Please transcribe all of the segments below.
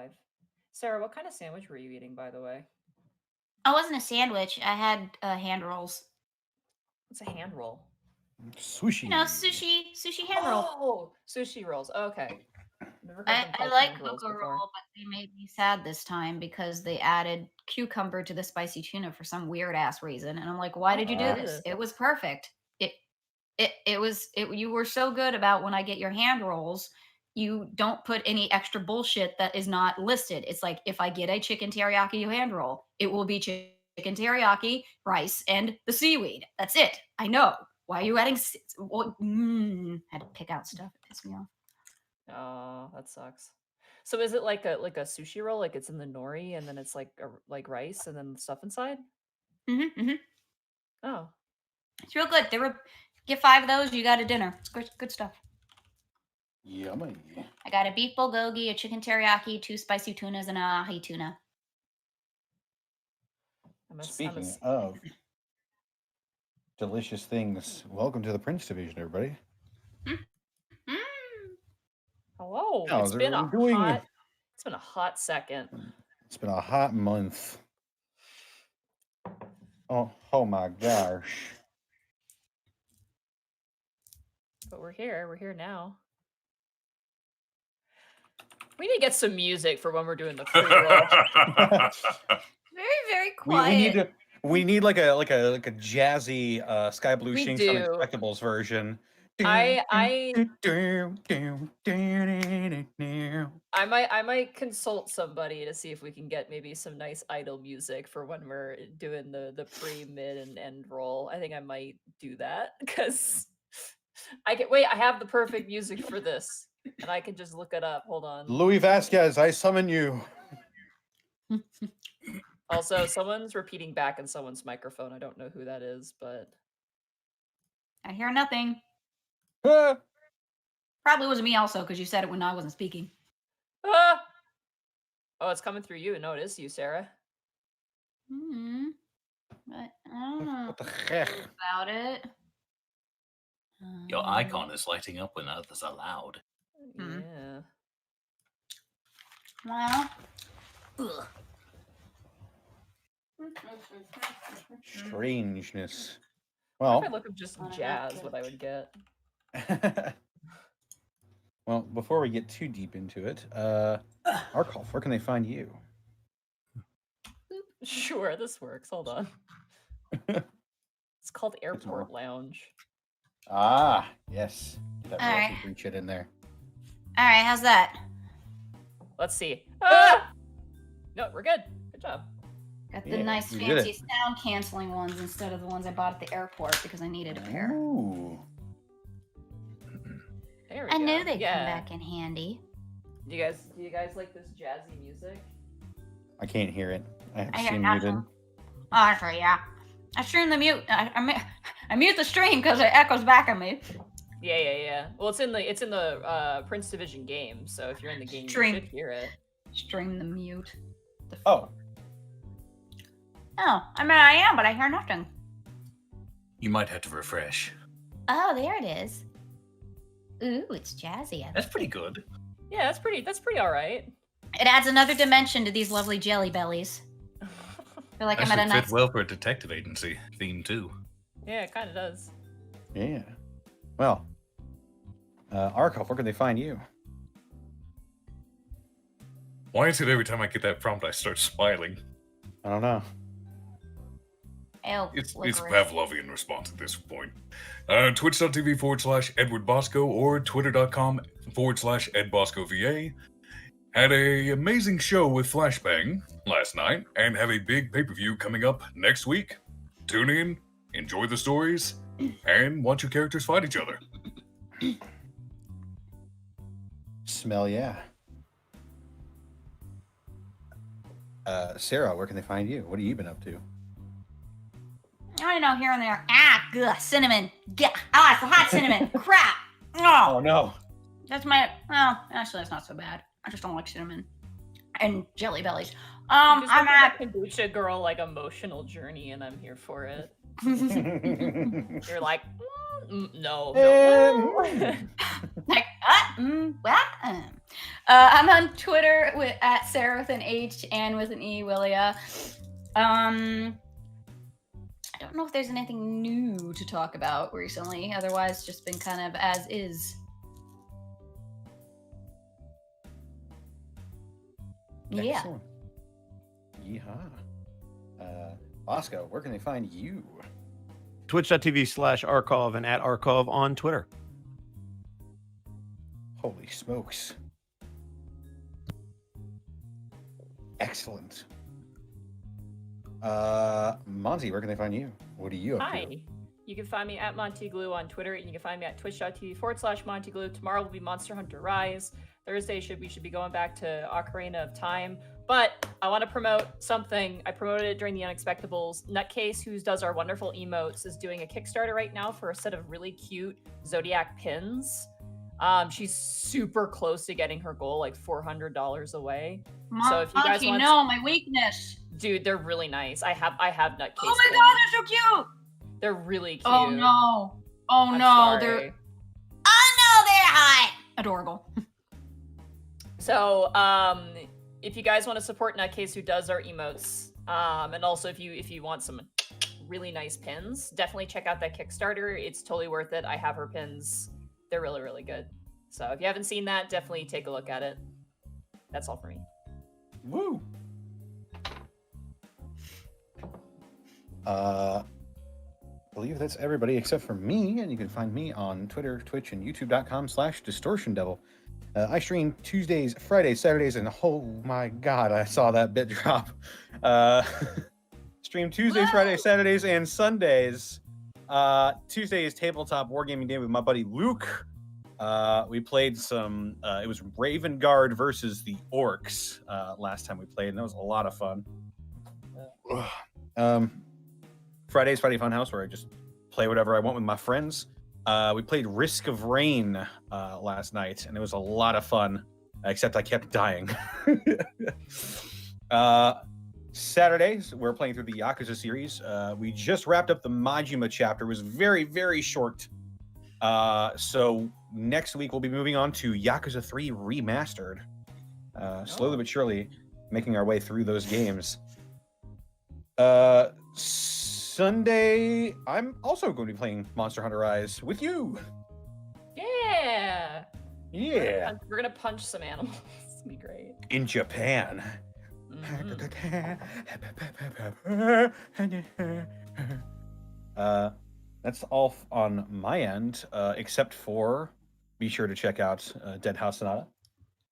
5. Sarah, what kind of sandwich were you eating, by the way? I wasn't a sandwich. I had hand rolls. What's a hand roll? Sushi. You know, sushi hand roll. Oh, sushi rolls. Okay. Never heard I them called like hand rolls cocoa before. roll, but they made me sad this time because they added cucumber to the spicy tuna for some weird ass reason, and I'm like, why did you do this? It was perfect. You were so good about when I get your hand rolls, you don't put any extra bullshit that is not listed. It's like if I get a chicken teriyaki hand roll, it will be chicken teriyaki, rice, and the seaweed. That's it. I know. Why are you adding? Had to pick out stuff. It pissed me off. Oh, that sucks. So is it like a sushi roll? Like it's in the nori and then it's like rice and then the stuff inside? Oh, It's real good. Get 5 of those, you got a dinner. It's good stuff. Yummy. I got a beef bulgogi, a chicken teriyaki, 2 spicy tunas, and a ahi tuna. Speaking of delicious things, welcome to the Prince Division, everybody. Hello. How's It's been a everyone doing? It's been a hot second. It's been a hot month. Oh my gosh. But we're here. We're here now. We need to get some music for when we're doing the pre-roll. Very, very quiet. We need like a jazzy Sky Blue Shinx Unexpectables version. I might consult somebody to see if we can get maybe some nice idle music for when we're doing the pre, mid, and end roll. I think I might do that because I have the perfect music for this, and I can just look it up. Hold on. Louis Vasquez, I summon you. Also, someone's repeating back in someone's microphone. I don't know who that is, but I hear nothing. Ah! Probably wasn't me also, because you said it when I wasn't speaking. Ah! Oh, it's coming through you. No, it is you, Sarah. But I don't know what the heck about it. Your icon is lighting up when others are loud. Yeah. Well. Ugh. Strangeness. Well, Well, if I look up just jazz, what I would get. Well, before we get too deep into it, Arcolf, where can they find you? Sure, this works. Hold on. It's called Airport Lounge. Ah, yes. Get that All royalty right. free shit in there. All right, how's that? Let's see. Ah! No, we're good. Good job. Got the nice fancy sound canceling ones instead of the ones I bought at the airport because I needed a pair. Ooh. There we I go. knew they'd come back in handy. Do you guys like this jazzy music? I can't hear it. I have I hear stream nothing. muted. Oh, sorry, yeah. I stream the mute. I mute the stream because it echoes back at me. Yeah. Well, it's in the Prince Division game, so if you're in the game, you should hear it. Stream the mute. Oh. Oh, I mean, I am, but I hear nothing. You might have to refresh. Oh, there it is. Ooh, it's jazzy. That's pretty good. Yeah, that's pretty all right. It adds another dimension to these lovely jelly bellies. I feel like I'm at a nice. Fit well for a detective agency theme too. Yeah, it kind of does. Yeah. Well, Arcolf, where can they find you? Why is it every time I get that prompt I start smiling? I don't know. Oh, it's Pavlovian response at this point. Twitch.tv/Edward Bosco or Twitter.com/Ed Bosco VA. Had a amazing show with Flashbang last night and have a big pay-per-view coming up next week. Tune in, enjoy the stories, and watch your characters fight each other. Smell yeah. Sarah, where can they find you? What have you been up to? I don't know, here and there. Cinnamon. It's the hot cinnamon. Crap. Oh no. That's my. Well, actually, that's not so bad. I just don't like cinnamon and jelly bellies. I'm at kombucha girl like emotional journey, and I'm here for it. You're like, no. Like, I'm on Twitter at Sarah with an H and with an E, Willia. I don't know if there's anything new to talk about recently. Otherwise, just been kind of as is. Yeah. Excellent. Yeehaw. Bosco, where can they find you? Twitch.tv/Arcolf and at Arcolf on Twitter. Holy smokes. Excellent. Monty, where can they find you? What are you up Hi. to? You can find me at MontyGlue on Twitter, and you can find me at twitch.tv/MontyGlue. Tomorrow will be Monster Hunter Rise. Thursday we should be going back to Ocarina of Time. But I want to promote something. I promoted it during the Unexpectables. Nutcase, who does our wonderful emotes, is doing a Kickstarter right now for a set of really cute Zodiac pins. She's super close to getting her goal, like $400 away. So if you guys want, my weakness. dude, they're really nice. I have Nutcase. Oh my pins. god, they're so cute. They're really cute. Oh no. Oh I'm no, sorry. they're hot. Adorable. So, if you guys want to support Nutcase, who does our emotes, and also if you want some really nice pins, definitely check out that Kickstarter. It's totally worth it. I have her pins. They're really, really good. So if you haven't seen that, definitely take a look at it. That's all for me. Woo! Believe that's everybody except for me, and you can find me on Twitter, Twitch, and YouTube.com/Distortion Devil. I stream Tuesdays, Fridays, Saturdays, and oh my god, I saw that bit drop. Stream Tuesdays, Fridays, Saturdays, and Sundays. Tuesday is tabletop wargaming day with my buddy Luke. We played some, it was Raven Guard versus the Orcs last time we played, and that was a lot of fun. Friday's Friday Funhouse, where I just play whatever I want with my friends. We played Risk of Rain last night, and it was a lot of fun, except I kept dying. Saturdays, we're playing through the Yakuza series. We just wrapped up the Majima chapter. It was very, very short. So next week, we'll be moving on to Yakuza 3 Remastered. Slowly but surely, making our way through those games. Sunday, I'm also going to be playing Monster Hunter Rise with you. Yeah. Yeah. We're gonna punch some animals. It's gonna be great. In Japan. That's all on my end, except for be sure to check out Dead House Sonata.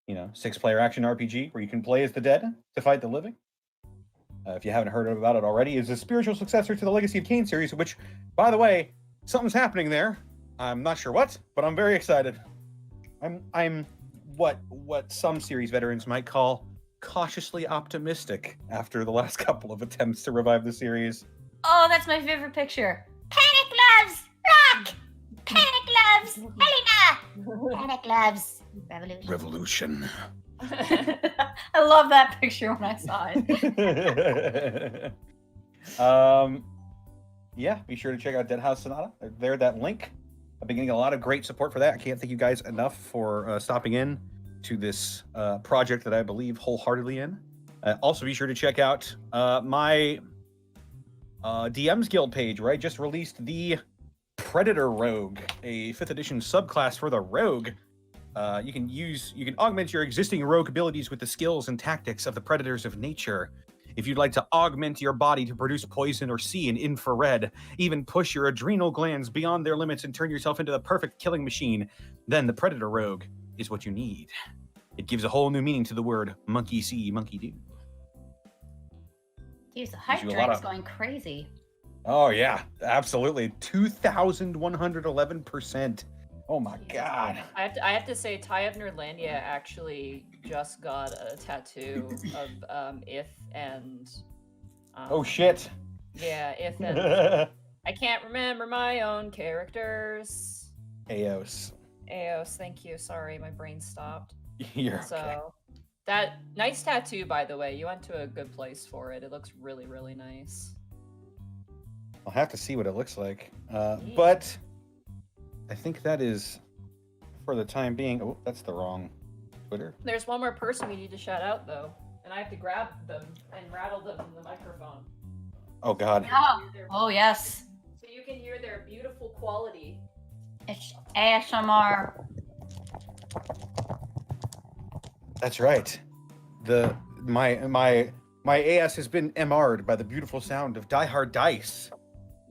6-player action RPG where you can play as the dead to fight the living. If you haven't heard about it already, is a spiritual successor to the Legacy of Kain series, which, by the way, something's happening there. I'm not sure what, but I'm very excited. I'm what some series veterans might call cautiously optimistic after the last couple of attempts to revive the series. Oh, that's my favorite picture. Panic loves rock. Panic loves Helena. Panic loves revolution. I love that picture when I saw it. Yeah, be sure to check out Dead House Sonata. There, that link. I've been getting a lot of great support for that. I can't thank you guys enough for stopping in to this project that I believe wholeheartedly in. Also, be sure to check out my DM's Guild page, where I just released the Predator Rogue, a 5th edition subclass for the Rogue. You can augment your existing rogue abilities with the skills and tactics of the predators of nature. If you'd like to augment your body to produce poison or see in infrared, even push your adrenal glands beyond their limits and turn yourself into the perfect killing machine, then the Predator Rogue is what you need. It gives a whole new meaning to the word monkey see, monkey do. Dude, the hype train's going crazy. Oh yeah, absolutely. 2,111%. Oh my god. I have to say, Ty of Nerdlandia actually just got a tattoo of If and oh shit. Yeah, If and I can't remember my own characters. Eos, thank you. Sorry, my brain stopped. You're So okay. that nice tattoo, by the way. You went to a good place for it. It looks really, really nice. I'll have to see what it looks like. But I think that is for the time being. Oh, that's the wrong Twitter. There's one more person we need to shout out though, and I have to grab them and rattle them in the microphone. Oh God. Yeah. Oh, yes. So you can hear their beautiful quality. It's ASMR. That's right. My AS has been MR'd by the beautiful sound of Die Hard Dice.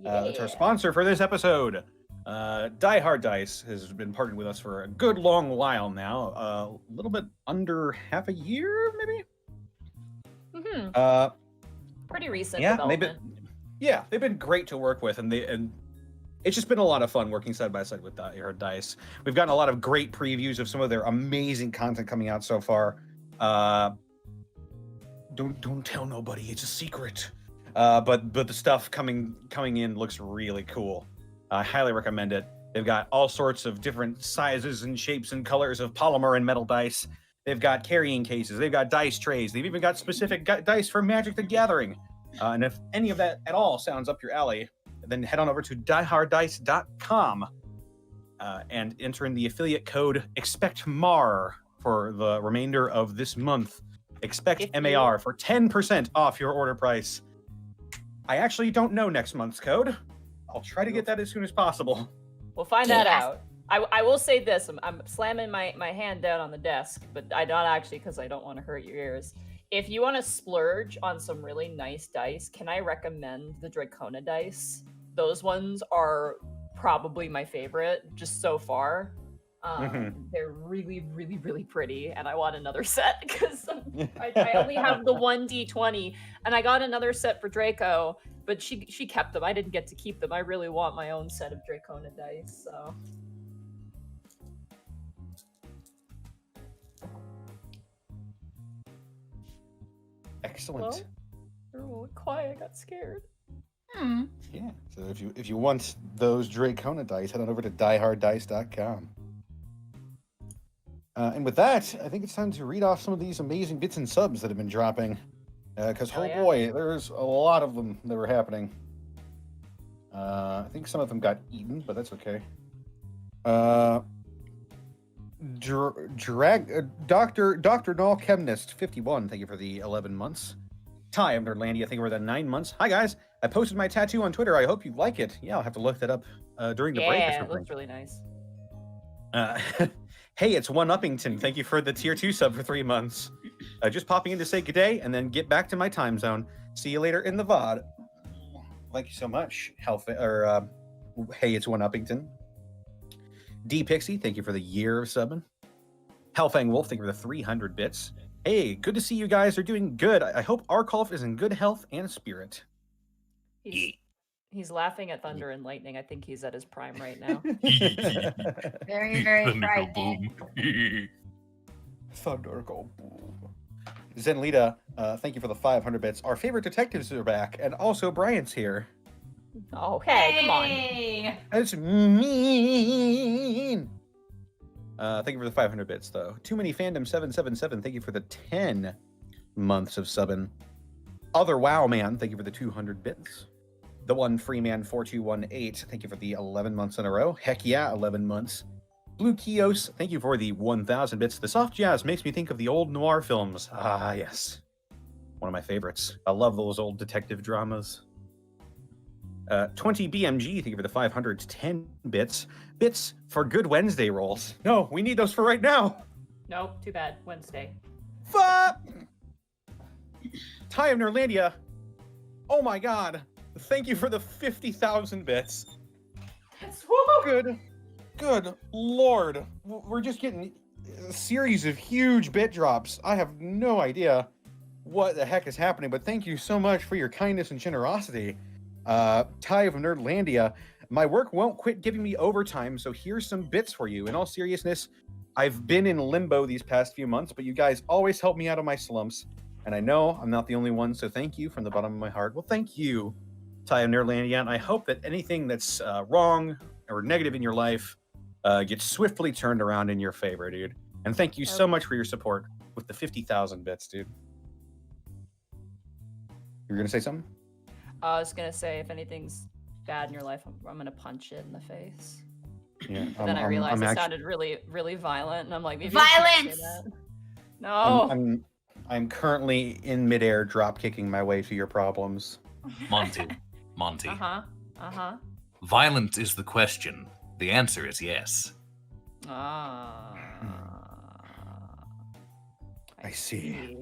That's our sponsor for this episode. Die Hard Dice has been partnered with us for a good long while now. A little bit under half a year, maybe. Mm-hmm. Pretty recent development. They've been great to work with, and it's just been a lot of fun working side by side with Die Hard Dice. We've gotten a lot of great previews of some of their amazing content coming out so far. Don't tell nobody, it's a secret. But the stuff coming in looks really cool. I highly recommend it. They've got all sorts of different sizes and shapes and colors of polymer and metal dice. They've got carrying cases. They've got dice trays. They've even got specific dice for Magic the Gathering. And if any of that at all sounds up your alley, then head on over to dieharddice.com and enter in the affiliate code EXPECTMAR for the remainder of this month. Expect MAR for 10% off your order price. I actually don't know next month's code. I'll try to get that as soon as possible. We'll find that out. I will say this. I'm slamming my hand down on the desk, but I not actually because I don't want to hurt your ears. If you want to splurge on some really nice dice, can I recommend the Dracona dice? Those ones are probably my favorite, just so far. They're really, really, really pretty, and I want another set because I only have the one D20, and I got another set for Draco, but she kept them. I didn't get to keep them. I really want my own set of Dracona dice, so. Excellent. Everyone went quiet. I got scared. Yeah. So if you want those Dracona dice, head on over to dieharddice.com. And with that, I think it's time to read off some of these amazing bits and subs that have been dropping. Because, boy, there's a lot of them that were happening. I think some of them got eaten, but that's okay. Dr. Null Chemist 51, thank you for the 11 months. Ty of Nerdlandia, thank you for the 9 months. Hi, guys. I posted my tattoo on Twitter. I hope you like it. Yeah, I'll have to look that up during the break. Yeah, it looks really nice. Hey, it's One Uppington. Thank you for the tier 2 sub for 3 months. Just popping in to say good day and then get back to my time zone. See you later in the VOD. Thank you so much, Hey, it's One Uppington. D Pixie, thank you for the year of subbing. Hellfang Wolf, thank you for the 300 bits. Hey, good to see you guys are doing good. I hope Arcolf is in good health and spirit. He's laughing at thunder and lightning. I think he's at his prime right now. Very, very Thunder go frightening. boom. Thunder go boom. Zenlita, thank you for the 500 bits. Our favorite detectives are back, and also Bryant's here. Oh, hey, come on. Hey! That's mean. Thank you for the 500 bits, though. Too Many Fandom 777, thank you for the 10 months of subbing. Other Wow Man, thank you for the 200 bits. The One Freeman 4218, thank you for the 11 months in a row. Heck yeah, 11 months. Blue Kios, thank you for the 1,000 bits. The soft jazz makes me think of the old noir films. Ah, yes. One of my favorites. I love those old detective dramas. 20 BMG, thank you for the 510 bits. Bits for good Wednesday rolls. No, we need those for right now. Nope, too bad. Wednesday. Fuck! Ty of Nerlandia. Oh my god. Thank you for the 50,000 bits. Good lord. We're just getting a series of huge bit drops. I have no idea what the heck is happening, but thank you so much for your kindness and generosity. Ty of Nerdlandia, my work won't quit giving me overtime, so here's some bits for you. In all seriousness, I've been in limbo these past few months, but you guys always help me out of my slumps, and I know I'm not the only one, so thank you from the bottom of my heart. Well, thank you, Ty of Nerdlandia, and I hope that anything that's wrong or negative in your life gets swiftly turned around in your favor, dude. And thank you so much for your support with the 50,000 bits, dude. You were gonna say something? I was gonna say, if anything's bad in your life, I'm gonna punch it in the face. Yeah, But then I realized it actually, sounded really, really violent, and I'm like, maybe I shouldn't say Violence! that. No. I'm currently in midair, drop kicking my way to your problems. Monty. Uh-huh. Violent is the question. The answer is yes. Ah. I see.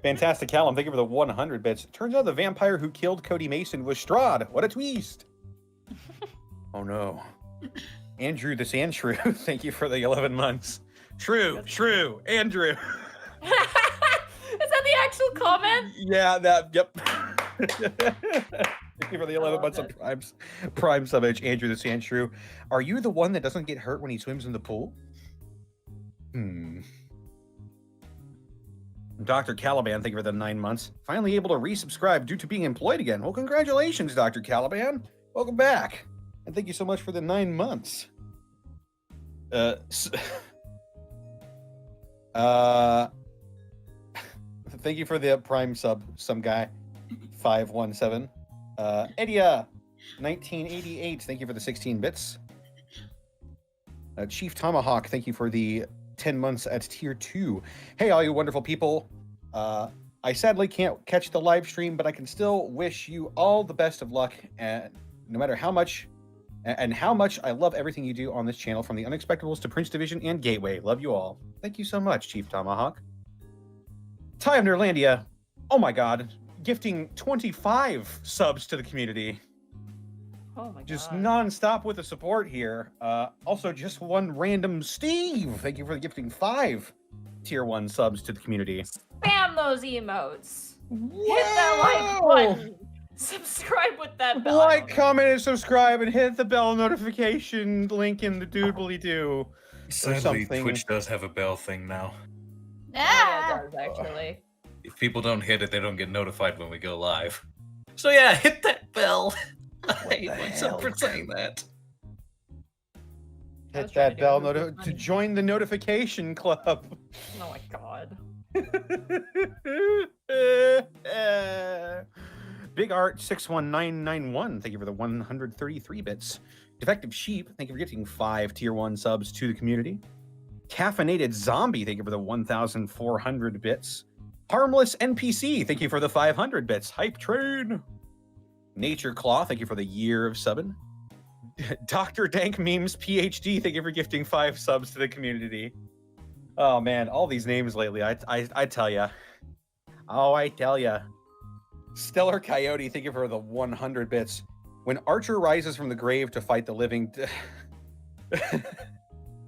Fantastic, Callum. Thank you for the 100 bits. Turns out the vampire who killed Cody Mason was Strahd. What a twist! Oh no. Andrew the Sand Shrew. Thank you for the 11 months. True. Andrew. Is that the actual comment? Yeah, yep. Thank you for the 11 months of prime subbage, Andrew the Sand Shrew. Are you the one that doesn't get hurt when he swims in the pool? Dr. Caliban, thank you for the 9 months. Finally able to resubscribe due to being employed again. Well, congratulations, Dr. Caliban. Welcome back. And thank you so much for the 9 months. Thank you for the prime sub, some guy. 517. Edia, 1988. Thank you for the 16 bits. Chief Tomahawk, thank you for the 10 months at tier 2. Hey, all you wonderful people. I sadly can't catch the live stream, but I can still wish you all the best of luck, and no matter how much I love everything you do on this channel, from the Unexpectables to Prince Division and Gateway. Love you all. Thank you so much, Chief Tomahawk. Ty of Nerlandia, oh my god, gifting 25 subs to the community. Oh my god. Just non-stop with the support here. Also, just one random Steve. Thank you for gifting 5 tier 1 subs to the community. Spam those emotes. Hit that like button. Subscribe with that bell. Like, comment, and subscribe, and hit the bell notification link in the doodly-doo. Sadly, something. Twitch does have a bell thing now. Yeah, it does, actually. If people don't hit it, they don't get notified when we go live. So yeah, hit that bell. I hate myself for saying that. I was Hit trying that to do bell it really to funny. join the notification club. Oh my god. Big Art 61991, thank you for the 133 bits. Defective Sheep, thank you for gifting 5 tier 1 subs to the community. Caffeinated Zombie, thank you for the 1,400 bits. Harmless NPC, thank you for the 500 bits. Hype Train. Nature Claw, thank you for the year of subbing. Dr. Dank Memes PhD, thank you for gifting 5 subs to the community. Oh man, all these names lately, I tell ya. Oh, I tell ya. Stellar Coyote, thank you for the 100 bits. When Archer rises from the grave to fight the living...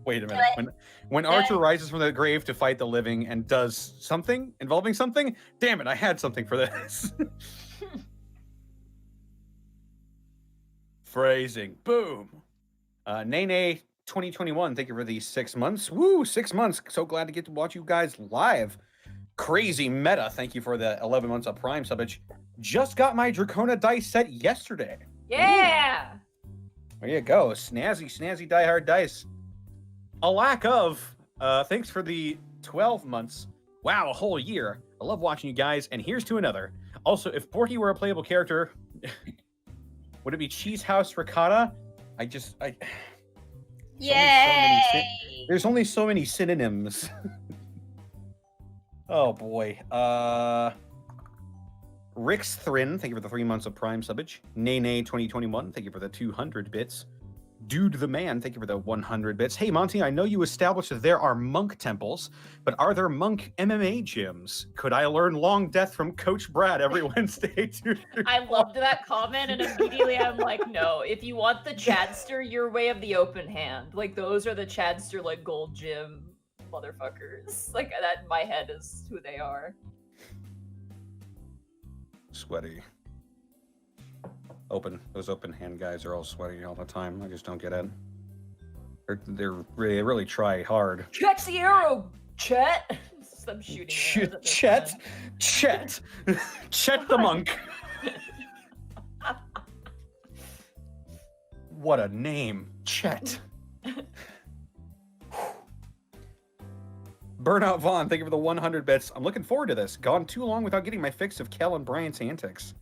Wait a minute. When Archer rises from the grave to fight the living and does something involving something? Damn it, I had something for this. Phrasing. Boom. Nene 2021, thank you for the 6 months. Woo, 6 months. So glad to get to watch you guys live. Crazy Meta, thank you for the 11 months of Prime subbage. Just got my Dracona dice set yesterday. Yeah! There you go. Snazzy diehard dice. A lack of, thanks for the 12 months. Wow, a whole year. I love watching you guys, and here's to another. Also, if Porky were a playable character, would it be Cheese House Ricotta? Yay! There's only so many synonyms. Oh boy. Rix Thrin, thank you for the 3 months of Prime subbage. Nene 2021, thank you for the 200 bits. Dude the Man, thank you for the 100 bits. Hey Monty, I know you established that there are monk temples, but are there monk MMA gyms? Could I learn Long Death from Coach Brad every Wednesday? I loved that comment, and immediately I'm like, no, if you want the Chadster, your way of the open hand. Like, those are the Chadster, like, gold gym motherfuckers. Like, that in my head is who they are. Sweaty. Those open hand guys are all sweaty all the time. I just don't get it. They really try hard. Catch the arrow, Chet! I'm shooting arrows at this Chet the monk. What a name, Chet. Burnout Vaughn, thank you for the 100 bits. I'm looking forward to this. Gone too long without getting my fix of Khel and Bryant's antics.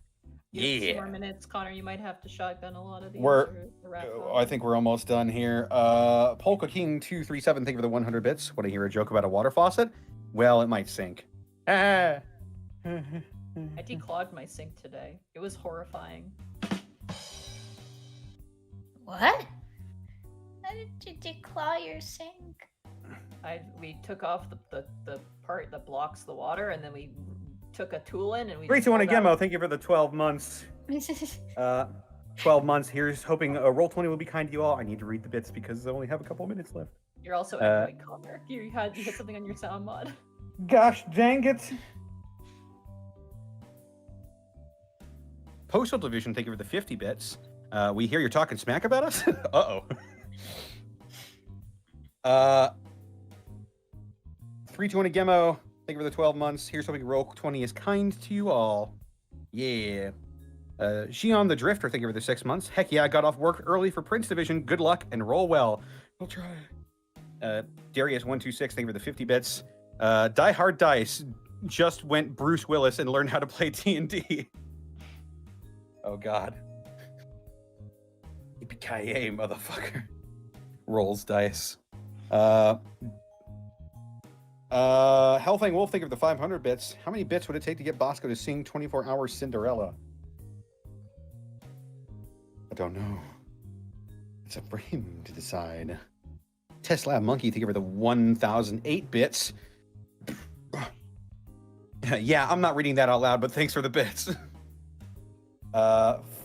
You have Yeah. 2 more minutes, Connor. You might have to shotgun a lot of these. We're- or wrap I up. think we're almost done here. Polka King 237, thank you for the 100 bits. Want to hear a joke about a water faucet? Well, it might sink. Ah. I declogged my sink today. It was horrifying. What? How did you declaw your sink? Mm-hmm. We took off the part that blocks the water, and then we took a tool in, and we. 3 just 2 1 pulled out- Gemo, thank you for the 12 months. 12 months. Here's hoping Roll20 will be kind to you all. I need to read the bits because I only have a couple of minutes left. You're also echoing, Connor. You had something on your sound mod. Gosh dang it. Postal Division, thank you for the 50 bits. We hear you're talking smack about us? Uh-oh. 320 Gemo, thank you for the 12 months. Here's hoping Roll20 is kind to you all. Yeah. Shion the Drifter, thank you for the 6 months. Heck yeah, I got off work early for Prince Division. Good luck and roll well. We'll try. Darius126, thank you for the 50 bits. Die Hard Dice just went Bruce Willis and learned how to play D&D. Oh god. Yippee-ki-yay, motherfucker. Rolls dice. Hellfang Wolf, thank you for the 500 bits. How many bits would it take to get Bosco to sing 24 Hours Cinderella? I don't know. It's up for him to decide. Tesla Monkey, thank you for the 1008 bits. Yeah, I'm not reading that out loud, but thanks for the bits.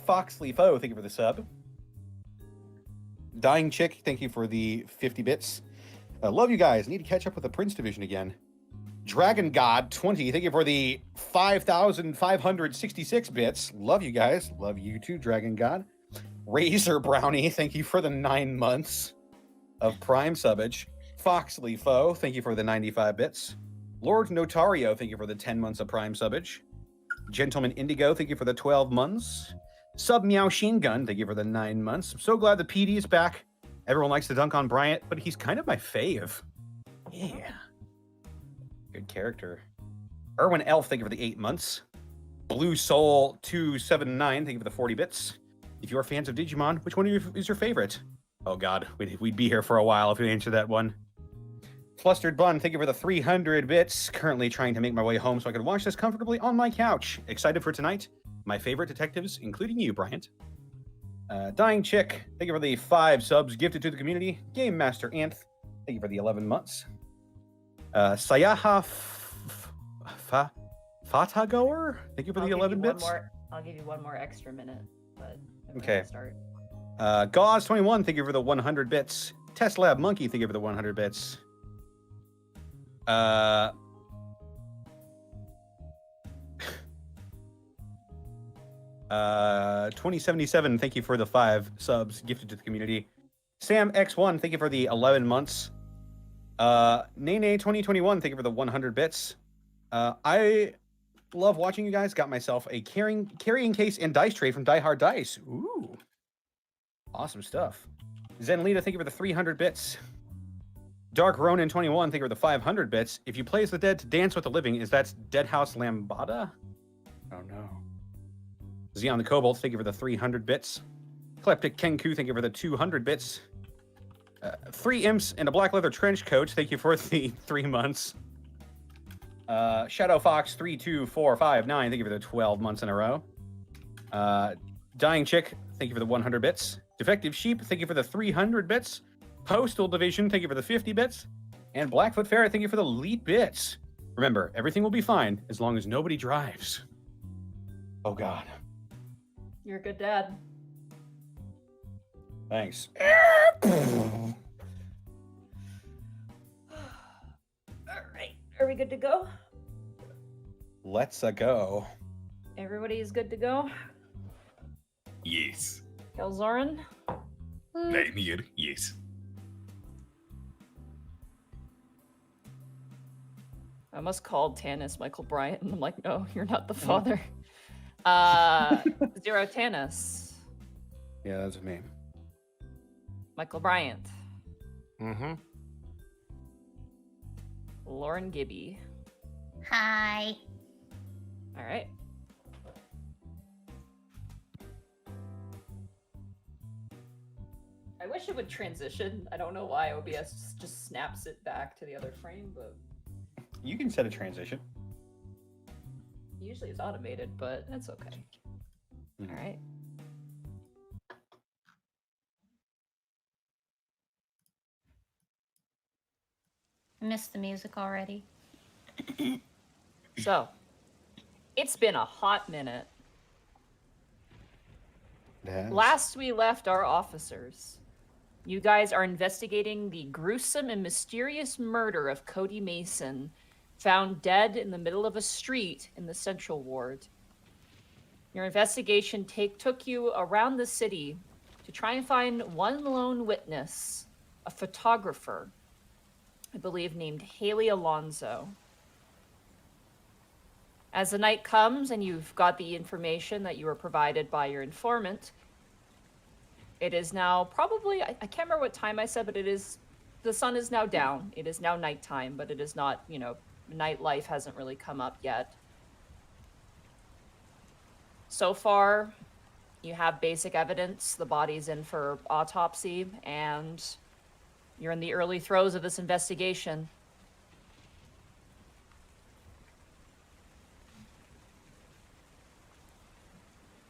Foxley Foe, thank you for the sub. Dying Chick, thank you for the 50 bits. Love you guys. Need to catch up with the Prince Division again. Dragon God 20, thank you for the 5,566 bits. Love you guys. Love you too, Dragon God. Razor Brownie, thank you for the 9 months of Prime subbage. Foxley Foe, thank you for the 95 bits. Lord Notario, thank you for the 10 months of Prime subbage. Gentleman Indigo, thank you for the 12 months. Sub Meow Sheen Gun, thank you for the 9 months. I'm so glad the PD is back. Everyone likes to dunk on Bryant, but he's kind of my fave. Yeah. Good character. Erwin Elf, thank you for the 8 months. Blue Soul 279, thank you for the 40 bits. If you're fans of Digimon, which one is your favorite? Oh god, we'd be here for a while if we answered that one. Flustered Bun, thank you for the 300 bits. Currently trying to make my way home so I can watch this comfortably on my couch. Excited for tonight. My favorite detectives, including you, Bryant. Dying Chick, thank you for the 5 subs gifted to the community. Game Master Anth, thank you for the 11 months. Sayaha Fatagoer, thank you for the 11 bits. I'll give you one more extra minute, but Okay. Start. Gauze21, thank you for the 100 bits. Tesla Monkey, thank you for the 100 bits. 2077, thank you for the 5 subs gifted to the community. Sam X1, thank you for the 11 months. Nene 2021, thank you for the 100 bits. I love watching you guys. Got myself a carrying case and dice tray from Die Hard Dice. Ooh, awesome stuff. Zenlita, thank you for the 300 bits. Dark Ronin 21, thank you for the 500 bits. If you play as the dead to dance with the living, is that Deadhouse Lambada? Oh no. Xeon the Cobalt, thank you for the 300 bits. Kleptic Kenku, thank you for the 200 bits. 3 imps and a black leather trench coat, thank you for the 3 months. Shadow Fox 32459, thank you for the 12 months in a row. Dying Chick, thank you for the 100 bits. Defective Sheep, thank you for the 300 bits. Postal Division, thank you for the 50 bits. And Blackfoot Ferret, thank you for the lead bits. Remember, everything will be fine as long as nobody drives. Oh god. You're a good dad. Thanks. All right, are we good to go? Let's go. Everybody is good to go. Yes. Khel Zouren. Name here. Yes. I almost called Tanis Michael Bryant, and I'm like, no, you're not the father. Viro Tanis. Yeah, that's me. Michael Bryant. Mm-hmm. Lauren Gibby. Hi. All right. wish it would transition. I don't know why OBS just snaps it back to the other frame, but You can set a transition. usually it's automated, but that's okay. All right. I missed the music already. So, it's been a hot minute. Yes. Last we left our officers, you guys are investigating the gruesome and mysterious murder of Cody Mason, found dead in the middle of a street in the Central Ward. Your investigation took you around the city to try and find one lone witness, a photographer, I believe named Haley Alonso. As the night comes and you've got the information that you were provided by your informant, it is now probably, I can't remember what time I said, but the sun is now down. It is now nighttime, but it is not, nightlife hasn't really come up yet. So far, you have basic evidence. The body's in for autopsy, and you're in the early throes of this investigation.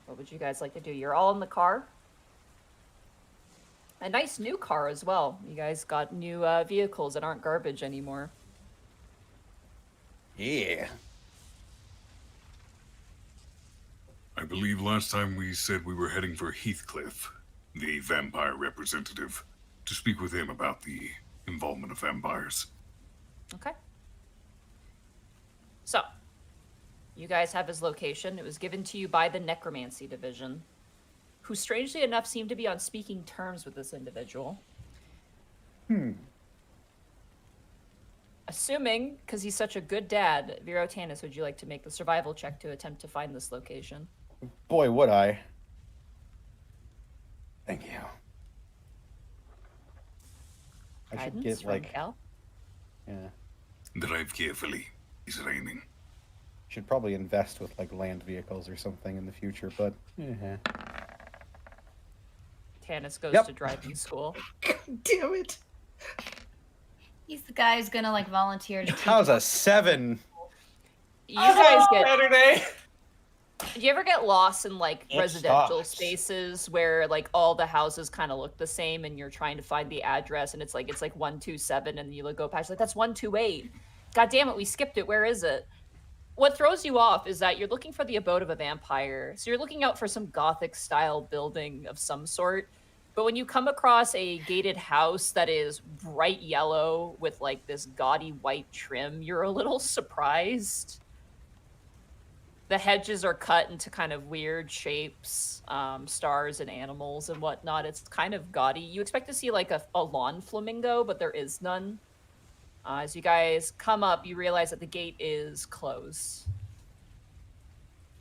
What would you guys like to do? You're all in the car. A nice new car as well. You guys got new vehicles that aren't garbage anymore. Yeah. I believe last time we said we were heading for Heathcliff, the vampire representative, to speak with him about the involvement of vampires. Okay. So, you guys have his location. It was given to you by the Necromancy Division, who strangely enough seem to be on speaking terms with this individual. Assuming, because he's such a good dad, Viro Tanis, would you like to make the survival check to attempt to find this location? Boy, would I. Thank you. I should Guidance get from like, Cal? yeah. Drive carefully. It's raining. Should probably invest with like land vehicles or something in the future, but Tanis goes Yep. to driving school. Damn it. He's the guy who's gonna like volunteer to teach. how's a 7? You guys get... Saturday. Do you ever get lost in like It residential sucks. spaces where like all the houses kind of look the same and you're trying to find the address and it's like 127 and you go past like that's 128. God damn it, we skipped it. Where is it? What throws you off is that you're looking for the abode of a vampire. So you're looking out for some gothic style building of some sort. But when you come across a gated house that is bright yellow with like this gaudy white trim, you're a little surprised. The hedges are cut into kind of weird shapes, stars and animals and whatnot. It's kind of gaudy. You expect to see like a lawn flamingo, but there is none. As you guys come up, you realize that the gate is closed.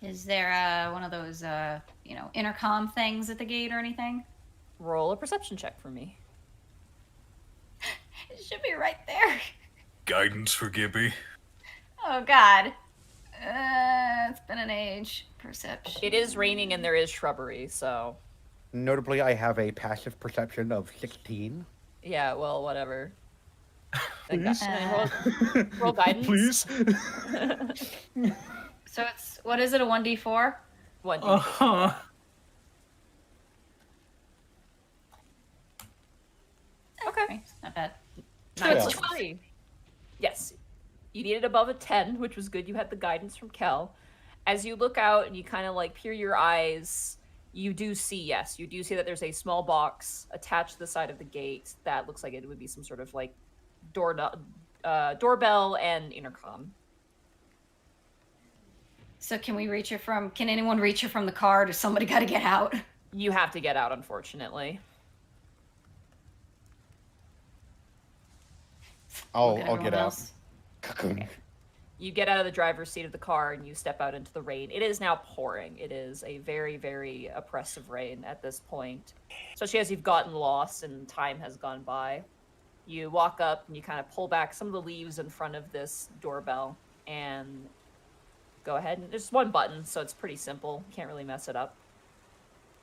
Is there one of those intercom things at the gate or anything? Roll a perception check for me. It should be right there. Guidance for Gibby. Oh God. It's been an age. Perception. It is raining and there is shrubbery, so Notably, I have a passive perception of 16. yeah, well, whatever. Please? Roll guidance. Please? So it's what is it? A 1d4? 1d. Uh-huh. Okay. It's not bad. Nice. Yeah. 3. Yes. You needed above a 10, which was good. You had the guidance from Khel. As you look out and you kind of like peer your eyes, you do see that there's a small box attached to the side of the gate that looks like it would be some sort of like doorbell and intercom. So can anyone reach it from the car? Does somebody got to get out? You have to get out, unfortunately. I'll Look at get everyone out. else. You get out of the driver's seat of the car and you step out into the rain. It is now pouring. It is a very, very oppressive rain at this point, especially as you've gotten lost and time has gone by. You walk up and you kind of pull back some of the leaves in front of this doorbell and go ahead. And there's one button, so it's pretty simple. Can't really mess it up.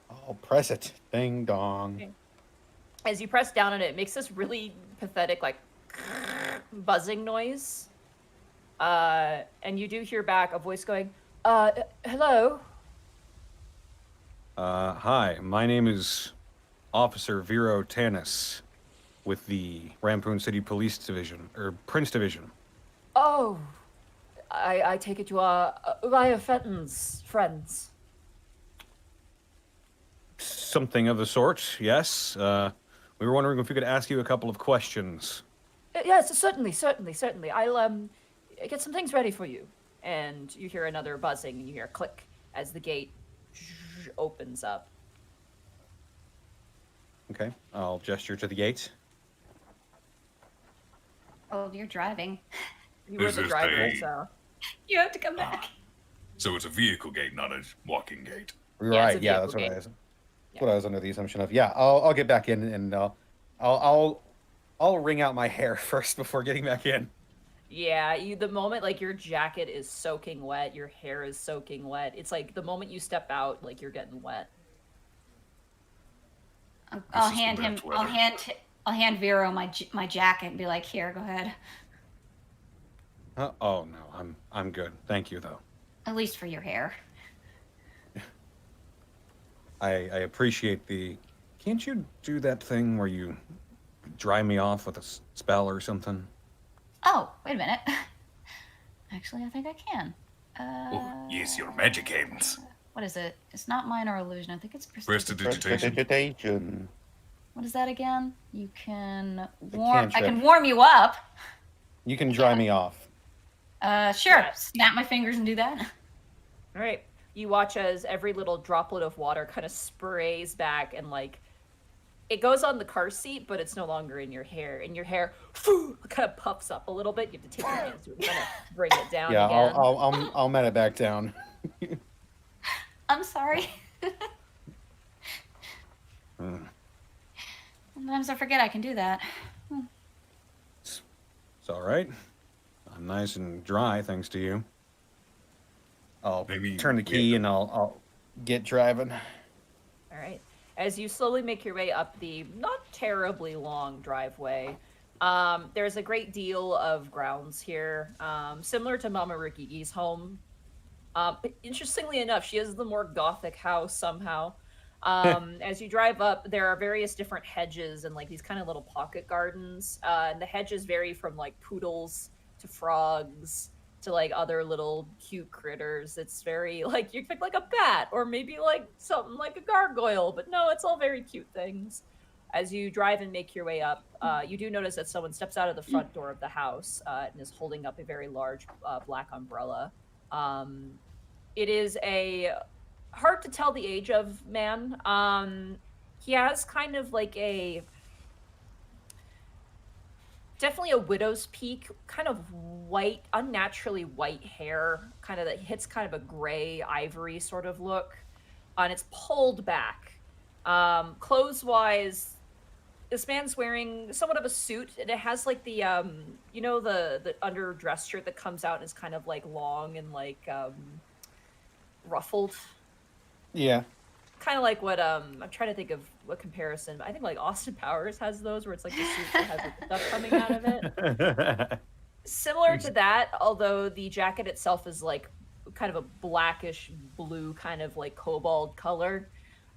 I'll press it. Ding dong. Okay. As you press down on it, it makes this really pathetic, like, buzzing noise. And you do hear back a voice going, hello? Hi, my name is Officer Viro Tanis with the Rampoon City Police Division, or Prince Division. Oh, I take it you are Uriah Fenton's friends. Something of the sort, yes. We were wondering if we could ask you a couple of questions. Yes, certainly. I'll get some things ready for you. And you hear another buzzing, and you hear a click as the gate opens up. Okay, I'll gesture to the gate. Oh, you're driving. You were Is the this driver, a- so... You have to come back. So it's a vehicle gate, not a walking gate. Yeah, it's a Yeah, that's vehicle what gate. what I was under the assumption of. Yeah, I'll get back in and I'll wring out my hair first before getting back in. Yeah, the moment, like, your jacket is soaking wet, your hair is soaking wet, it's like the moment you step out, like, you're getting wet. I'll is the hand him. best I'll weather. hand Viro my jacket and be like, "Here, go ahead." Oh no, I'm good. Thank you though. At least for your hair. I appreciate the. Can't you do that thing where you dry me off with a spell or something? Oh, wait a minute. Actually, I think I can. Oh, yes, your magic hands. What is it? It's not minor illusion. I think it's Prestidigitation. Prestidigitation. What is that again? You can warm. I cantrip. can warm you up. You can dry me off. Sure. Yeah. Snap my fingers and do that. All right. You watch as every little droplet of water kind of sprays back and, like, it goes on the car seat, but it's no longer in your hair. And your hair kind of puffs up a little bit. You have to take your hands to it and kind of bring it down Yeah, again. I'll met it back down. I'm sorry. Mm. Sometimes I forget I can do that. It's all right. I'm nice and dry, thanks to you. I'll Maybe turn the key and I'll get driving. All right. As you slowly make your way up the not terribly long driveway, there's a great deal of grounds here, similar to Mama Rikiki's home. But interestingly enough, she has the more gothic house somehow. As you drive up, there are various different hedges and, like, these kind of little pocket gardens. And the hedges vary from, like, poodles to frogs to, like, other little cute critters. It's very, like, you expect, like, a bat or maybe, like, something like a gargoyle. But no, it's all very cute things. As you drive and make your way up, you do notice that someone steps out of the front door of the house and is holding up a very large black umbrella. It is a hard to tell the age of man. He has kind of like definitely a widow's peak, kind of white, unnaturally white hair, kind of that hits kind of a gray ivory sort of look, and it's pulled back. Clothes wise, this man's wearing somewhat of a suit, and it has like the the underdress shirt that comes out and is kind of like long and like ruffled, Yeah. kind of like what I'm trying to think of what comparison. I think like Austin Powers has those where it's like the suit that has like, the stuff coming out of it. Similar to that, although the jacket itself is like kind of a blackish blue, kind of like cobalt color.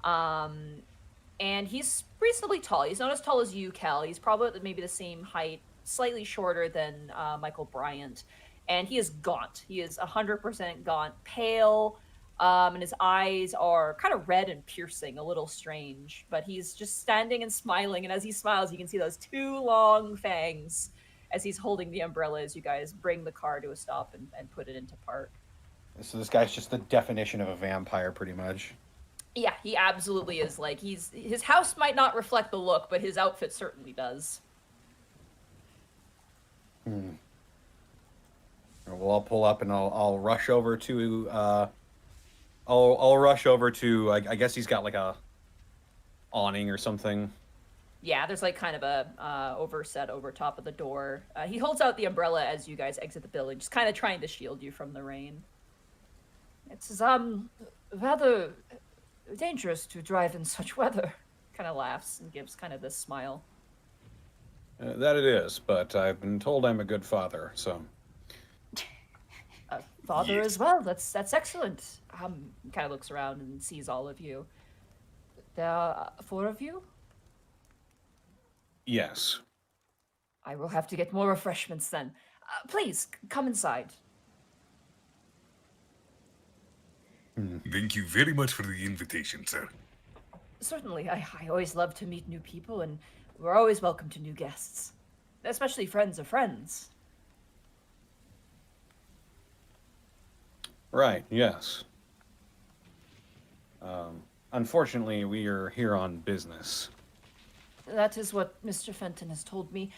And he's reasonably tall. He's not as tall as you, Khel. He's probably maybe the same height, slightly shorter than Michael Bryant. And he is gaunt. He is 100% gaunt, pale, and his eyes are kind of red and piercing, a little strange. But he's just standing and smiling, and as he smiles, you can see those two long fangs as he's holding the umbrella as you guys bring the car to a stop and put it into park. So this guy's just the definition of a vampire, pretty much. Yeah, he absolutely is. Like, his house might not reflect the look, but his outfit certainly does. Well, I'll pull up and I'll rush over to I'll rush over to I guess he's got like a awning or something. Yeah, there's like kind of a overset over top of the door. He holds out the umbrella as you guys exit the building, just kind of trying to shield you from the rain. It's rather dangerous to drive in such weather. kind of laughs and gives kind of this smile. That it is, but I've been told I'm a good father, so... Father Yes. as well. That's excellent. Kind of looks around and sees all of you. There are 4 of you? Yes. I will have to get more refreshments then. Please, come inside. Thank you very much for the invitation, sir. Certainly, I always love to meet new people, and we're always welcome to new guests. Especially friends of friends. Right, yes. Unfortunately, we are here on business. That is what Mr. Fenton has told me.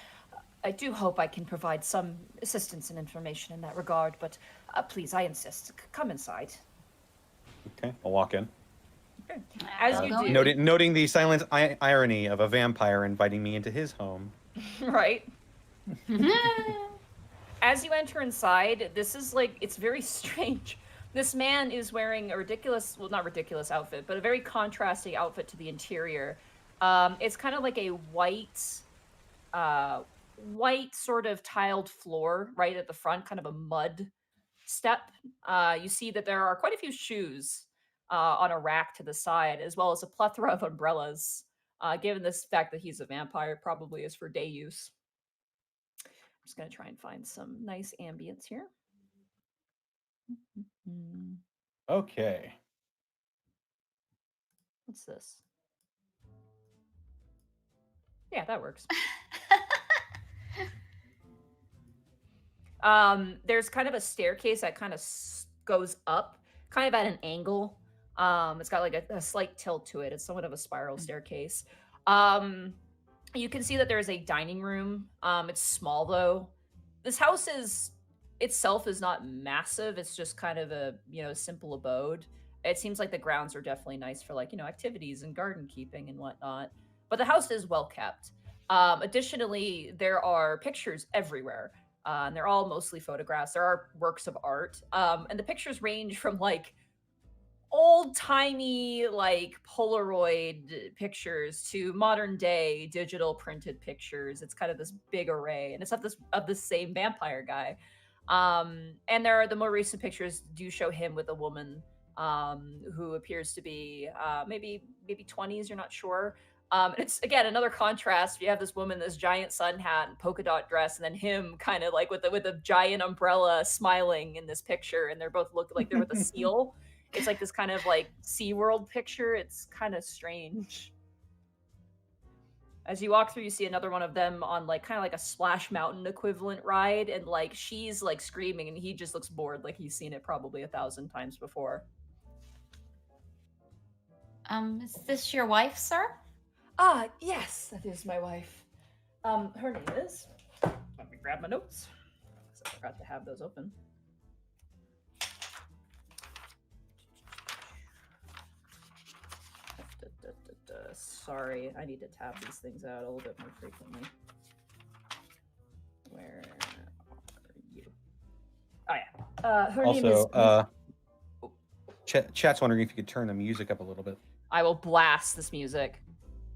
I do hope I can provide some assistance and information in that regard, but please, I insist, come inside. Okay, I'll walk in. Okay. As you do, Noting the silent irony of a vampire inviting me into his home. right? As you enter inside, this is like, it's very strange. This man is wearing a ridiculous, well, not ridiculous outfit, but a very contrasting outfit to the interior. It's kind of like a white sort of tiled floor right at the front, kind of a mud step. You see that there are quite a few shoes on a rack to the side, as well as a plethora of umbrellas. Given this fact that he's a vampire, it probably is for day use. I'm just going to try and find some nice ambience here. Okay. What's this? Yeah, that works. There's kind of a staircase that kind of goes up, kind of at an angle. It's got like a slight tilt to it. It's somewhat of a spiral staircase. You can see that there is a dining room. It's small though. This house itself is not massive. It's just kind of a, simple abode. It seems like the grounds are definitely nice for like, activities and garden keeping and whatnot. But the house is well kept. Additionally, there are pictures everywhere. And they're all mostly photographs. There are works of art. And the pictures range from like old-timey like Polaroid pictures to modern day digital printed pictures. It's kind of this big array, and it's of this same vampire guy. And there are the more recent pictures do show him with a woman who appears to be maybe 20s, you're not sure. And it's again another contrast. You have this woman, this giant sun hat and polka dot dress, and then him kind of like with a giant umbrella smiling in this picture, and they're both look like they're with a seal. It's like this kind of like SeaWorld picture. It's kind of strange. As you walk through, you see another one of them on like kind of like a Splash Mountain equivalent ride, and like she's like screaming, and he just looks bored, like he's seen it probably 1,000 times before. Is this your wife, sir? Ah, yes, that is my wife. Her name is. Let me grab my notes. I forgot to have those open. Sorry, I need to tab these things out a little bit more frequently. Where are you? Oh yeah. Her name is. Also, chat's wondering if you could turn the music up a little bit. I will blast this music.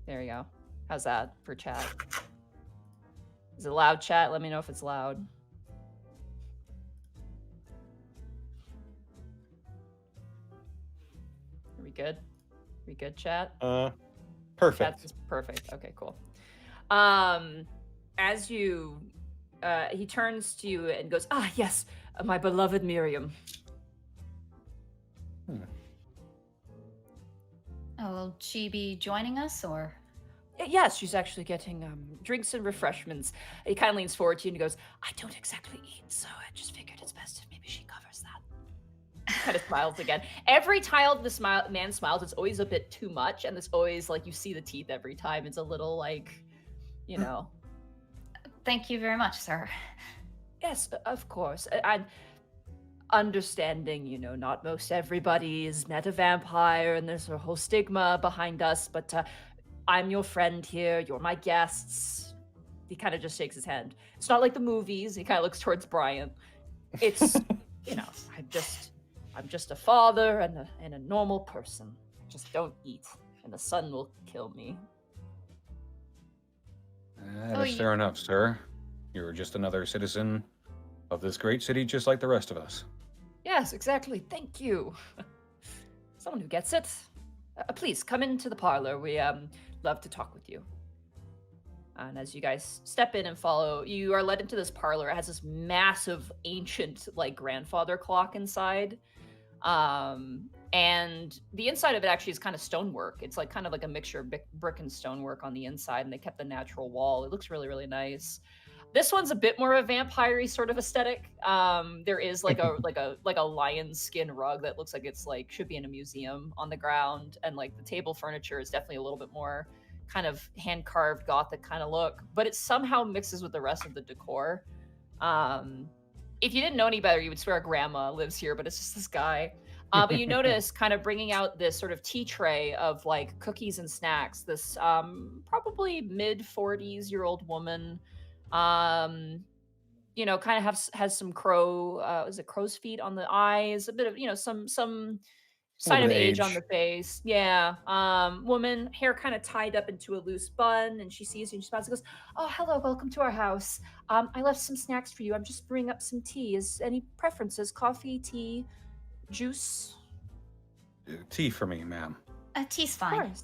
There you go. How's that for chat? Is it loud, chat? Let me know if it's loud. Are we good? Are we good, chat? Perfect. Chat's perfect. Okay, cool. As you, he turns to you and goes, "Ah, yes, my beloved Miriam." Oh, will she be joining us, or? Yes, she's actually getting drinks and refreshments. He kind of leans forward to you and goes, "I don't exactly eat, so I just figured it's best if maybe she covers that." Kind of smiles again. Every time this man smiles, it's always a bit too much, and it's always like you see the teeth every time. It's a little like, Thank you very much, sir. Yes, of course. And understanding, not most everybody's met a vampire, and there's a whole stigma behind us, but I'm your friend here. You're my guests. He kind of just shakes his hand. It's not like the movies. He kind of looks towards Bryant. It's, I'm just a father and a normal person. I just don't eat. and the sun will kill me. That is fair enough, sir. You're just another citizen of this great city, just like the rest of us. Yes, exactly. Thank you. Someone who gets it. Please come into the parlor. We love to talk with you. And as you guys step in and follow, you are led into this parlor. It has this massive, ancient, like grandfather clock inside. And the inside of it actually is kind of stonework. It's like kind of like a mixture of brick and stonework on the inside, and they kept the natural wall. It looks really, really nice. This one's a bit more of a vampire-y sort of aesthetic. There is like a lion skin rug that looks like it's like should be in a museum on the ground, and like the table furniture is definitely a little bit more kind of hand-carved gothic kind of look, but it somehow mixes with the rest of the decor. If you didn't know any better, you would swear grandma lives here, but it's just this guy. But you notice kind of bringing out this sort of tea tray of like cookies and snacks, this probably mid-40s-year-old woman, you know, kind of has some crow's feet on the eyes, a bit of, you know, some sign of age on the face. Yeah. Woman, hair kind of tied up into a loose bun, and she sees you and she smiles and goes, "Oh, hello, welcome to our house. I left some snacks for you. I'm just bringing up some tea. Is any preferences? Coffee, tea, juice?" Tea for me, ma'am. Tea's Of fine. course.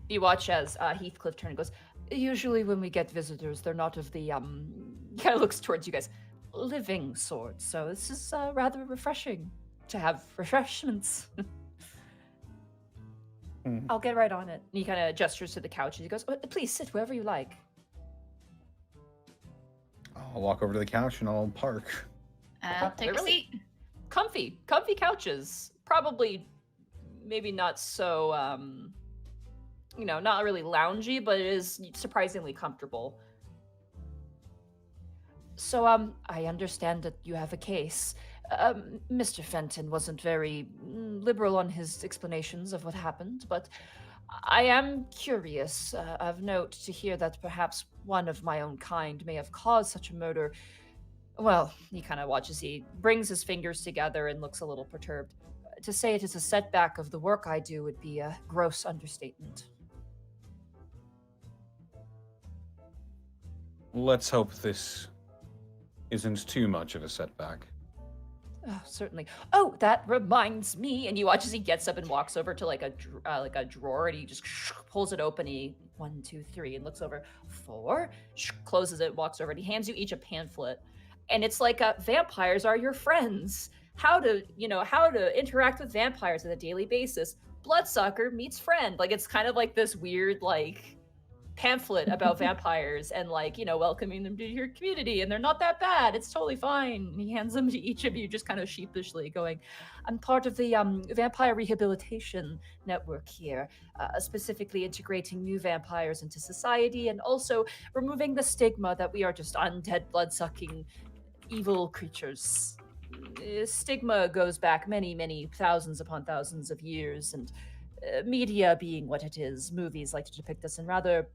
You watch as Heathcliff turns and goes, "Usually when we get visitors, they're not of the, he kind of looks towards you guys, living sort. So this is rather refreshing to have refreshments." "I'll get right on it." And he kind of gestures to the couch and he goes, "Please sit wherever you like." I'll walk over to the couch and I'll park. Take a seat. Comfy couches. Probably, maybe not so, you know, not really loungy, but it is surprisingly comfortable. "So, I understand that you have a case. Mr. Fenton wasn't very liberal on his explanations of what happened, but I am curious, of note, to hear that perhaps one of my own kind may have caused such a murder. Well," he kind of watches, he brings his fingers together and looks a little perturbed. "To say it is a setback of the work I do would be a gross understatement." Let's hope this isn't too much of a setback. "Oh, certainly. Oh, that reminds me." And you watch as he gets up and walks over to like a drawer, and he just pulls it open. He 1, 2, 3, and looks over. 4, closes it, walks over, and he hands you each a pamphlet. And it's like, vampires are your friends. How to interact with vampires on a daily basis. Bloodsucker meets friend. Like, it's kind of like this weird, like, pamphlet about vampires and, like, you know, welcoming them to your community, and they're not that bad. It's totally fine. And he hands them to each of you just kind of sheepishly, going, "I'm part of the vampire rehabilitation network here, specifically integrating new vampires into society and also removing the stigma that we are just undead, blood-sucking, evil creatures. Stigma goes back many, many thousands upon thousands of years, and media being what it is, movies like to depict us in rather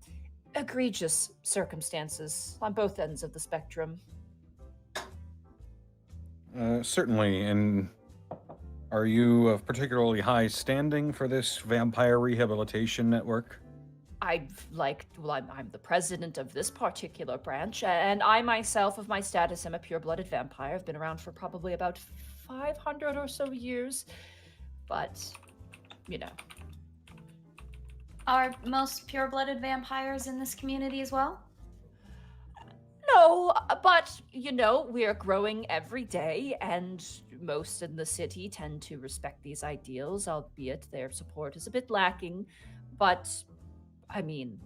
egregious circumstances on both ends of the spectrum." Certainly. And are you of particularly high standing for this vampire rehabilitation network? I'm the president of this particular branch, and I myself, of my status, am a pure-blooded vampire. I've been around for probably about 500 or so years, but, you know. Are most pure-blooded vampires in this community as well? No, but, you know, we're growing every day, and most in the city tend to respect these ideals, albeit their support is a bit lacking. But, I mean,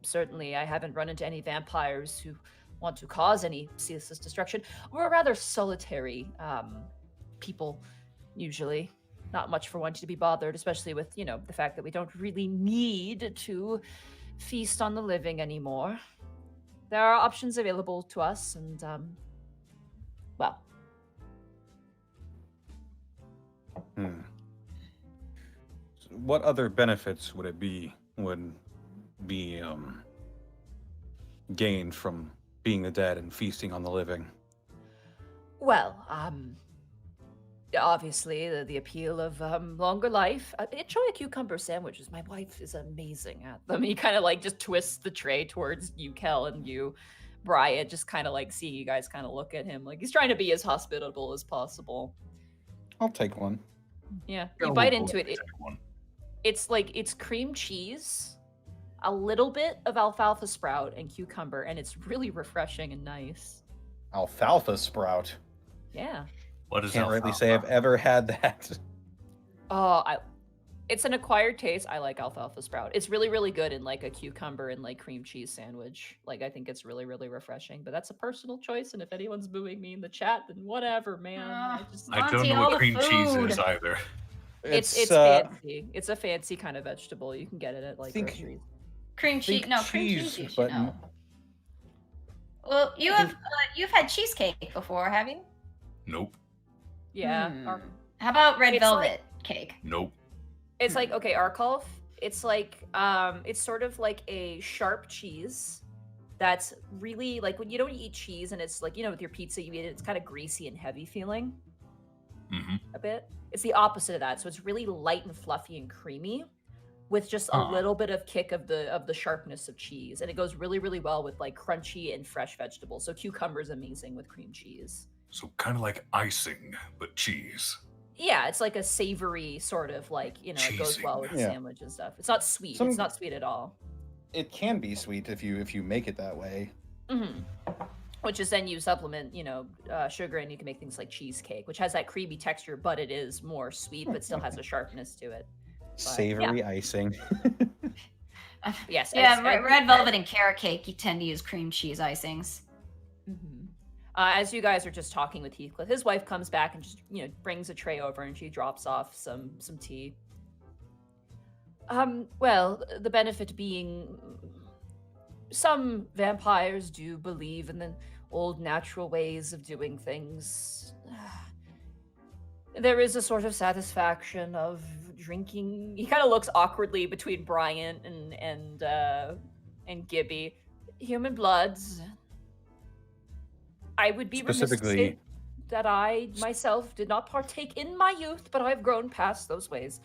certainly I haven't run into any vampires who want to cause any ceaseless destruction. We're a rather solitary people, usually. Not much for one to be bothered, especially with, you know, the fact that we don't really need to feast on the living anymore. There are options available to us, and, well. What other benefits would be gained from being the dead and feasting on the living? Well, Obviously, the appeal of longer life. Enjoy a cucumber sandwiches. My wife is amazing at them. He kind of like just twists the tray towards you, Khel, and you, Bryant, just kind of like seeing you guys kind of look at him. Like he's trying to be as hospitable as possible. I'll take one. Yeah, Yeah, you bite we'll into it. take one. It's cream cheese, a little bit of alfalfa sprout and cucumber, and it's really refreshing and nice. Alfalfa sprout. Yeah. What is Can't alfalfa? really say I've ever had that. Oh, it's an acquired taste. I like alfalfa sprout. It's really, really good in like a cucumber and like cream cheese sandwich. Like I think it's really, really refreshing. But that's a personal choice, and if anyone's booing me in the chat, then whatever, man. Ah, I don't Monty, know all what the cream cheese is food. either. It's fancy. It's a fancy kind of vegetable. You can get it at like Think- groceries. Cream cheese. think No, cream cheese. cheese, You should but know. Well, you've had cheesecake before, have you? Nope. Yeah. Hmm. Ar- How about red It's velvet cake? Nope. It's like okay, Arcolf. It's like it's sort of like a sharp cheese that's really like when you don't eat cheese and it's like with your pizza you eat it. It's kind of greasy and heavy feeling Mm-hmm. a bit. It's the opposite of that. So it's really light and fluffy and creamy, with just a Huh. little bit of kick of the sharpness of cheese, and it goes really really well with like crunchy and fresh vegetables. So cucumber's amazing with cream cheese. So kind of like icing, but cheese. Yeah, it's like a savory sort of like it goes Cheesy. well with the Yeah. sandwich and stuff. It's not sweet. Some- It's not sweet at all. It can be sweet if you make it that way. Hmm. Which is then you supplement, sugar, and you can make things like cheesecake, which has that creamy texture, but it is more sweet, but still has a sharpness to it. Savory icing. Yes. Yeah, red velvet and carrot cake. You tend to use cream cheese icings. Mhm. As you guys are just talking with Heathcliff, his wife comes back and just brings a tray over, and she drops off some tea. Well, the benefit being, some vampires do believe in the old natural ways of doing things. There is a sort of satisfaction of drinking. He kind of looks awkwardly between Bryant and Gibby. Human bloods. I would be remiss to Specifically- say that I myself did not partake in my youth, but I've grown past those ways.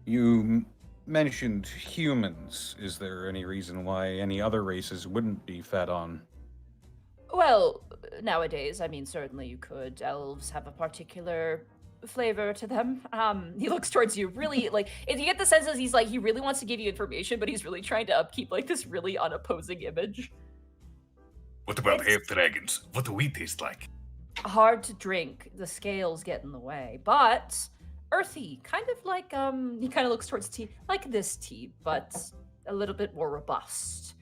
You mentioned humans. Is there any reason why any other races wouldn't be fed on? Well, nowadays, I mean, certainly you could. Elves have a particular flavor to them. He looks towards you really like, if you get the sense that he's like, he really wants to give you information, but he's really trying to upkeep like this really unopposing image. What about It's- half dragons? What do we taste like? Hard to drink. The scales get in the way, but earthy, kind of like he kind of looks towards tea, like this tea, but a little bit more robust.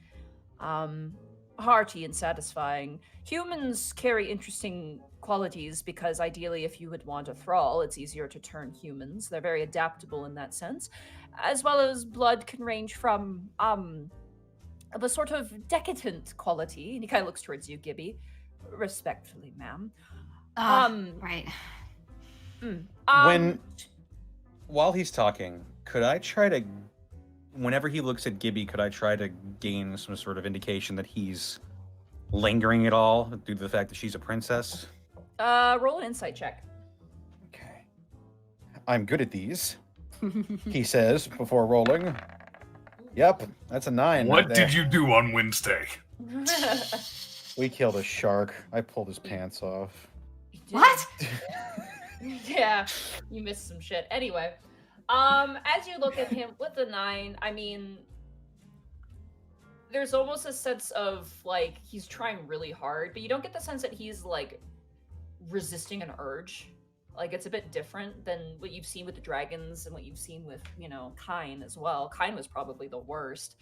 Hearty and satisfying. Humans carry interesting qualities because ideally if you would want a thrall, it's easier to turn humans. They're very adaptable in that sense. As well as blood can range from of a sort of decadent quality. And he kind of looks towards you, Gibby. Respectfully, ma'am. Right. While he's talking, could I try to, whenever he looks at Gibby, could I try to gain some sort of indication that he's lingering at all due to the fact that she's a princess? Roll an insight check. Okay. I'm good at these, he says before rolling. Yep, that's a 9. What right there. did you do on Wednesday? We killed a shark. I pulled his pants off. What? Yeah, you missed some shit. Anyway, as you look at him with the 9, I mean, there's almost a sense of like he's trying really hard, but you don't get the sense that he's like resisting an urge. Like it's a bit different than what you've seen with the dragons and what you've seen with, Kine as well. Kine was probably the worst.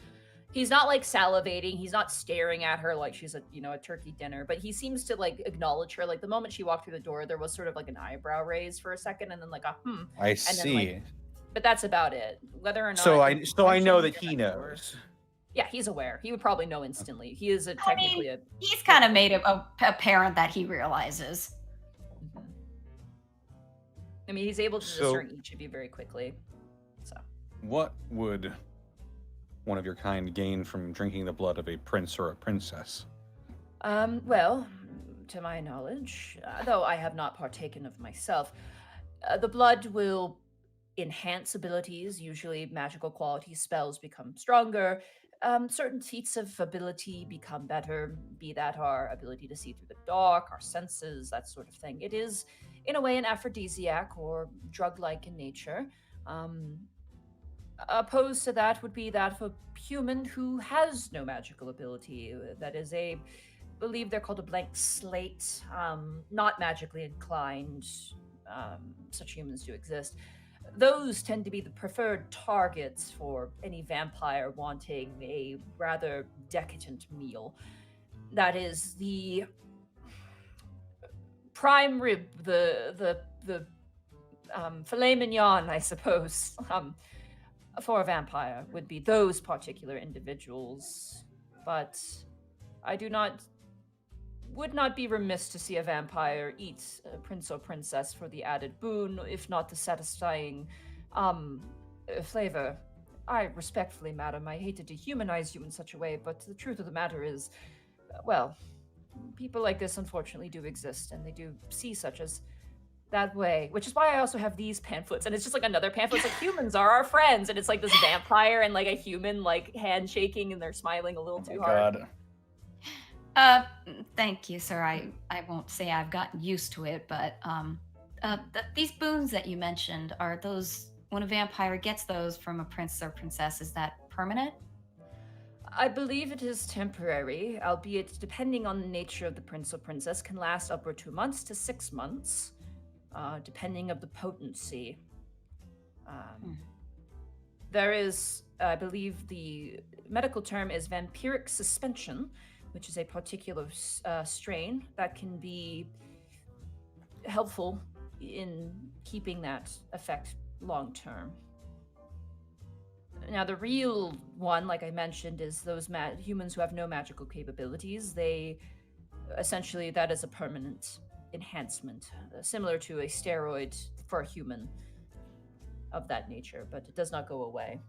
He's not like salivating, he's not staring at her like she's a turkey dinner, but he seems to like acknowledge her. Like the moment she walked through the door, there was sort of like an eyebrow raise for a second and then like a I then, see. like, but that's about it. Whether or not So I know that intention, he you're not sure. knows. Yeah, he's aware. He would probably know instantly. He is technically a He's kind of made it apparent that he realizes. Mhm. I mean, he's able to So- discern each of you very quickly. So, What would one of your kind gain from drinking the blood of a prince or a princess? well, to my knowledge, though I have not partaken of myself. The blood will enhance abilities, usually magical quality spells become stronger. Certain feats of ability become better, be that our ability to see through the dark, our senses, that sort of thing. It is, in a way, an aphrodisiac or drug like in nature. Opposed to that would be that of a human who has no magical ability. That is believe they're called a blank slate, not magically inclined. Such humans do exist. Those tend to be the preferred targets for any vampire wanting a rather decadent meal. That is the prime rib, the filet mignon, I suppose, for a vampire would be those particular individuals. But I would not be remiss to see a vampire eat a prince or princess for the added boon, if not the satisfying flavor. I respectfully, madam, I hate to dehumanize you in such a way, but the truth of the matter is, well, people like this unfortunately do exist, and they do see such as that way, which is why I also have these pamphlets, and it's just like another pamphlet. It's like humans are our friends, and it's like this vampire and like a human like handshaking, and they're smiling a little too hard. Thank you, sir. I won't say I've gotten used to it, but these boons that you mentioned, are those, when a vampire gets those from a prince or princess, is that permanent? I believe it is temporary, albeit depending on the nature of the prince or princess, can last upward 2 months to 6 months, depending of the potency. There is, I believe the medical term is vampiric suspension, which is a particular strain that can be helpful in keeping that effect long term. Now, the real one, like I mentioned, is those humans who have no magical capabilities. They essentially, that is a permanent enhancement, similar to a steroid for a human of that nature, but it does not go away.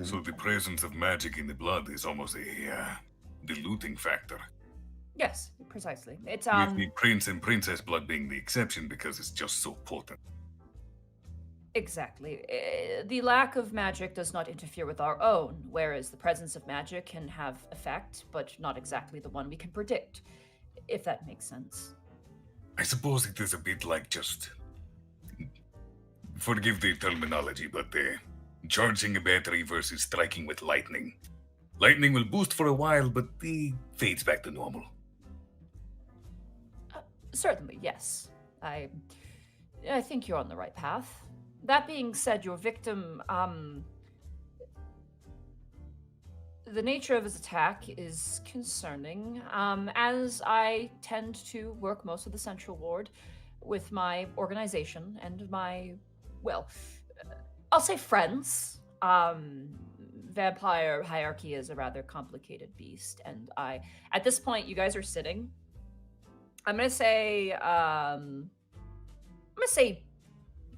So the presence of magic in the blood is almost a diluting factor. Yes, precisely. It's With the prince and princess blood being the exception because it's just so potent. Exactly. The lack of magic does not interfere with our own, whereas the presence of magic can have effect, but not exactly the one we can predict, if that makes sense. I suppose it is a bit like just, forgive the terminology, but charging a battery versus striking with lightning. Lightning will boost for a while, but fades back to normal. Certainly, yes. I think you're on the right path. That being said, your victim, the nature of his attack is concerning, as I tend to work most of the Central Ward with my organization and my, well, I'll say friends. Vampire hierarchy is a rather complicated beast, and at this point, you guys are sitting. I'm gonna say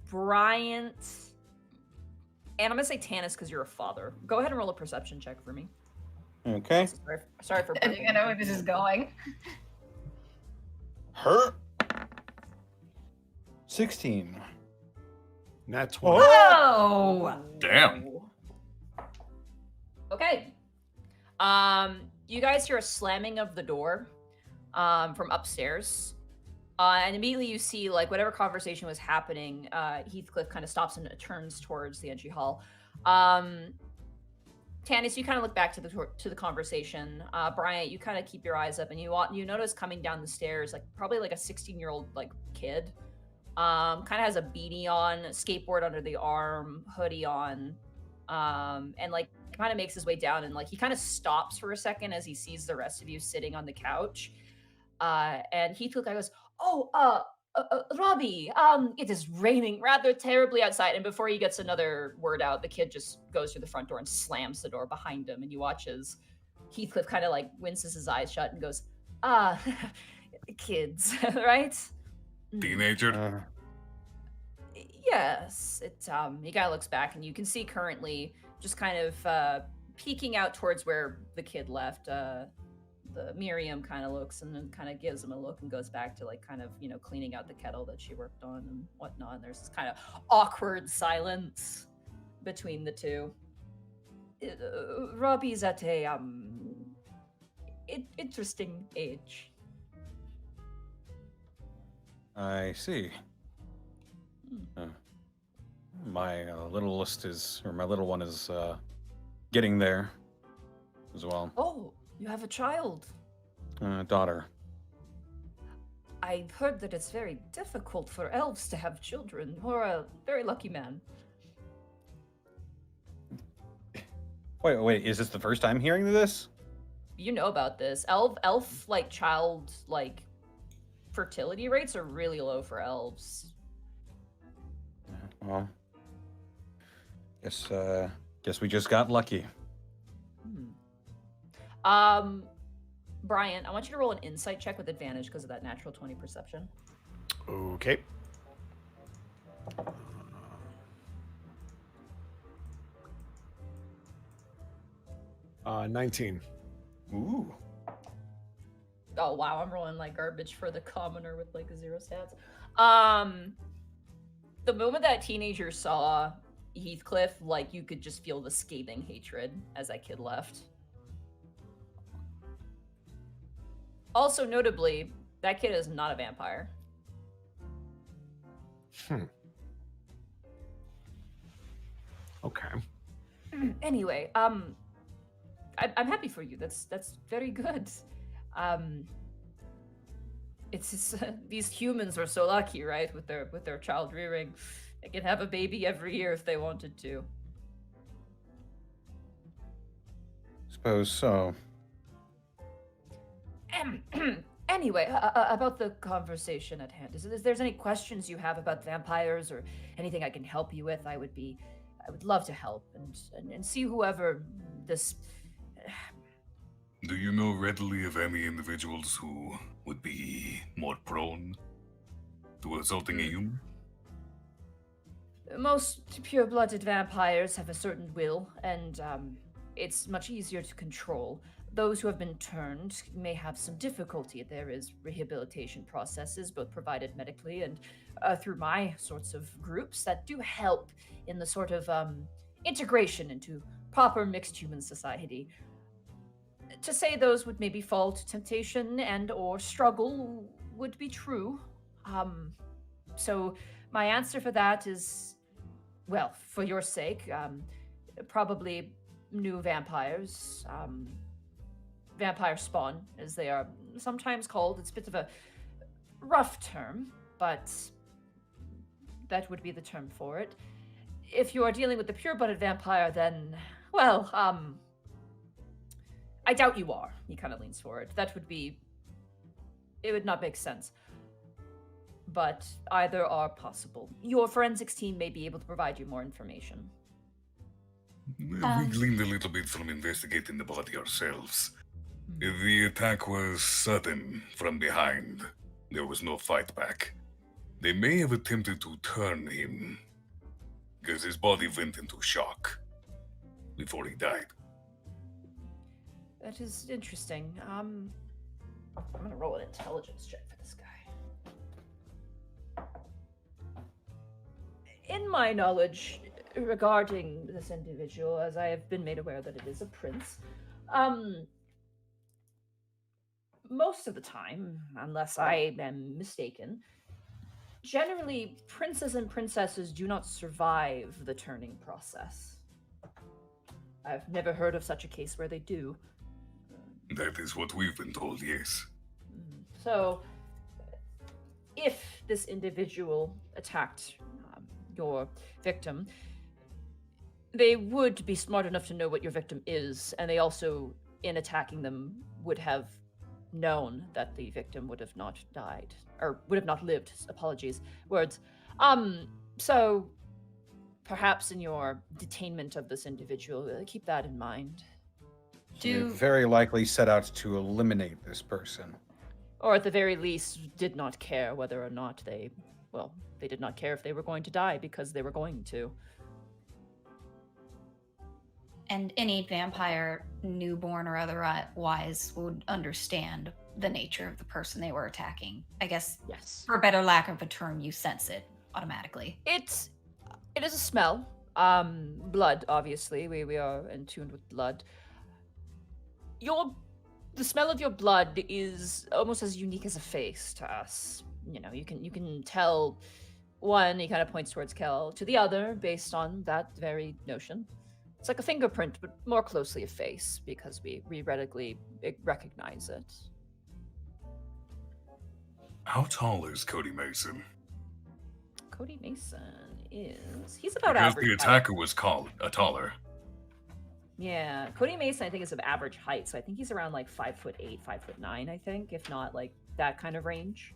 Bryant, and I'm gonna say Tanis because you're a father. Go ahead and roll a perception check for me. Okay. Sorry for. I think I know where this is going. Her 16. That's one. Oh! Damn. Okay. You guys hear a slamming of the door from upstairs. And immediately you see, like, whatever conversation was happening, Heathcliff kind of stops and turns towards the entry hall. Tanis, you kind of look back to the conversation. Bryant, you kind of keep your eyes up, and you notice coming down the stairs, like, probably like a 16-year-old like kid. Kind of has a beanie on, skateboard under the arm, hoodie on, and like kind of makes his way down, and like he kind of stops for a second as he sees the rest of you sitting on the couch. And Heathcliff goes, "Oh, Robbie, it is raining rather terribly outside." And before he gets another word out, the kid just goes through the front door and slams the door behind him. And you watch as Heathcliff kind of like winces his eyes shut and goes, kids, right? Teenager? Yes. He kind of looks back, and you can see currently just kind of peeking out towards where the kid left, the Miriam kind of looks and then kind of gives him a look and goes back to like kind of cleaning out the kettle that she worked on and whatnot. And there's this kind of awkward silence between the two. Robbie's at a interesting age. I see. My littlest my little one is getting there as well. Oh, you have a child. Daughter. I've heard that it's very difficult for elves to have children. You're a very lucky man. Wait, is this the first time hearing this? You know about this. Elf like child like fertility rates are really low for elves. Well, guess we just got lucky. Bryant, I want you to roll an insight check with advantage because of that natural 20 perception. Okay. 19. Ooh. Oh wow, I'm rolling like garbage for the commoner with like 0 stats. The moment that teenager saw Heathcliff, like you could just feel the scathing hatred as that kid left. Also, notably, that kid is not a vampire. Okay. Anyway, I'm happy for you. That's very good. It's just, these humans are so lucky, right? With their child rearing, they can have a baby every year if they wanted to. Suppose so. Anyway, about the conversation at hand, is there's any questions you have about vampires or anything I can help you with? I would love to help and see whoever this. Do you know readily of any individuals who would be more prone to assaulting a human? Most pure-blooded vampires have a certain will, and it's much easier to control. Those who have been turned may have some difficulty. There is rehabilitation processes, both provided medically and through my sorts of groups that do help in the sort of integration into proper mixed human society. To say those would maybe fall to temptation and or struggle would be true. So my answer for that is, well, for your sake, probably new vampires. Vampire spawn, as they are sometimes called. It's a bit of a rough term, but that would be the term for it. If you are dealing with the pure-blooded vampire, then, well, I doubt you are. He kind of leans forward. It would not make sense. But either are possible. Your forensics team may be able to provide you more information. We gleaned a little bit from investigating the body ourselves. The attack was sudden from behind. There was no fight back. They may have attempted to turn him, because his body went into shock before he died. That is interesting. I'm gonna roll an intelligence check for this guy. In my knowledge regarding this individual, as I have been made aware that it is a prince, most of the time, unless I am mistaken, generally princes and princesses do not survive the turning process. I've never heard of such a case where they do. That is what we've been told, yes. So, if this individual attacked your victim, they would be smart enough to know what your victim is, and they also, in attacking them, would have known that the victim would have not died, or would have not lived, words. So, perhaps in your detainment of this individual, keep that in mind. They very likely set out to eliminate this person. Or at the very least, did not care whether or not they did not care if they were going to die because they were going to. And any vampire, newborn or otherwise, would understand the nature of the person they were attacking. I guess, Yes. for better lack of a term, you sense it automatically. It is a smell. Blood, obviously. We are in tune with blood. The smell of your blood is almost as unique as a face to us. You know, you can tell one, he kind of points towards Khel, to the other based on that very notion. It's like a fingerprint, but more closely a face, because we readily recognize it. How tall is Cody Mason? Cody Mason he's about Because average the height. attacker was taller. Yeah, Cody Mason I think is of average height, so I think he's around like 5'8", 5'9", I think, if not like that kind of range.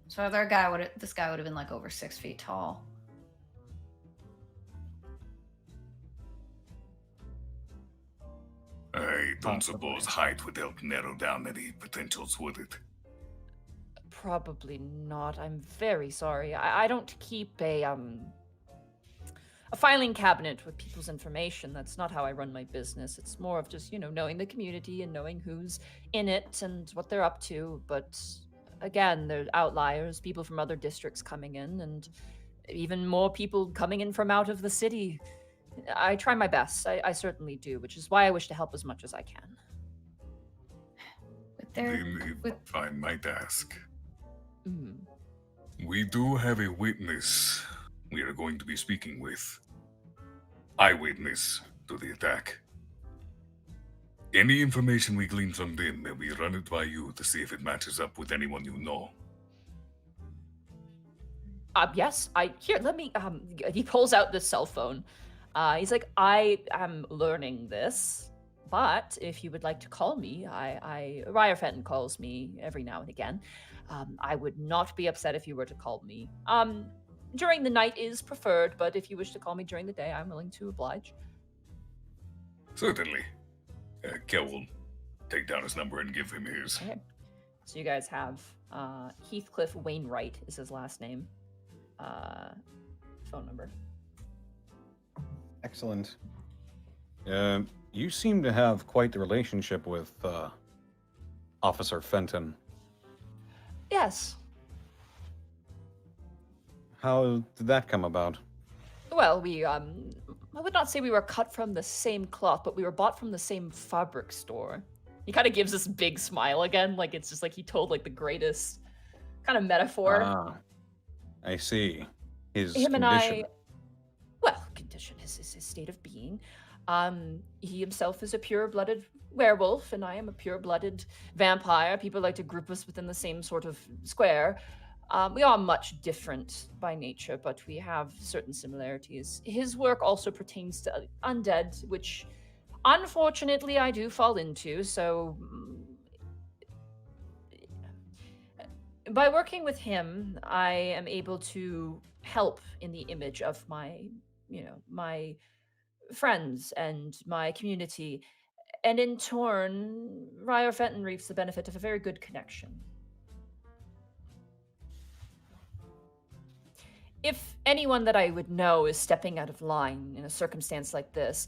So this guy would have been like over 6 feet tall. I don't suppose height would help narrow down any potentials, would it? Probably not. I'm very sorry. I don't keep a filing cabinet with people's information. That's not how I run my business. It's more of just, knowing the community and knowing who's in it and what they're up to. But again, there's outliers, people from other districts coming in, and even more people coming in from out of the city. I try my best. I certainly do, which is why I wish to help as much as I can. If I might ask, Mm. we do have a witness we are going to be speaking with. Eyewitness to the attack. Any information we glean from them, may we run it by you to see if it matches up with anyone you know. Yes, let me, he pulls out the cell phone. He's like, I am learning this, but if you would like to call me, Ryer Fenton calls me every now and again. I would not be upset if you were to call me. During the night is preferred, but if you wish to call me during the day, I'm willing to oblige. Certainly. Khel will take down his number and give him his. Okay. So you guys have Heathcliff Wainwright is his last name. Phone number. Excellent. You seem to have quite the relationship with Officer Fenton. Yes. How did that come about? Well, we, I would not say we were cut from the same cloth, but we were bought from the same fabric store. He kind of gives this big smile again, like it's just like he told like the greatest kind of metaphor. Ah, I see. His Him condition. and I, well, condition is his state of being. He himself is a pure-blooded werewolf, and I am a pure-blooded vampire. People like to group us within the same sort of square. We are much different by nature, but we have certain similarities. His work also pertains to undead, which unfortunately I do fall into, so by working with him, I am able to help in the image of my, my friends and my community, and in turn, Ryer Fenton reaps the benefit of a very good connection. If anyone that I would know is stepping out of line in a circumstance like this,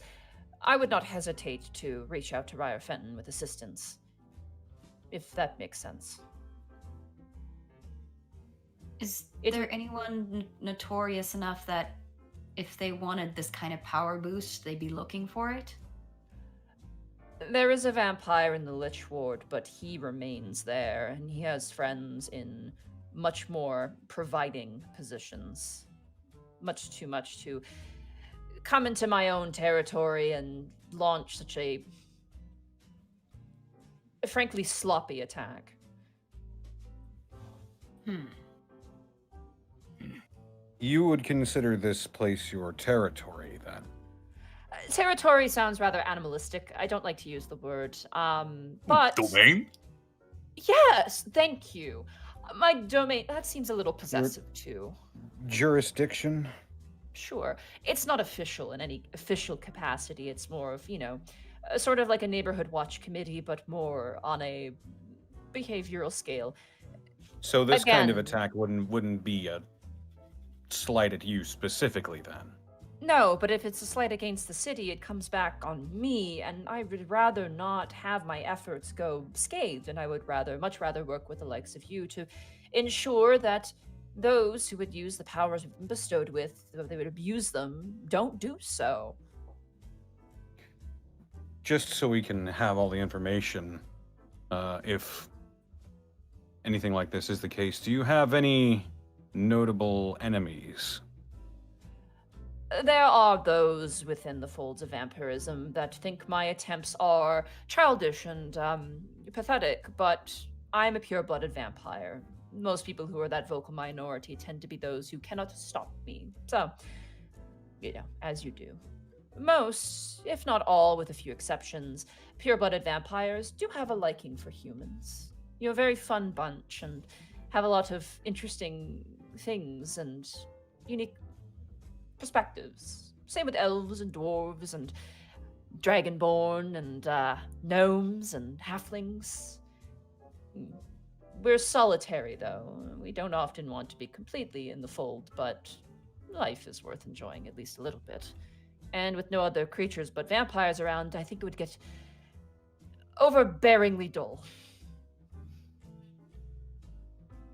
I would not hesitate to reach out to Ryer Fenton with assistance, if that makes sense. Is there anyone notorious enough that if they wanted this kind of power boost, they'd be looking for it? There is a vampire in the Lich Ward, but he remains there, and he has friends in much more providing positions. Much too much to come into my own territory and launch such a frankly sloppy attack. You would consider this place your territory, then? Territory sounds rather animalistic. I don't like to use the word. But Domain? yes, thank you. My domain, that seems a little possessive too. Jurisdiction? Sure. It's not official in any official capacity. It's more of, sort of like a neighborhood watch committee, but more on a behavioral scale. So this kind of Again- attack wouldn't be a slight at you specifically, then? No, but if it's a slight against the city, it comes back on me, and I would rather not have my efforts go scathed, and I would much rather work with the likes of you to ensure that those who would use the powers we've been bestowed with, if they would abuse them, don't do so. Just so we can have all the information, if anything like this is the case, do you have any notable enemies? There are those within the folds of vampirism that think my attempts are childish and pathetic, but I'm a pure-blooded vampire. Most people who are that vocal minority tend to be those who cannot stop me. So, as you do. Most, if not all, with a few exceptions, pure-blooded vampires do have a liking for humans. You're a very fun bunch and have a lot of interesting things and unique perspectives. Same with elves and dwarves and dragonborn and gnomes and halflings. We're solitary, though. We don't often want to be completely in the fold, but life is worth enjoying at least a little bit. And with no other creatures but vampires around, I think it would get overbearingly dull.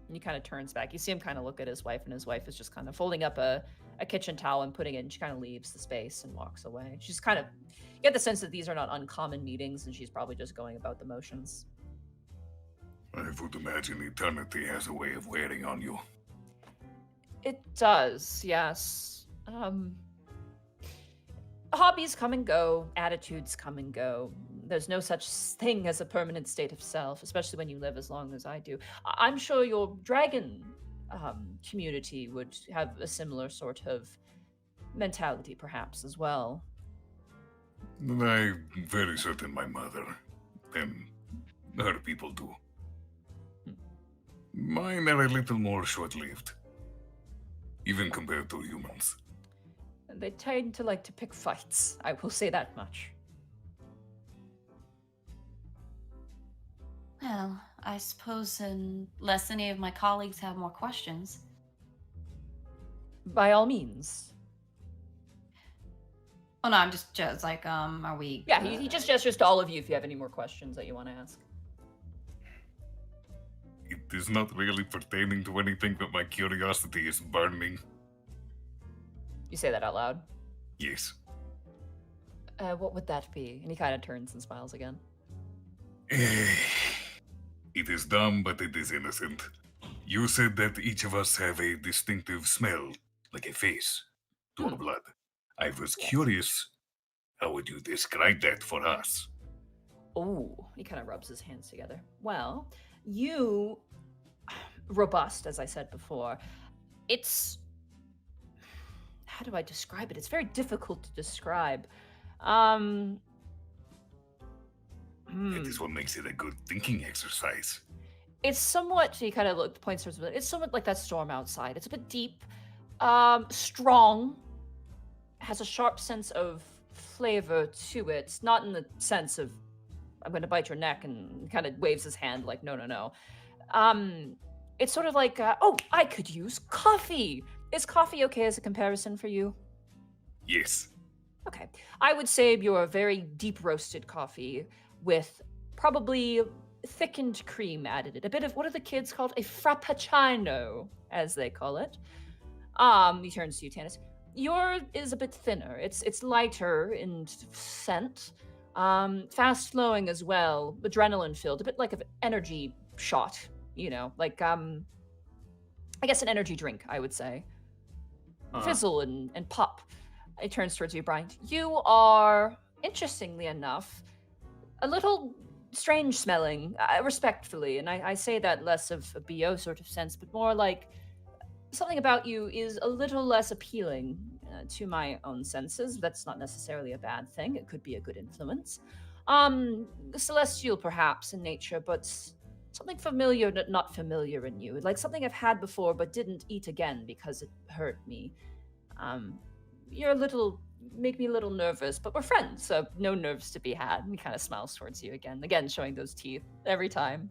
And he kind of turns back. You see him kind of look at his wife, and his wife is just kind of folding up a kitchen towel and putting it in. She kind of leaves the space and walks away. She's kind of, you get the sense that these are not uncommon meetings, and she's probably just going about the motions. I would imagine eternity has a way of wearing on you. It does, yes. Hobbies come and go, attitudes come and go. There's no such thing as a permanent state of self, especially when you live as long as I do. I'm sure your dragon community would have a similar sort of mentality, perhaps, as well. I'm very certain my mother and her people do. Mine are a little more short-lived, even compared to humans. They tend to like to pick fights, I will say that much. Well, I suppose unless any of my colleagues have more questions. By all means. Oh no, I'm just like, are we... Yeah, he just gestures to all of you if you have any more questions that you want to ask. It is not really pertaining to anything, but my curiosity is burning. You say that out loud? Yes. What would that be? And he kind of turns and smiles again. It is dumb, but it is innocent. You said that each of us have a distinctive smell, like a face, to our blood. I was curious, how would you describe that for us? Oh, he kind of rubs his hands together. Well, you, robust, as I said before, it's, how do I describe it? It's very difficult to describe. It is what makes it a good thinking exercise. It's somewhat, he kind of points towards it, it's somewhat like that storm outside. It's a bit deep, strong, has a sharp sense of flavor to it, not in the sense of, I'm going to bite your neck, and kind of waves his hand like, no. It's sort of like, oh, I could use coffee. Is coffee okay as a comparison for you? Yes. Okay. I would say you're a very deep roasted coffee with probably thickened cream added. A bit of, what are the kids called? A frappuccino, as they call it. He turns to you, Tanis. Yours is a bit thinner. It's lighter in scent. Fast flowing as well, adrenaline filled, a bit like an energy shot, like I guess an energy drink, I would say. Fizzle and pop. It turns towards you, Bryant. You are, interestingly enough, a little strange smelling, respectfully, and I say that less of a BO sort of sense, but more like something about you is a little less appealing to my own senses. That's not necessarily a bad thing. It could be a good influence. Celestial, perhaps, in nature, but something familiar, not familiar in you. Like something I've had before, but didn't eat again because it hurt me. You're make me a little nervous, but we're friends, so no nerves to be had. And he kind of smiles towards you again showing those teeth every time.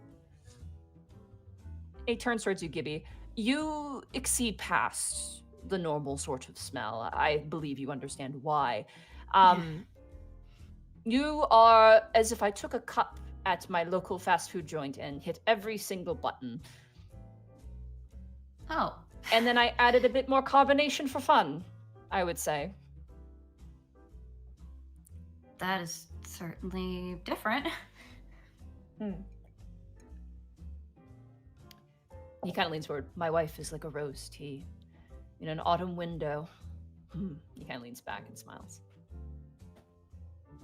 He turns towards you, Gibby. You exceed past the normal sort of smell. I believe you understand why. You are as if I took a cup at my local fast food joint and hit every single button. Oh, And then I added a bit more carbonation for fun, I would say. that is certainly different. He kind of leans forward. My wife is like a rose tea in an autumn window. He kind of leans back and smiles.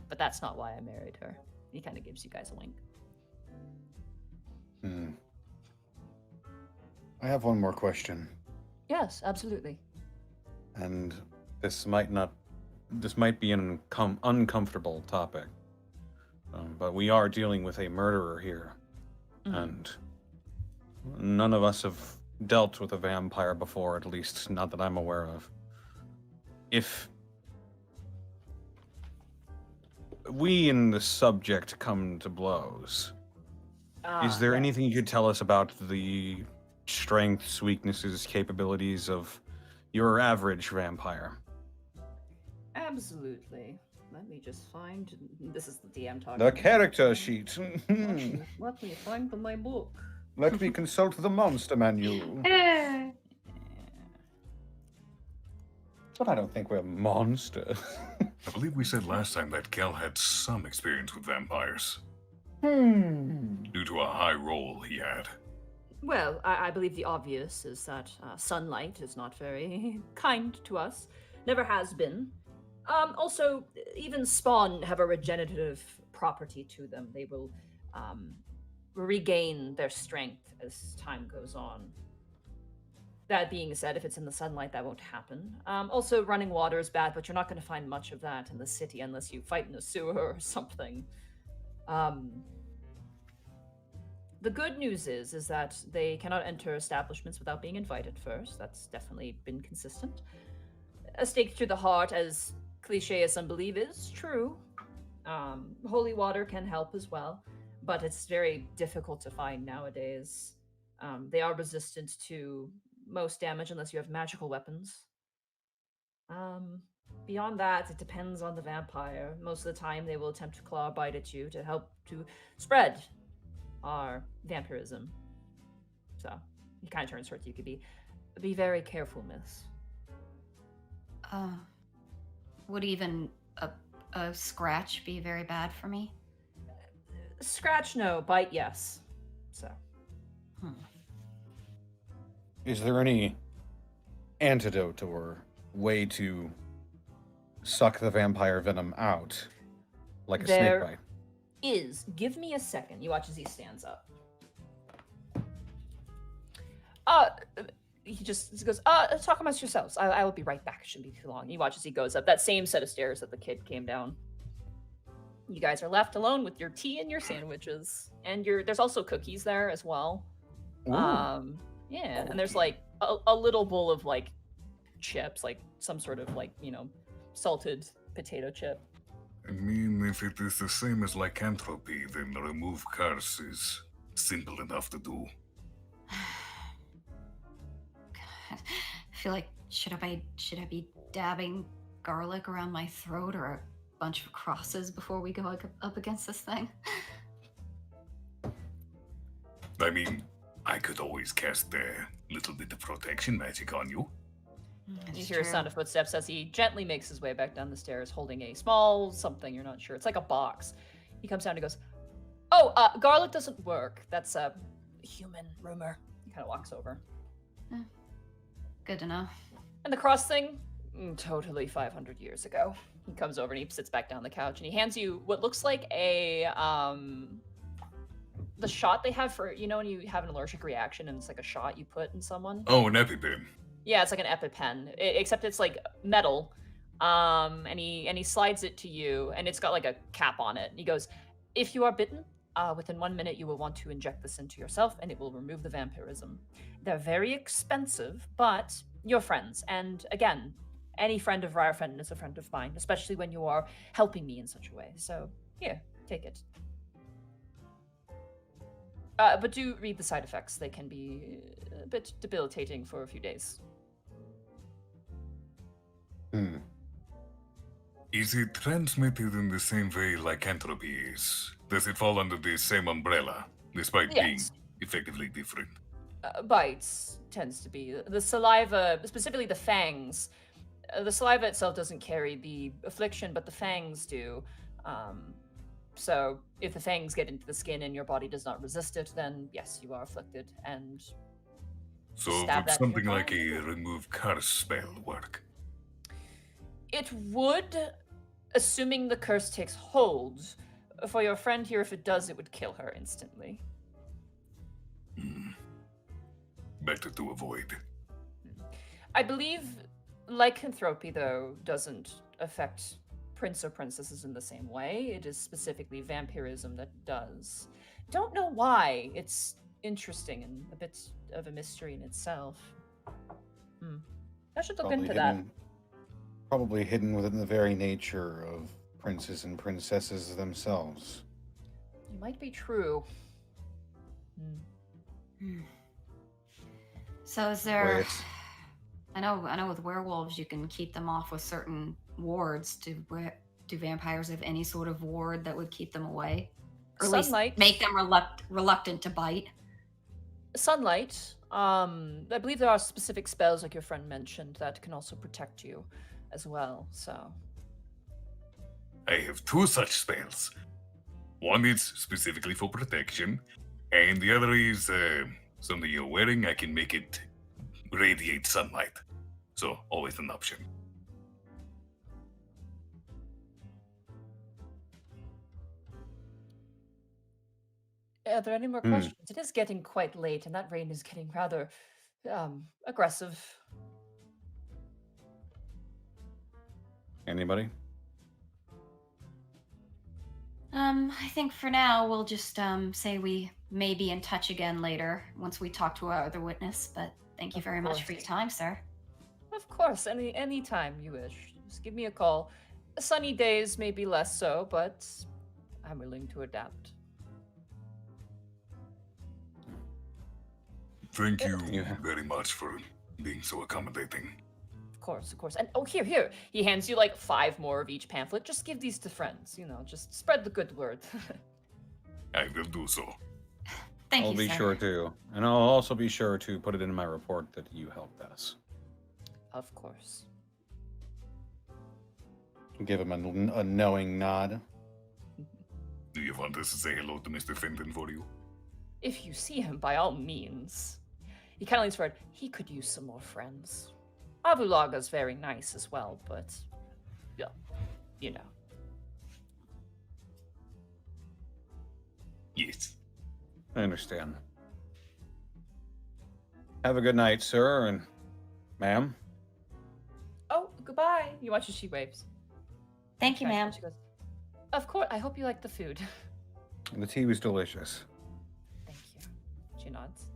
But that's not why I married her. He kind of gives you guys a wink. I have one more question, Yes, absolutely. and this might be an uncomfortable topic, but we are dealing with a murderer here, and none of us have dealt with a vampire before, at least not that I'm aware of. If we and the subject come to blows, is there anything you could tell us about the strengths, weaknesses, capabilities of your average vampire? Absolutely. Let me just find. This is the DM talking. The character sheet. Let me find my book. Let me consult the monster manual. But I don't think we're monsters. I believe we said last time that Khel had some experience with vampires. Due to a high roll he had. Well, I believe the obvious is that sunlight is not very kind to us. Never has been. Also, even spawn have a regenerative property to them. They will regain their strength as time goes on. That being said, if it's in the sunlight, that won't happen. Also, running water is bad, but you're not going to find much of that in the city unless you fight in a sewer or something. The good news is that they cannot enter establishments without being invited first. That's definitely been consistent. A stake through the heart, as cliche as some believe, is true. Holy water can help as well, but it's very difficult to find nowadays. They are resistant to most damage unless you have magical weapons. Beyond that, it depends on the vampire. Most of the time, they will attempt to claw or bite at you to help to spread our vampirism. So, he kind of turns towards you. Could be very careful, miss. Would even a scratch be very bad for me? Scratch, no. Bite, yes. So. Is there any antidote or way to suck the vampire venom out? Like a snake bite? Give me a second. You watch as he stands up. He goes, talk amongst yourselves. I will be right back. It shouldn't be too long. You watch as he goes up that same set of stairs that the kid came down. You guys are left alone with your tea and your sandwiches. And there's also cookies there as well. Ooh. Yeah, and there's like a little bowl of like chips, like some sort of like, salted potato chip. I mean, if it is the same as lycanthropy, then remove curse is simple enough to do. God, I feel like should I be dabbing garlic around my throat or a bunch of crosses before we go up against this thing? I mean, I could always cast a little bit of protection magic on you. You hear a sound of footsteps as he gently makes his way back down the stairs, holding a small something, you're not sure. It's like a box. He comes down and goes, garlic doesn't work. That's a human rumor. He kind of walks over. Good to know. And the cross thing? Totally 500 years ago. He comes over and he sits back down on the couch and he hands you what looks like the shot they have for, when you have an allergic reaction and it's like a shot you put in someone? Oh, an EpiPen. Yeah, it's like an EpiPen, except it's like metal. And he slides it to you, and it's got like a cap on it. And he goes, "If you are bitten, within 1 minute, you will want to inject this into yourself, and it will remove the vampirism. They're very expensive, but you're friends. And again, any friend of Ryrefenton is a friend of mine, especially when you are helping me in such a way. So here, take it. But do read the side effects. They can be a bit debilitating for a few days." Hmm. Is it transmitted in the same way lycanthropy is? Does it fall under the same umbrella, despite being Yes. effectively different? Bites tends to be the saliva, specifically the fangs. The saliva itself doesn't carry the affliction, but the fangs do. So if the fangs get into the skin and your body does not resist it, then yes, you are afflicted. And So stab would that in your something like thigh. a remove curse spell work? it would, assuming the curse takes hold. For your friend here, if it does, it would kill her instantly. Better to avoid. I believe lycanthropy, though, doesn't affect prince or princesses in the same way. It is specifically vampirism that does. Don't know why. It's interesting and a bit of a mystery in itself. I should look into that. Probably hidden within the very nature of princes and princesses themselves. You might be true. So is there? Wait. I know. With werewolves, you can keep them off with certain wards. Do vampires have any sort of ward that would keep them away, or at least Sunlight. make them reluctant to bite? Sunlight. I believe there are specific spells, like your friend mentioned, that can also protect you as well. So I have two such spells. One is specifically for protection, and the other is something you're wearing. I can make it radiate sunlight. So, always an option. are there any more questions? It is getting quite late, and that rain is getting rather aggressive. Anybody? I think for now we'll just say we may be in touch again later once we talk to our other witness. But thank you Of very much for course. your time, sir. Of course, any time you wish. Just give me a call. Sunny days may be less so, but I'm willing to adapt. Thank you Yeah. very much for being so accommodating. Of course. And oh, here. He hands you like 5 more of each pamphlet. Just give these to friends, just spread the good word. I will do so. Thank I'll you, be sir. sure to. And I'll also be sure to put it in my report that you helped us. Of course. Give him a knowing nod. Do you want us to say hello to Mr. Fenton for you? If you see him, by all means. He kind of leans forward. He could use some more friends. Avulaga's very nice as well, but, yeah, Yes. I understand. Have a good night, sir, and ma'am. Oh, goodbye. You watch as she waves. Thank you, Okay, ma'am. She goes, of course. I hope you like the food. The tea was delicious. Thank you. She nods.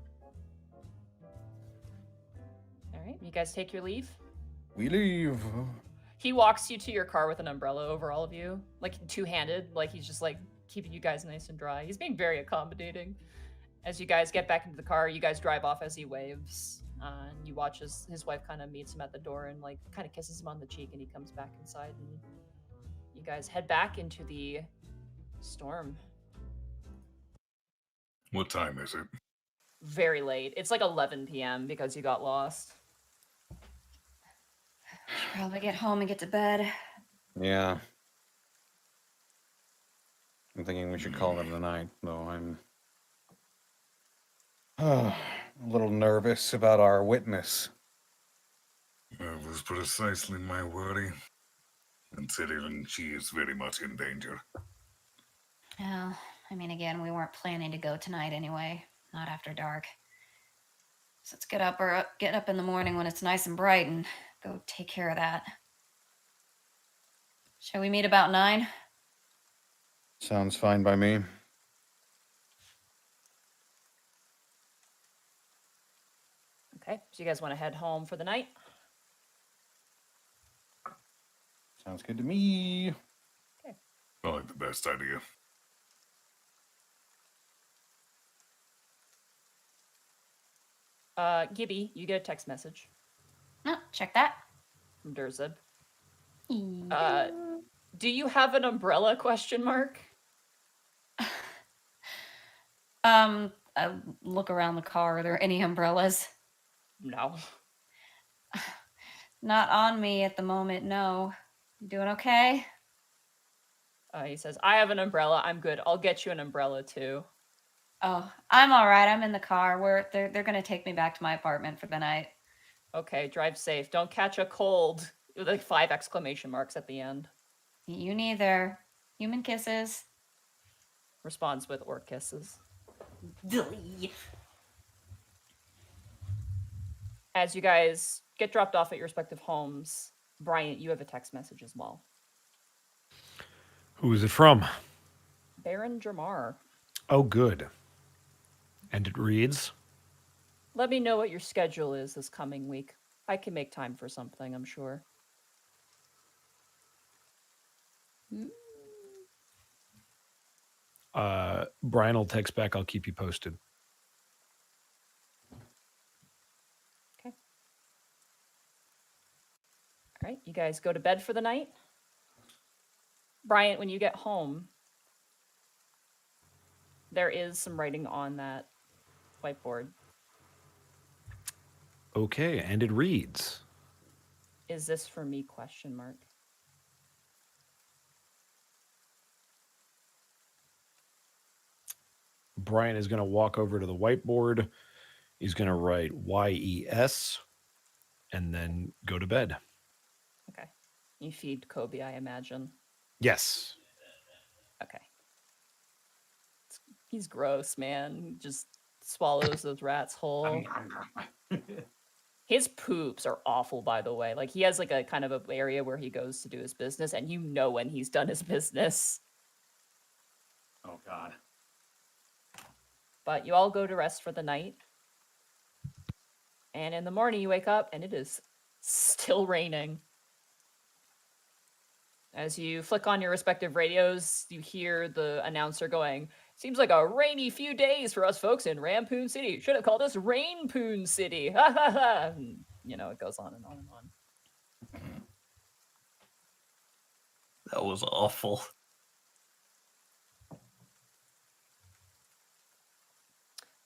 All right, you guys take your leave. We leave. He walks you to your car with an umbrella over all of you, like two-handed, like he's just like keeping you guys nice and dry. He's being very accommodating. As you guys get back into the car, you guys drive off as he waves, and you watch as his wife kind of meets him at the door and like kind of kisses him on the cheek, and he comes back inside, and you guys head back into the storm. What time is it? Very late. It's like 11 p.m. because you got lost. Should probably get home and get to bed. Yeah. I'm thinking we should call it a night, though I'm a little nervous about our witness. That was precisely my worry. Considering she is very much in danger. Well, I mean, again, we weren't planning to go tonight anyway. Not after dark. So let's get up in the morning when it's nice and bright and go take care of that. Shall we meet about 9? Sounds fine by me. Okay, so you guys want to head home for the night? Sounds good to me. Probably the best idea. Gibby, you get a text message Oh, check that. from Durzib. Do you have an umbrella? Question mark. I look around the car. Are there any umbrellas? No. Not on me at the moment, no. You doing okay? He says, I have an umbrella. I'm good. I'll get you an umbrella too. Oh, I'm all right. I'm in the car. They're gonna take me back to my apartment for the night. Okay, drive safe. Don't catch a cold. With like 5 exclamation marks at the end. You neither. Human kisses. Responds with orc kisses. As you guys get dropped off at your respective homes, Bryant, you have a text message as well. Who is it from? Baron Dramar. Oh, good. And it reads, Let me know what your schedule is this coming week. I can make time for something, I'm sure. Brian will text back, I'll keep you posted. Okay. All right, you guys go to bed for the night. Bryant, when you get home, there is some writing on that whiteboard. Okay, and it reads, Is this for me? Question mark. Brian is going to walk over to the whiteboard. He's going to write YES and then go to bed. Okay. You feed Kobe, I imagine. Yes. Okay. He's gross, man. He just swallows those rats whole. His poops are awful, by the way. Like, he has like a kind of a area where he goes to do his business, and you know when he's done his business. Oh, God. But you all go to rest for the night. And in the morning, you wake up, and it is still raining. As you flick on your respective radios, you hear the announcer going, seems like a rainy few days for us folks in Rampoon City. Should have called us Rainpoon City. Ha ha ha. And, you know, it goes on and on and on. That was awful.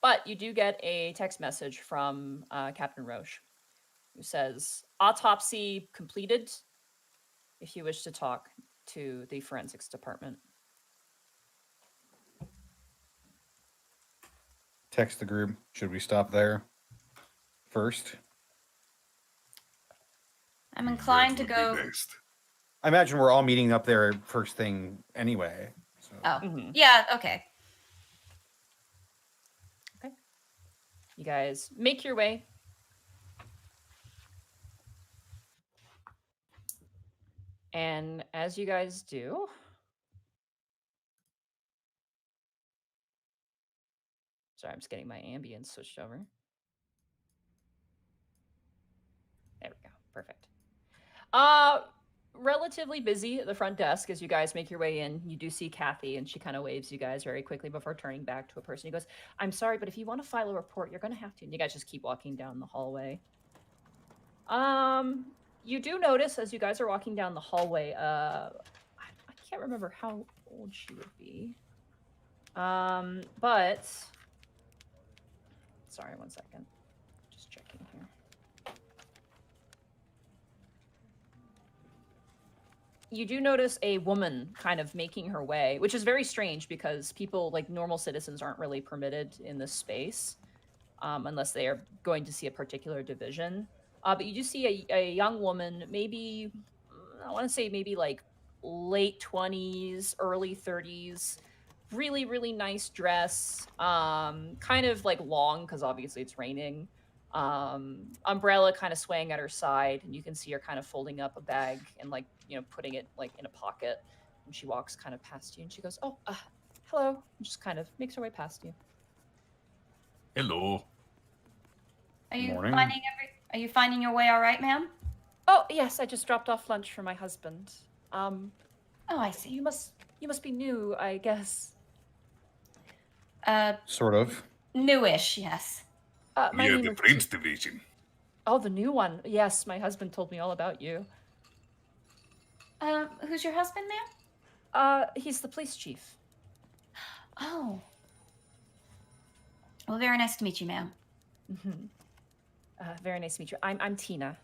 But you do get a text message from Captain Roche, who says, autopsy completed if you wish to talk to the forensics department. Text the group. Should we stop there first? I'm inclined to That would go. be best. I imagine we're all meeting up there first thing anyway. So. Oh, Mhm. yeah, okay. You guys make your way. And as you guys do, sorry, I'm just getting my ambience switched over. There we go. Perfect. Relatively busy at the front desk as you guys make your way in. You do see Kathy, and she kind of waves you guys very quickly before turning back to a person. He goes, I'm sorry, but if you want to file a report, you're going to have to. And you guys just keep walking down the hallway. You do notice as you guys are walking down the hallway, I can't remember how old she would be. But sorry, one second. Just checking here. You do notice a woman kind of making her way, which is very strange because people, like normal citizens, aren't really permitted in this space unless they are going to see a particular division. But you do see a young woman, maybe, I want to say maybe like late 20s, early 30s, really, really nice dress, kind of like long because obviously it's raining. Umbrella kind of swaying at her side, and you can see her kind of folding up a bag and like, you know, putting it like in a pocket. And she walks kind of past you, and she goes, "Oh, hello," and just kind of makes her way past you. Hello. Are you Morning. Are you finding your way all right, ma'am? Oh yes, I just dropped off lunch for my husband. Oh, I see. You must be new, I guess. Sort of. Newish, yes. My We are name the is- Prince Division. Oh, the new one. Yes, my husband told me all about you. Who's your husband, ma'am? He's the police chief. Oh. Well, very nice to meet you, ma'am. Very nice to meet you. I'm Tina.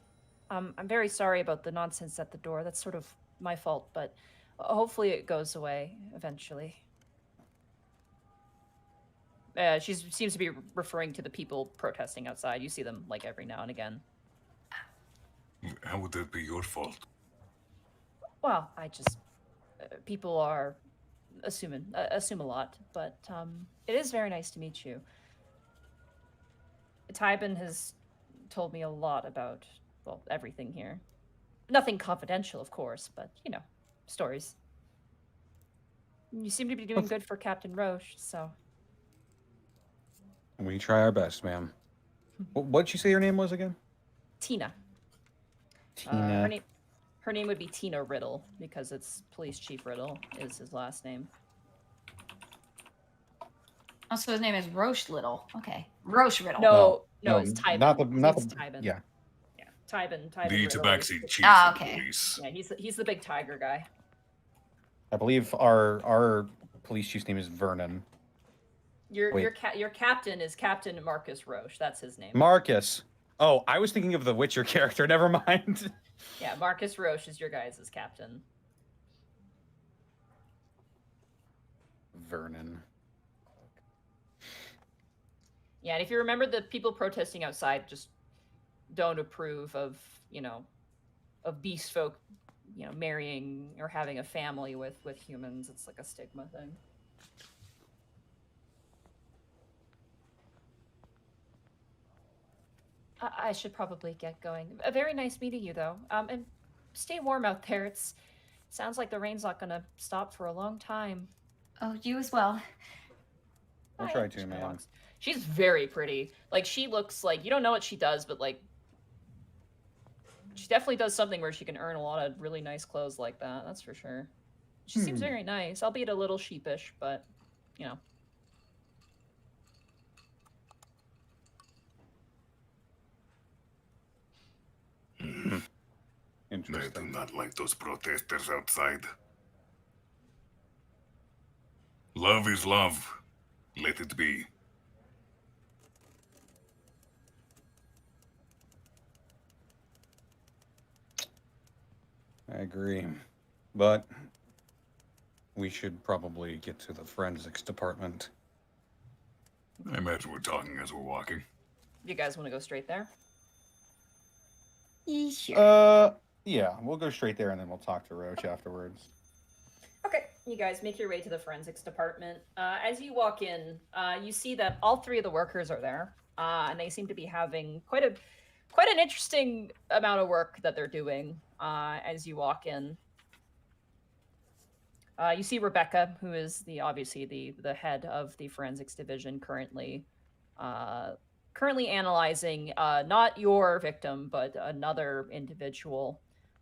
I'm very sorry about the nonsense at the door. That's sort of my fault, but hopefully it goes away eventually. She seems to be referring to the people protesting outside. You see them like every now and again. How would that be your fault? Well, I just people are assume a lot, but it is very nice to meet you. Tybin has told me a lot about, well, everything here. Nothing confidential, of course, but you know, stories. You seem to be doing good for Captain Roche, so. We try our best, ma'am. What'd you say your name was again? Tina. Tina. Her name would be Tina Riddle, because it's Police Chief Riddle is his last name. Oh, so his name is Roche Little. Okay. Roche Riddle. No, it's Tybin. Not the Tybin. Yeah. Yeah, Tybin The Riddle Tabaxi is- chief Ah, of the okay. police. Yeah, he's the big tiger guy. I believe our police chief's name is Vernon. Your captain is Captain Marcus Roche. That's his name. Marcus. Oh, I was thinking of the Witcher character. Never mind. Yeah, Marcus Roche is your guys' captain. Vernon. Yeah, and if you remember, the people protesting outside just don't approve of, you know, of beast folk, you know, marrying or having a family with humans. It's like a stigma thing. I should probably get going. A very nice meeting you, though. And stay warm out there. Sounds like the rain's not gonna stop for a long time. Oh, you as well. I'll Hi. try She to, kinda man. walks. She's very pretty. Like, she looks like, you don't know what she does, but like, she definitely does something where she can earn a lot of really nice clothes like that. That's for sure. She seems very nice, albeit a little sheepish, but you know. I do Interesting. not like those protesters outside. Love is love. Let it be. I agree. But we should probably get to the forensics department. I imagine we're talking as we're walking. You guys want to go straight there? Sure. Yeah, we'll go straight there and then we'll talk to Roach afterwards. Okay, you guys make your way to the forensics department. As you walk in, you see that all three of the workers are there, and they seem to be having quite an interesting amount of work that they're doing. As you walk in, you see Rebecca, who is obviously the head of the forensics division, currently analyzing not your victim, but another individual,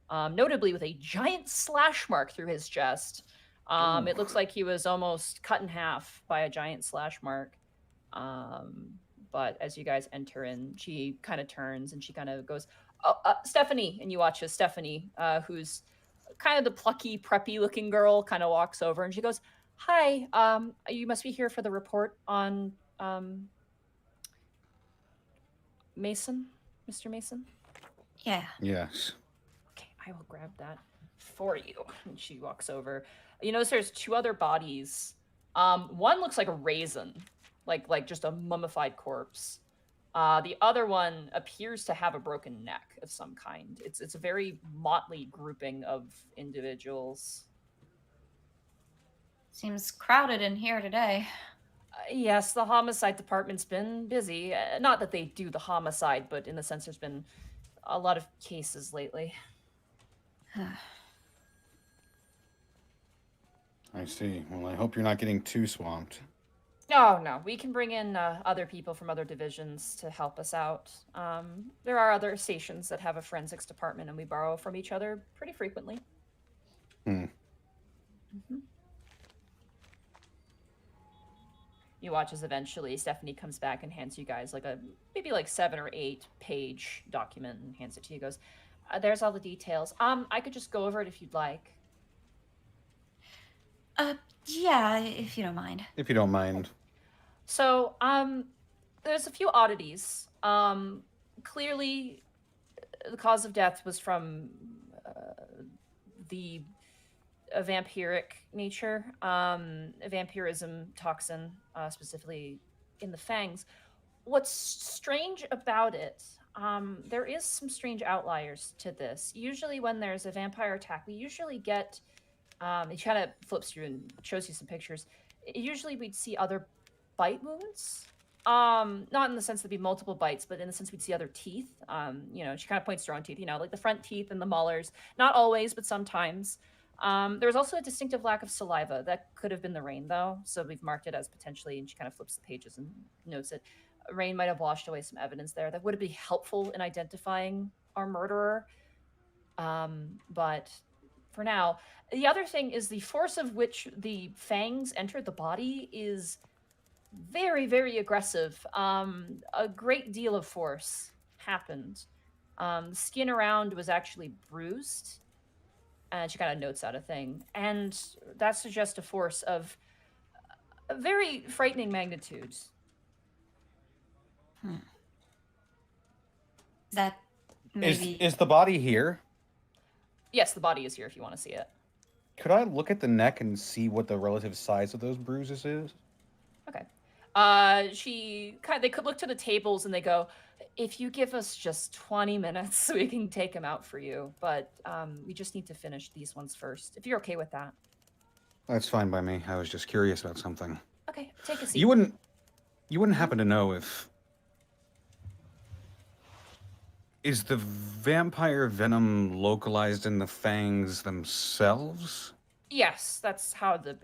notably with a giant slash mark through his chest. It looks like he was almost cut in half by a giant slash mark. But as you guys enter in, she kind of turns and she kind of goes, "Oh, Stephanie," and you watch as Stephanie, who's kind of the plucky, preppy looking girl, kind of walks over and she goes, "Hi, you must be here for the report on Mason, Mr. Mason?" Yeah. Yes. Okay, I will grab that for you. And she walks over. You notice there's two other bodies. One looks like a raisin, like just a mummified corpse. The other one appears to have a broken neck of some kind. It's a very motley grouping of individuals. Seems crowded in here today. Yes, the homicide department's been busy. Not that they do the homicide, but in the sense there's been a lot of cases lately. I see. Well, I hope you're not getting too swamped. No, we can bring in other people from other divisions to help us out. There are other stations that have a forensics department, and we borrow from each other pretty frequently. You watch as eventually Stephanie comes back and hands you guys maybe 7 or 8 page document and hands it to you. Goes, There's all the details. I could just go over it if you'd like. Yeah, if you don't mind. If you don't mind. So, there's a few oddities. Clearly, the cause of death was from the a vampiric nature, a vampirism toxin, specifically in the fangs. What's strange about it, there is some strange outliers to this. Usually, when there's a vampire attack, we usually get. It kind of flips through and shows you some pictures. Usually, we'd see other bite wounds. Not in the sense there'd be multiple bites, but in the sense we'd see other teeth. She kind of points to her own teeth, like the front teeth and the molars. Not always, but sometimes. There was also a distinctive lack of saliva. That could have been the rain, though. So we've marked it as potentially, and she kind of flips the pages and notes it. Rain might have washed away some evidence there that would be helpful in identifying our murderer. But for now, the other thing is the force of which the fangs entered the body is very, very aggressive. A great deal of force happened. The skin around was actually bruised. And she kind of notes out a thing. And that suggests a force of a very frightening magnitude. Is that maybe... Is the body here? Yes, the body is here if you want to see it. Could I look at the neck and see what the relative size of those bruises is? Okay. They could look to the tables and they go, if you give us just 20 minutes, we can take them out for you. But we just need to finish these ones first. If you're okay with that. That's fine by me. I was just curious about something. Okay, take a seat. You wouldn't happen to know if... Is the vampire venom localized in the fangs themselves? Yes, that's how the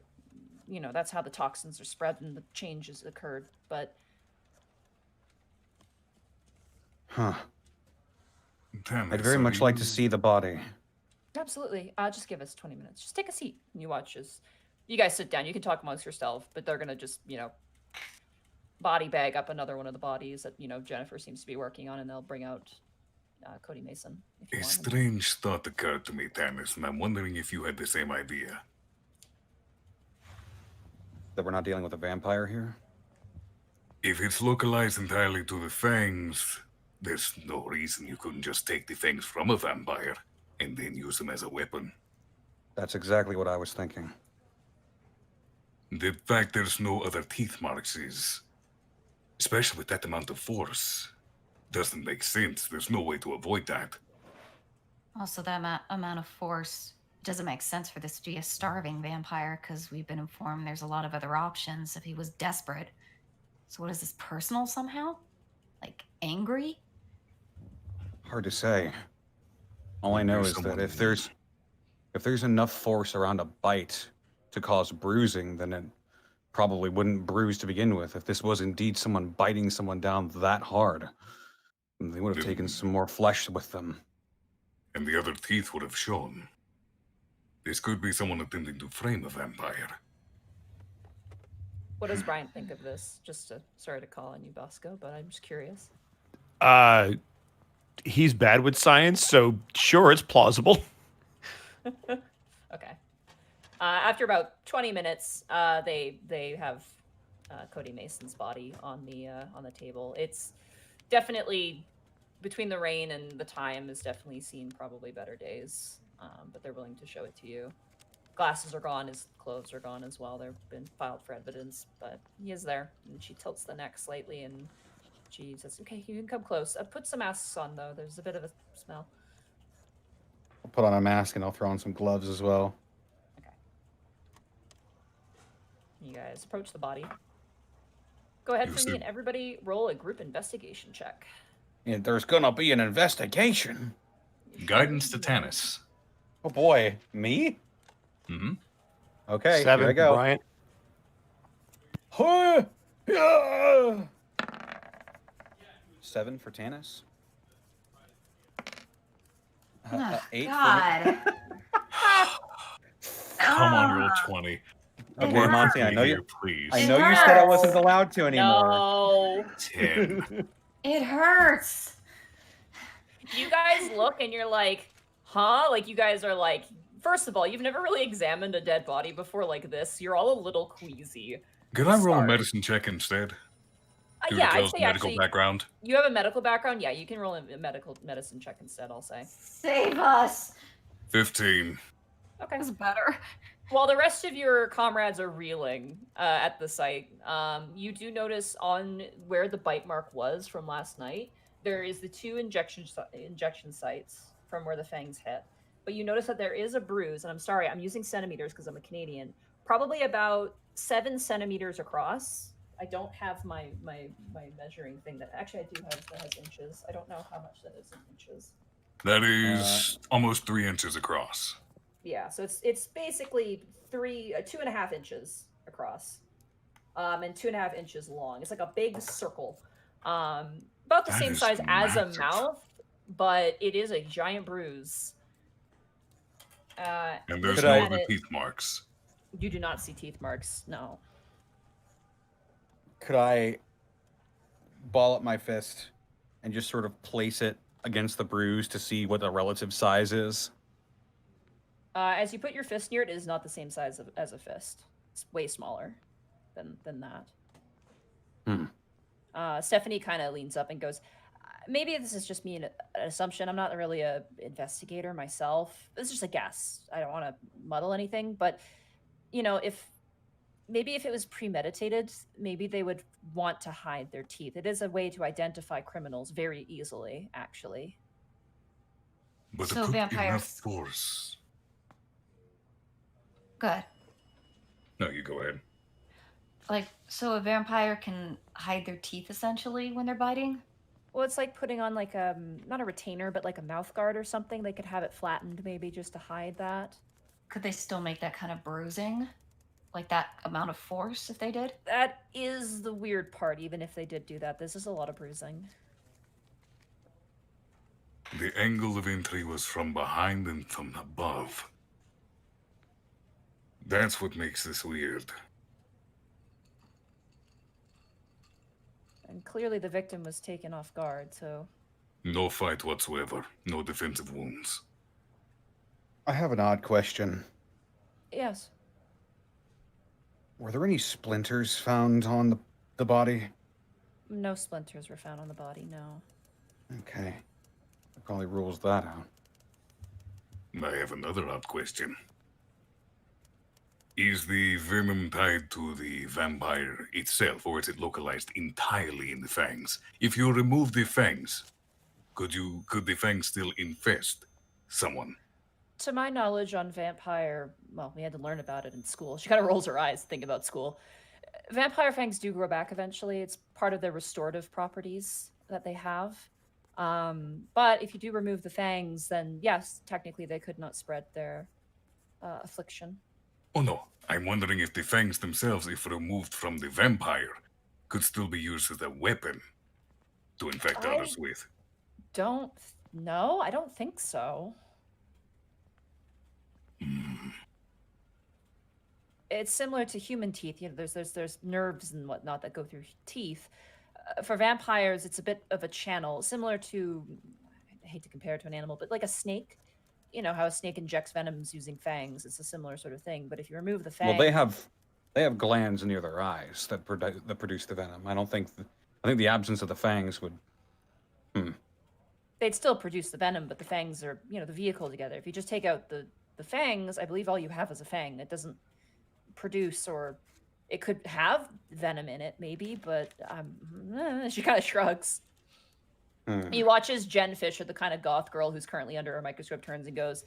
toxins are spread and the changes occurred. But Huh. Damn I'd it, very so much like to see the body. absolutely, just give us 20 minutes. Just take a seat and you watch as you guys sit down. You can talk amongst yourself, but they're gonna just body bag up another one of the bodies that Jennifer seems to be working on, and they'll bring out Cody Mason. If you A want him. strange thought occurred to me, Tanis, and I'm wondering if you had the same idea. That we're not dealing with a vampire here? If it's localized entirely to the fangs, there's no reason you couldn't just take the fangs from a vampire and then use them as a weapon. That's exactly what I was thinking. The fact there's no other teeth marks is, especially with that amount of force, doesn't make sense. There's no way to avoid that. Also, that amount of force doesn't make sense for this to be a starving vampire, because we've been informed there's a lot of other options if he was desperate. So what is this, personal somehow? Like, angry? Hard to say. All I know is that if there's enough force around a bite to cause bruising, then it probably wouldn't bruise to begin with. If this was indeed someone biting someone down that hard, they would have taken some more flesh with them. And the other teeth would have shown. This could be someone attempting to frame a vampire. What does Bryant think of this? Sorry to call on you, Bosco, but I'm just curious. He's bad with science, so sure, it's plausible. Okay. After about 20 minutes, they have Cody Mason's body on the table. It's definitely, between the rain and the time, has definitely seen probably better days. But they're willing to show it to you. Glasses are gone, his clothes are gone as well. They've been filed for evidence, but he is there. And she tilts the neck slightly and she says, okay, you can come close. Put some masks on, though. There's a bit of a smell. I'll put on a mask and I'll throw on some gloves as well. Okay. You guys approach the body. Go ahead for me and everybody roll a group investigation check. Yeah, there's gonna be an investigation. Guidance to Tanis. Oh boy, me? Mm-hmm. Okay, 7 here I go. Bryant. Huh! Yeah! 7 for Tanis. Oh, 8 God. Come on, roll 20. for me. Okay, Monty, I know Here, you. please. I know you said I wasn't allowed to anymore. No. 10. It hurts. You guys look and you're like, huh? Like, you guys are like, first of all, you've never really examined a dead body before like this. You're all a little queasy. Could I roll a Start. medicine check instead? Due Yeah, to I'd Kel's say medical actually, background. you have a medical background? Yeah, you can roll a medicine check instead, I'll say. Save us. 15. Okay. That's better. While the rest of your comrades are reeling at the site, you do notice on where the bite mark was from last night, there is the 2 injection sites from where the fangs hit. But you notice that there is a bruise, and I'm sorry, I'm using centimeters because I'm a Canadian, probably about 7 centimeters across. I don't have my measuring thing that actually I do have that has inches. I don't know how much that is in inches. That is almost 3 inches across. Yeah, so it's basically 2.5 inches across, and 2.5 inches long. It's like a big circle, about the That same is size as a massive. mouth, but it is a giant bruise. And there's Could no I- other teeth marks. You do not see teeth marks. No. Could I ball up my fist and just sort of place it against the bruise to see what the relative size is? As you put your fist near it, it is not the same size as a fist. It's way smaller than that. Stephanie kind of leans up and goes, maybe this is just me an assumption. I'm not really a investigator myself. This is just a guess. I don't want to muddle anything, but if it was premeditated, maybe they would want to hide their teeth. It is a way to identify criminals very easily, actually. But So there could be enough vampires- force. Good. No, you go ahead. Like, so a vampire can hide their teeth essentially when they're biting? Well, it's like putting on like not a retainer, but like a mouth guard or something. They could have it flattened maybe just to hide that. Could they still make that kind of bruising? Like that amount of force if they did? That is the weird part, even if they did do that. This is a lot of bruising. The angle of entry was from behind and from above. That's what makes this weird. And clearly the victim was taken off guard, so... No fight whatsoever. No defensive wounds. I have an odd question. Yes. Were there any splinters found on the body? No splinters were found on the body, no. Okay. That probably rules that out. I have another odd question. Is the venom tied to the vampire itself, or is it localized entirely in the fangs? If you remove the fangs, could the fangs still infest someone? To my knowledge on vampire, well, we had to learn about it in school. She kind of rolls her eyes thinking about school. Vampire fangs do grow back eventually. It's part of their restorative properties that they have. But if you do remove the fangs, then yes, technically they could not spread their affliction. Oh no, I'm wondering if the fangs themselves, if removed from the vampire, could still be used as a weapon to infect others with. Don't know. I don't think so. It's similar to human teeth. There's nerves and whatnot that go through teeth. For vampires, it's a bit of a channel, similar to, I hate to compare it to an animal, but like a snake. You know how a snake injects venoms using fangs. It's a similar sort of thing. But if you remove the fangs, Well, they have glands near their eyes that produce the venom. I think the absence of the fangs would. they'd still produce the venom, but the fangs are, the vehicle together. If you just take out the fangs, I believe all you have is a fang. It doesn't produce, or it could have venom in it, maybe, but she kind of shrugs. He watches Jen Fisher, the kind of goth girl who's currently under a microscope, turns and goes,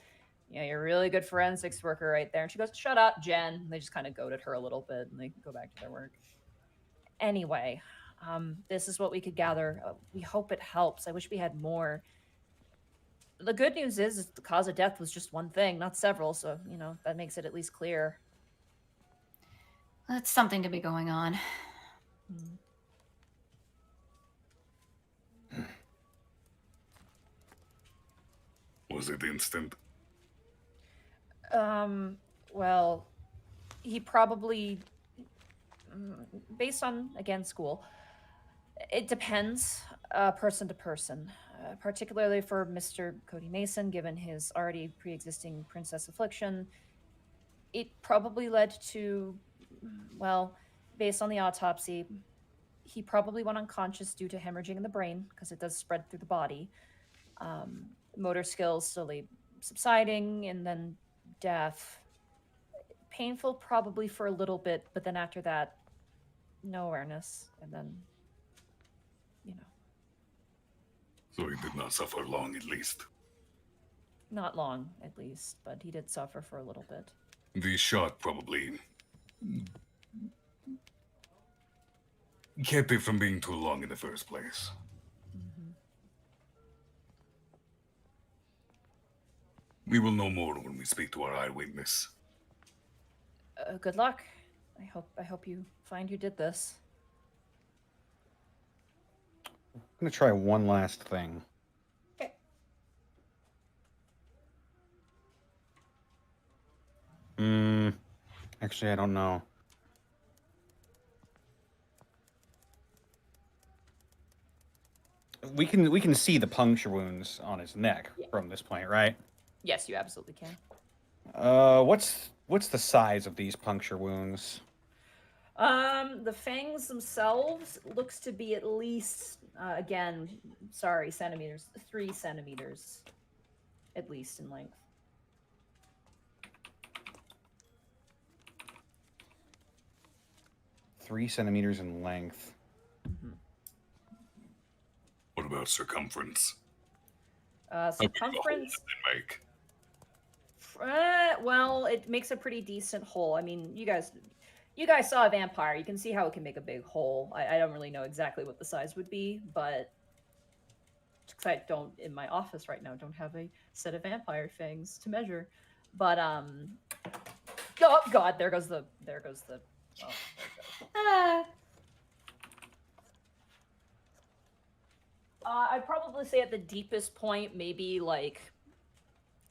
"Yeah, you're a really good forensics worker right there." And she goes, "Shut up, Jen." And they just kind of goad at her a little bit, and they go back to their work. Anyway, this is what we could gather. We hope it helps. I wish we had more. The good news is the cause of death was just one thing, not several, so, that makes it at least clear. That's something to be going on. Was it instant? Well, he probably, based on, again, school, it depends. Person to person, particularly for Mr. Cody Mason, given his already pre-existing princess affliction. It probably led to, well, based on the autopsy, he probably went unconscious due to hemorrhaging in the brain, because it does spread through the body. Motor skills slowly subsiding, and then death. Painful probably for a little bit, but then after that, no awareness, and then, So he did not suffer long, at least. not long, at least, but he did suffer for a little bit. The shot probably kept it from being too long in the first place. Mm-hmm. We will know more when we speak to our eyewitness. Good luck. I hope you find who did this. I'm gonna try one last thing. Okay. Actually, I don't know. We can see the puncture wounds on his neck from this point, right? Yes, you absolutely can. What's the size of these puncture wounds? The fangs themselves looks to be at least, centimeters, 3 centimeters, at least in length. Three centimeters in length. Mm-hmm. What about circumference? How big of a hole Circumference. does it make? Well, it makes a pretty decent hole. I mean, you guys saw a vampire. You can see how it can make a big hole. I don't really know exactly what the size would be, but because I don't, in my office right now, don't have a set of vampire fangs to measure. But oh god, there goes the. Oh, there it goes. I'd probably say at the deepest point, maybe like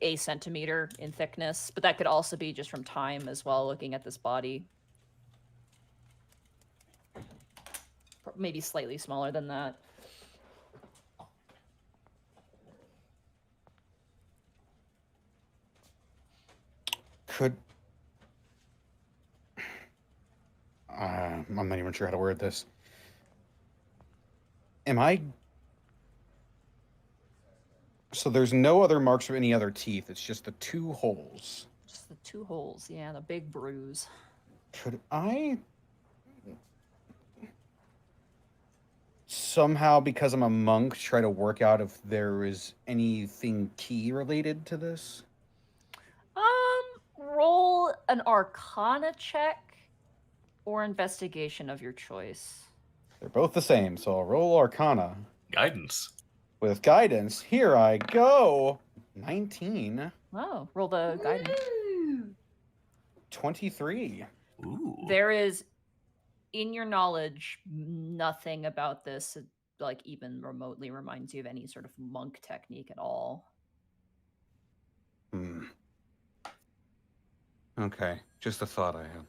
a centimeter in thickness, but that could also be just from time as well, looking at this body. Maybe slightly smaller than that. I'm not even sure how to word this. So there's no other marks or any other teeth. It's just the 2 holes. Just the 2 holes, yeah, the big bruise. Could I somehow, because I'm a monk, try to work out if there is anything key related to this? Roll an Arcana check or investigation of your choice. They're both the same, so I'll roll Arcana. Guidance. With guidance, here I go. 19. Oh, roll the guidance. 23. Ooh. There is, in your knowledge, nothing about this like even remotely reminds you of any sort of monk technique at all. Okay, just a thought I had.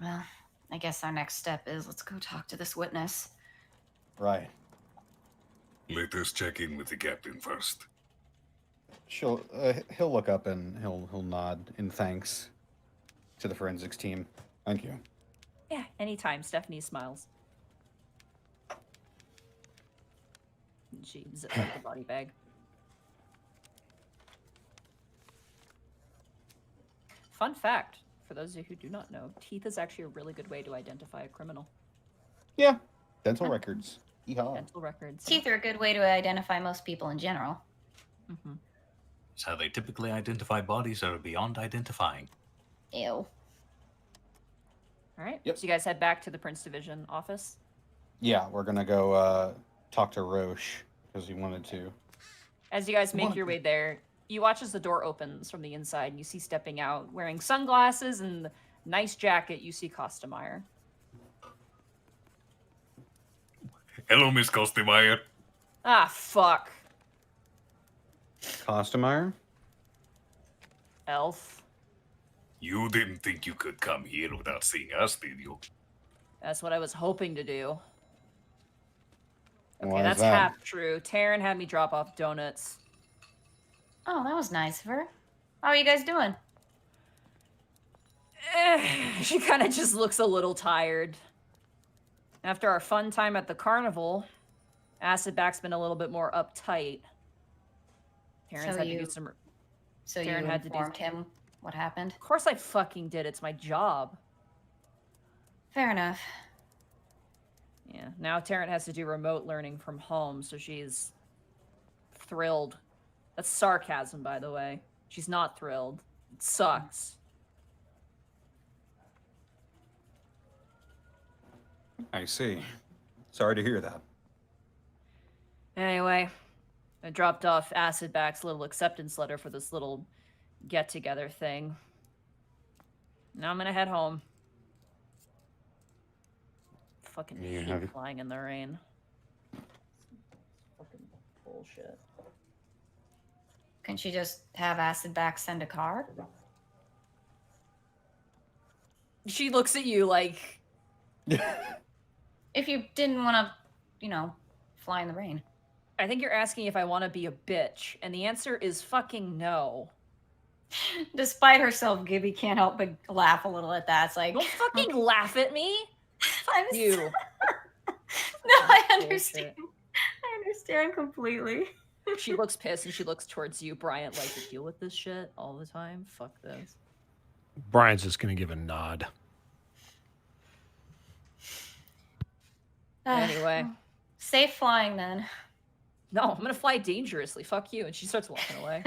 Well, I guess our next step is let's go talk to this witness. Right. Let us check in with the captain first. He'll look up and he'll nod in thanks to the forensics team. Thank you. Yeah, anytime. Stephanie smiles. And she zips up the body bag. Fun fact, for those of you who do not know, teeth is actually a really good way to identify a criminal. Yeah. Dental records. Yeehaw. Dental records. Teeth are a good way to identify most people in general. Mm-hmm. It's how they typically identify bodies that are beyond identifying. Ew. All right. Yep. So you guys head back to the Prince Division office. Yeah, we're gonna go talk to Roche because he wanted to. As you guys make your way there, you watch as the door opens from the inside, and you see stepping out, wearing sunglasses and the nice jacket, you see Kostemeyer. Hello, Miss Kostemeyer. Ah, fuck. Kostemeyer? Elf. You didn't think you could come here without seeing us, did you? That's what I was hoping to do. Okay, Why is that's that? half true. Taryn had me drop off donuts. Oh, that was nice of her. How are you guys doing? She kind of just looks a little tired. After our fun time at the carnival, Acidback's been a little bit more uptight. Taryn's had to do some... So Taryn you had to do... informed him what happened? Of course I fucking did. It's my job. Fair enough. Yeah, now Taryn has to do remote learning from home, so she's thrilled. That's sarcasm, by the way. She's not thrilled. It sucks. I see. Sorry to hear that. Anyway, I dropped off Acidback's little acceptance letter for this little get-together thing. Now I'm gonna head home. Fucking You hate have- flying in the rain. Fucking bullshit. Can she just have Acidback send a car? She looks at you like, If you didn't want to, fly in the rain. I think you're asking if I want to be a bitch, and the answer is fucking no. Despite herself, Gibby can't help but laugh a little at that. It's like, Don't fucking laugh at me. I'm Fuck you. No, I Bullshit. understand. I understand completely. She looks pissed and she looks towards you, Bryant, like to deal with this shit all the time. Fuck this. Brian's just going to give a nod. Anyway. Safe flying then. No, I'm gonna fly dangerously. Fuck you. And she starts walking away.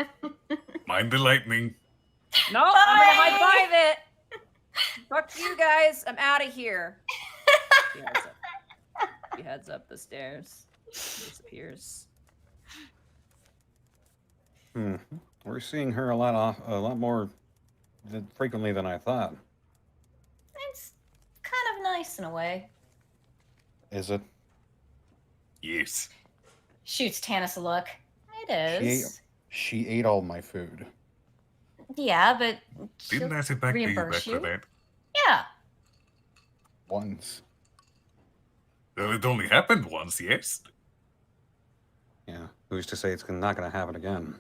Mind the lightning. No, I'm gonna high five it. Fuck you guys. I'm out of here. She heads up. She heads up the stairs. Disappears. We're seeing her a lot more frequently than I thought. It's kind of nice in a way. Is it? Yes. Shoots Tanis a look. It is. She ate all my food. Yeah, but Didn't she'll Acidback pay you back reimburse for you. that? Yeah. Once. Well, it only happened once, yes. Yeah. Who's to say it's not going to happen again?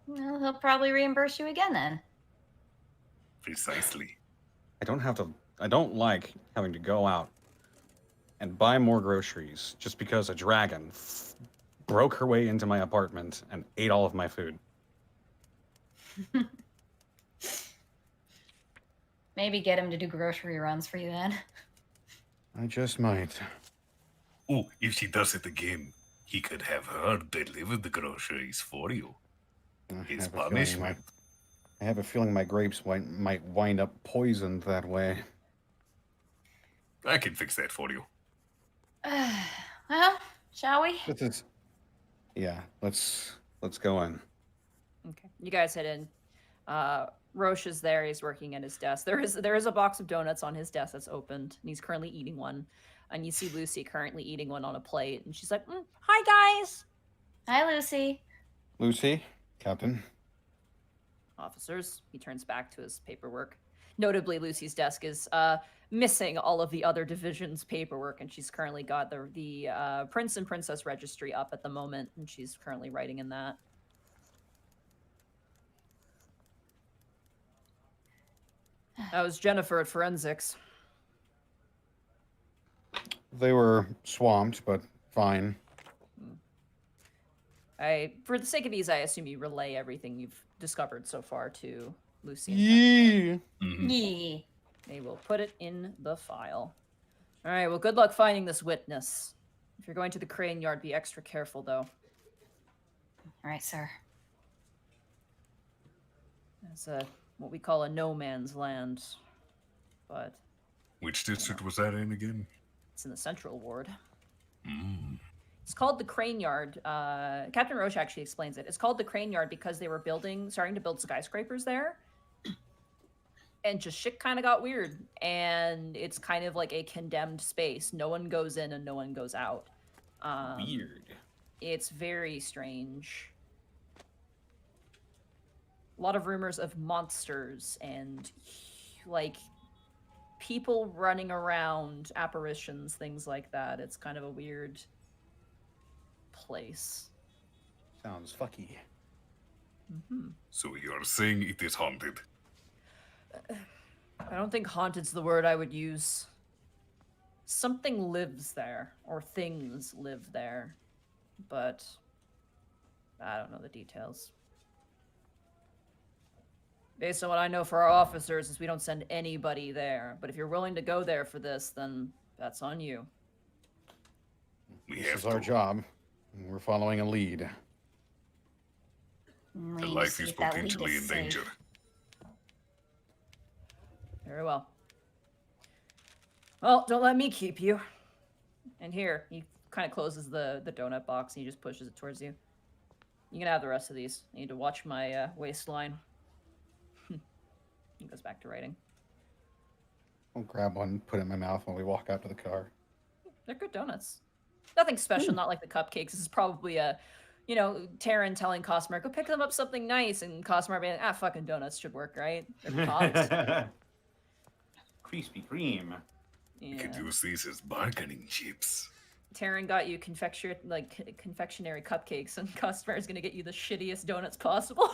Well, he'll probably reimburse you again then. Precisely. I don't like having to go out and buy more groceries just because a dragon broke her way into my apartment and ate all of my food. Maybe get him to do grocery runs for you then. I just might. Oh, if she does it again, he could have her deliver the groceries for you. His punishment. I have a feeling my grapes might wind up poisoned that way. I can fix that for you. Well, shall we? Yeah, let's go in. Okay. You guys head in. Roche is there. He's working at his desk. There is a box of donuts on his desk that's opened, and he's currently eating one. And you see Lucy currently eating one on a plate, and she's like, "Hi guys, Hi, Lucy. Lucy, Captain. officers." He turns back to his paperwork. Notably, Lucy's desk is missing all of the other division's paperwork, and she's currently got the Prince and Princess registry up at the moment, and she's currently writing in that. That was Jennifer at Forensics. They were swamped, but fine. For the sake of ease, I assume you relay everything you've discovered so far to Lucy. And Yeah. Mhm. Yeah. they will put it in the file. All right, well, good luck finding this witness. If you're going to the crane yard, be extra careful, though. All right, sir. It's what we call a no man's land, but Which district was that in again? it's in the Central Ward. Mm. It's called the Crane Yard. Captain Roche actually explains it. It's called the Crane Yard because they were starting to build skyscrapers there. And just shit kind of got weird. And it's kind of like a condemned space. No one goes in and no one goes out. Weird. It's very strange. A lot of rumors of monsters and like people running around, apparitions, things like that. It's kind of a weird place. Sounds fucky. Mm-hmm. So you're saying it is haunted? I don't think haunted's the word I would use. Something lives there, or things live there, but I don't know the details. Based on what I know for our officers is we don't send anybody there, but if you're willing to go there for this, then that's on you. We This have is our to. job. And we're following a lead. The Need to life see is if that lead potentially is in safe. danger. Very well. Well, don't let me keep you. And here, he kind of closes the donut box and he just pushes it towards you. You can have the rest of these. I need to watch my waistline. He goes back to writing. I'll grab one, put it in my mouth when we walk out to the car. They're good donuts. Nothing special, not like the cupcakes. This is probably a, Taryn telling Cosmar, go pick them up something nice, and Cosmar being, fucking donuts should work, right? They're cogs. Krispy Kreme. We could Yeah. use these as bargaining chips. Taryn got you confectionery cupcakes, and Cosmar is gonna get you the shittiest donuts possible.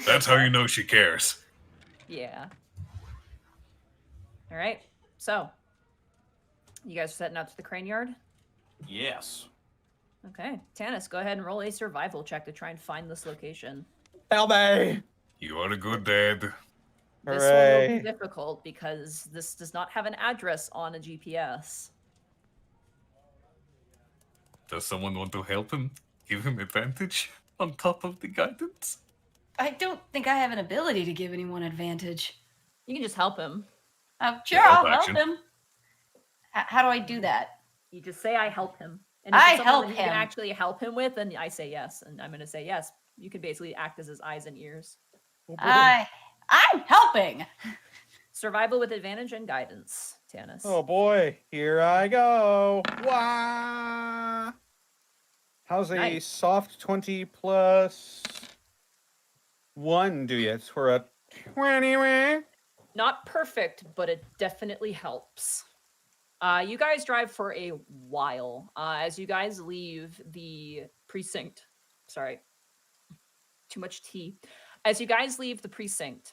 That's how you know she cares. Yeah. All right. So, you guys are setting out to the crane yard? Yes. Okay. Tanis, go ahead and roll a survival check to try and find this location. Elbay! You are a good dad. This one will Hooray. be difficult because this does not have an address on a GPS. Does someone want to help him? Give him advantage on top of the guidance? I don't think I have an ability to give anyone advantage. You can just help him. Sure, help I'll help action. him. How do I do that? You just say, I help him. And I it's someone help that you can him. actually help him with, and I say yes, and I'm going to say yes. You can basically act as his eyes and ears. I'm helping. Survival with advantage and guidance, Tanis. Oh boy, here I go. Wah! How's a Nice. soft 20 plus 1 do you? It's for a 20. Not perfect, but it definitely helps. You guys drive for a while. As you guys leave the precinct, sorry, too much tea. As you guys leave the precinct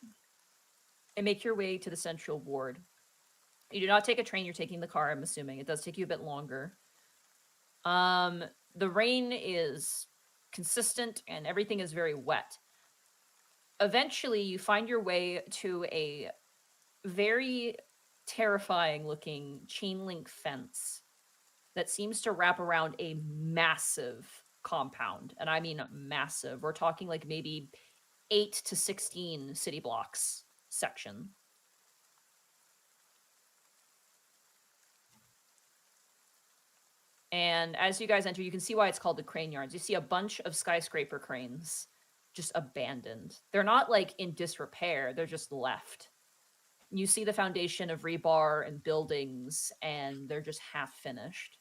and make your way to the central ward, you do not take a train, you're taking the car, I'm assuming. It does take you a bit longer. The rain is consistent and everything is very wet. Eventually, you find your way to a very terrifying looking chain link fence that seems to wrap around a massive compound. And I mean massive. We're talking like maybe 8 to 16 city blocks section. And as you guys enter, you can see why it's called the crane yards. You see a bunch of skyscraper cranes just abandoned. They're not like in disrepair, they're just left. You see the foundation of rebar and buildings, and they're just half finished.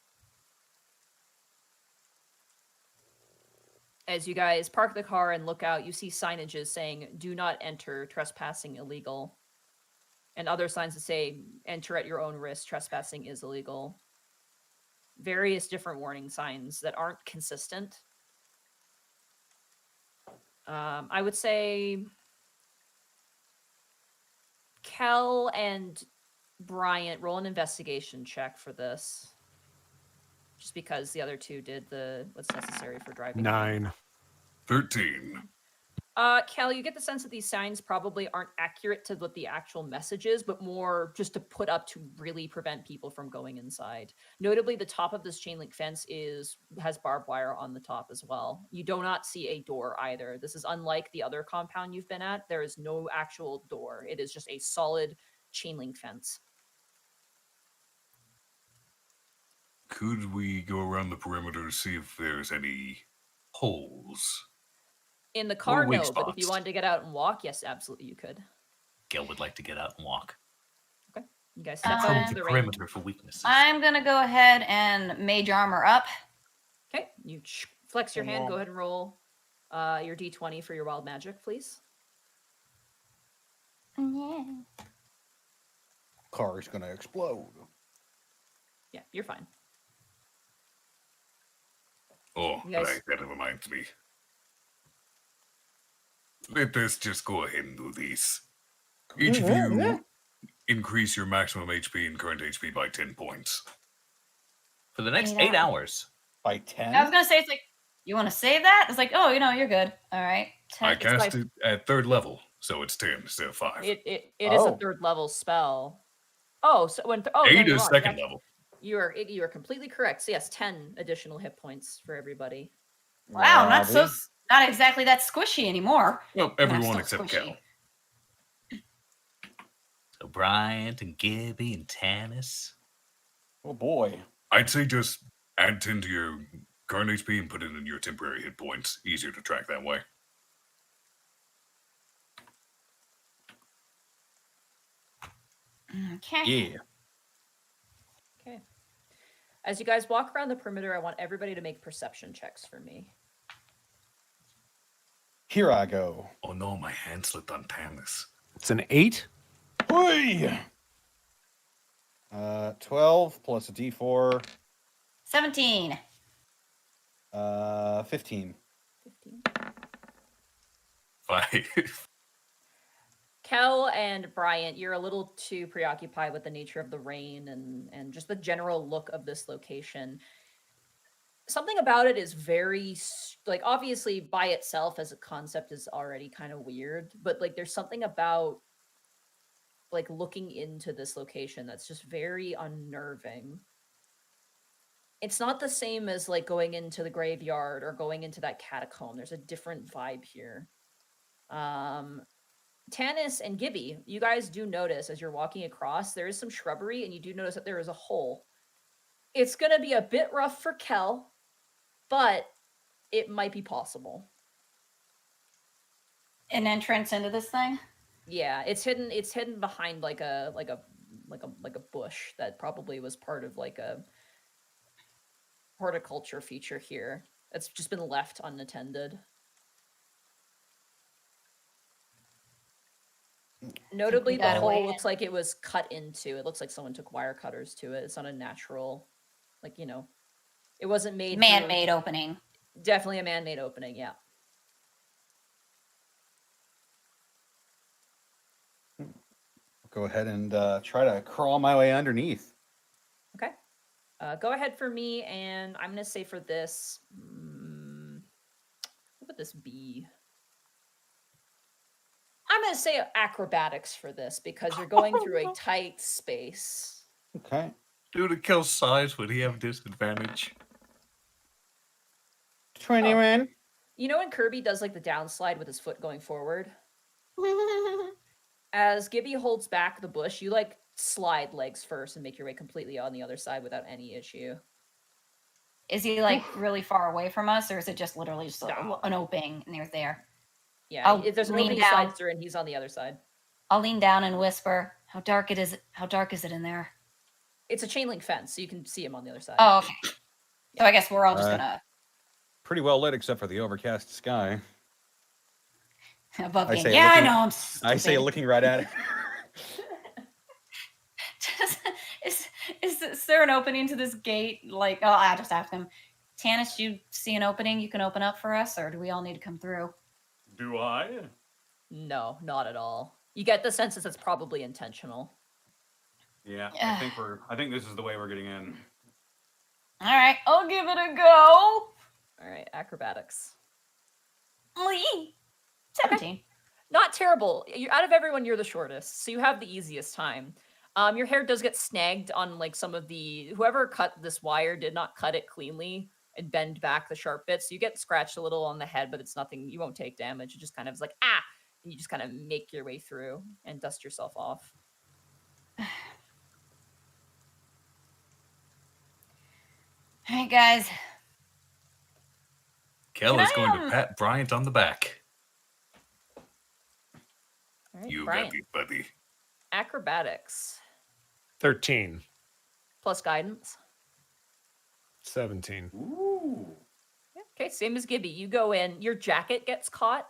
As you guys park the car and look out, you see signages saying, do not enter, trespassing illegal. And other signs that say, enter at your own risk, trespassing is illegal. Various different warning signs that aren't consistent. I would say Khel and Bryant roll an investigation check for this. Just because the other two did what's necessary for driving. 9. 13. Khel, you get the sense that these signs probably aren't accurate to what the actual message is, but more just to put up to really prevent people from going inside. Notably, the top of this chain link fence has barbed wire on the top as well. You do not see a door either. This is unlike the other compound you've been at. There is no actual door. It is just a solid chain link fence. Could we go around the perimeter to see if there's any holes? In the car, weak no, but if you spots. wanted to get out and walk, yes, absolutely you could. Gil would like to get out and walk. You guys step Um, out Probe into the the rain. perimeter for weaknesses. I'm gonna go ahead and mage armor up. Okay, you flex your hand. Roll. Go ahead and roll your d20 for your wild magic, please. Yeah. Car's gonna explode. Yeah, you're fine. Oh, You guys- right, that reminds me. Let us just go ahead and do these. Each of you increase your maximum HP and current HP by 10 points. For the next 8 8 hours. By 10? I was gonna say, it's like, you want to save that? It's like, oh, you're good. All right. I 10. cast it at 3rd level, so it's 10 instead of 5. It is a Oh. 3rd level spell. Oh, so when no, 8 you're is wrong. 2nd level. You are completely correct. So yes, 10 additional hit points for everybody. Wow, not Robbie? not exactly that squishy anymore. Well, I mean, I'm everyone still except squishy. Khel. So Bryant and Gibby and Tanis. Oh boy. I'd say just add 10 to your current HP and put it in your temporary hit points. Easier to track that way. Okay. Yeah. Okay. As you guys walk around the perimeter, I want everybody to make perception checks for me. Here I go. Oh no, my hand slipped on Tanis. It's an 8. Hey! 12 plus a d4. 17. 15. 15. 5. Khel and Bryant, you're a little too preoccupied with the nature of the rain and just the general look of this location. Something about it is very, like, obviously by itself as a concept is already kind of weird, but like there's something about like looking into this location that's just very unnerving. It's not the same as like going into the graveyard or going into that catacomb. There's a different vibe here. Tanis and Gibby, you guys do notice as you're walking across, there is some shrubbery, and you do notice that there is a hole. It's going to be a bit rough for Khel, but it might be possible. An entrance into this thing? Yeah, it's hidden behind like a bush that probably was part of like a horticulture feature here. It's just been left unattended. Notably, the gotta hole wait. looks like it was cut into. It looks like someone took wire cutters to it. It's not a natural, like, it wasn't made. Man-made opening. Definitely a man-made opening, yeah. Go ahead and try to crawl my way underneath. Okay. Go ahead for me, and I'm going to say for this, what would this be? I'm going to say acrobatics for this because you're going through a tight space. Okay. Due to Khel's size, would he have disadvantage? 21. You know when Kirby does like the downslide with his foot going forward? As Gibby holds back the bush, you like slide legs first and make your way completely on the other side without any issue. Is he like really far away from us, or is it just literally just No. an opening and there's there? Yeah, I'll if there's an lean opening down. slides through and he's on the other side. I'll lean down and whisper, How dark is it in there? It's a chain link fence, so you can see him on the other side. Oh, okay. So I guess we're all just gonna Pretty well lit except for the overcast sky. above I game. say Yeah, I looking- know. I'm I say stupid. looking right at it. Is there an opening to this gate? Like, oh, I just asked him. Tanis, do you see an opening you can open up for us, or do we all need to come through? Do I? No, not at all. You get the sense that it's probably intentional. Yeah, Yeah. I think this is the way we're getting in. All right, I'll give it a go. All right, acrobatics. Lee. 17. Not terrible. Out of everyone, you're the shortest, so you have the easiest time. Your hair does get snagged on like some of the whoever cut this wire did not cut it cleanly and bend back the sharp bits. So you get scratched a little on the head, but it's nothing. You won't take damage. It just kind of is like and you just kind of make your way through and dust yourself off. All right, guys. Khel Can is I, going to pat Bryant on the back. All right, You Brian. got it, buddy. Acrobatics 13. plus guidance. 17. Ooh. Okay, same as Gibby. You go in, your jacket gets caught,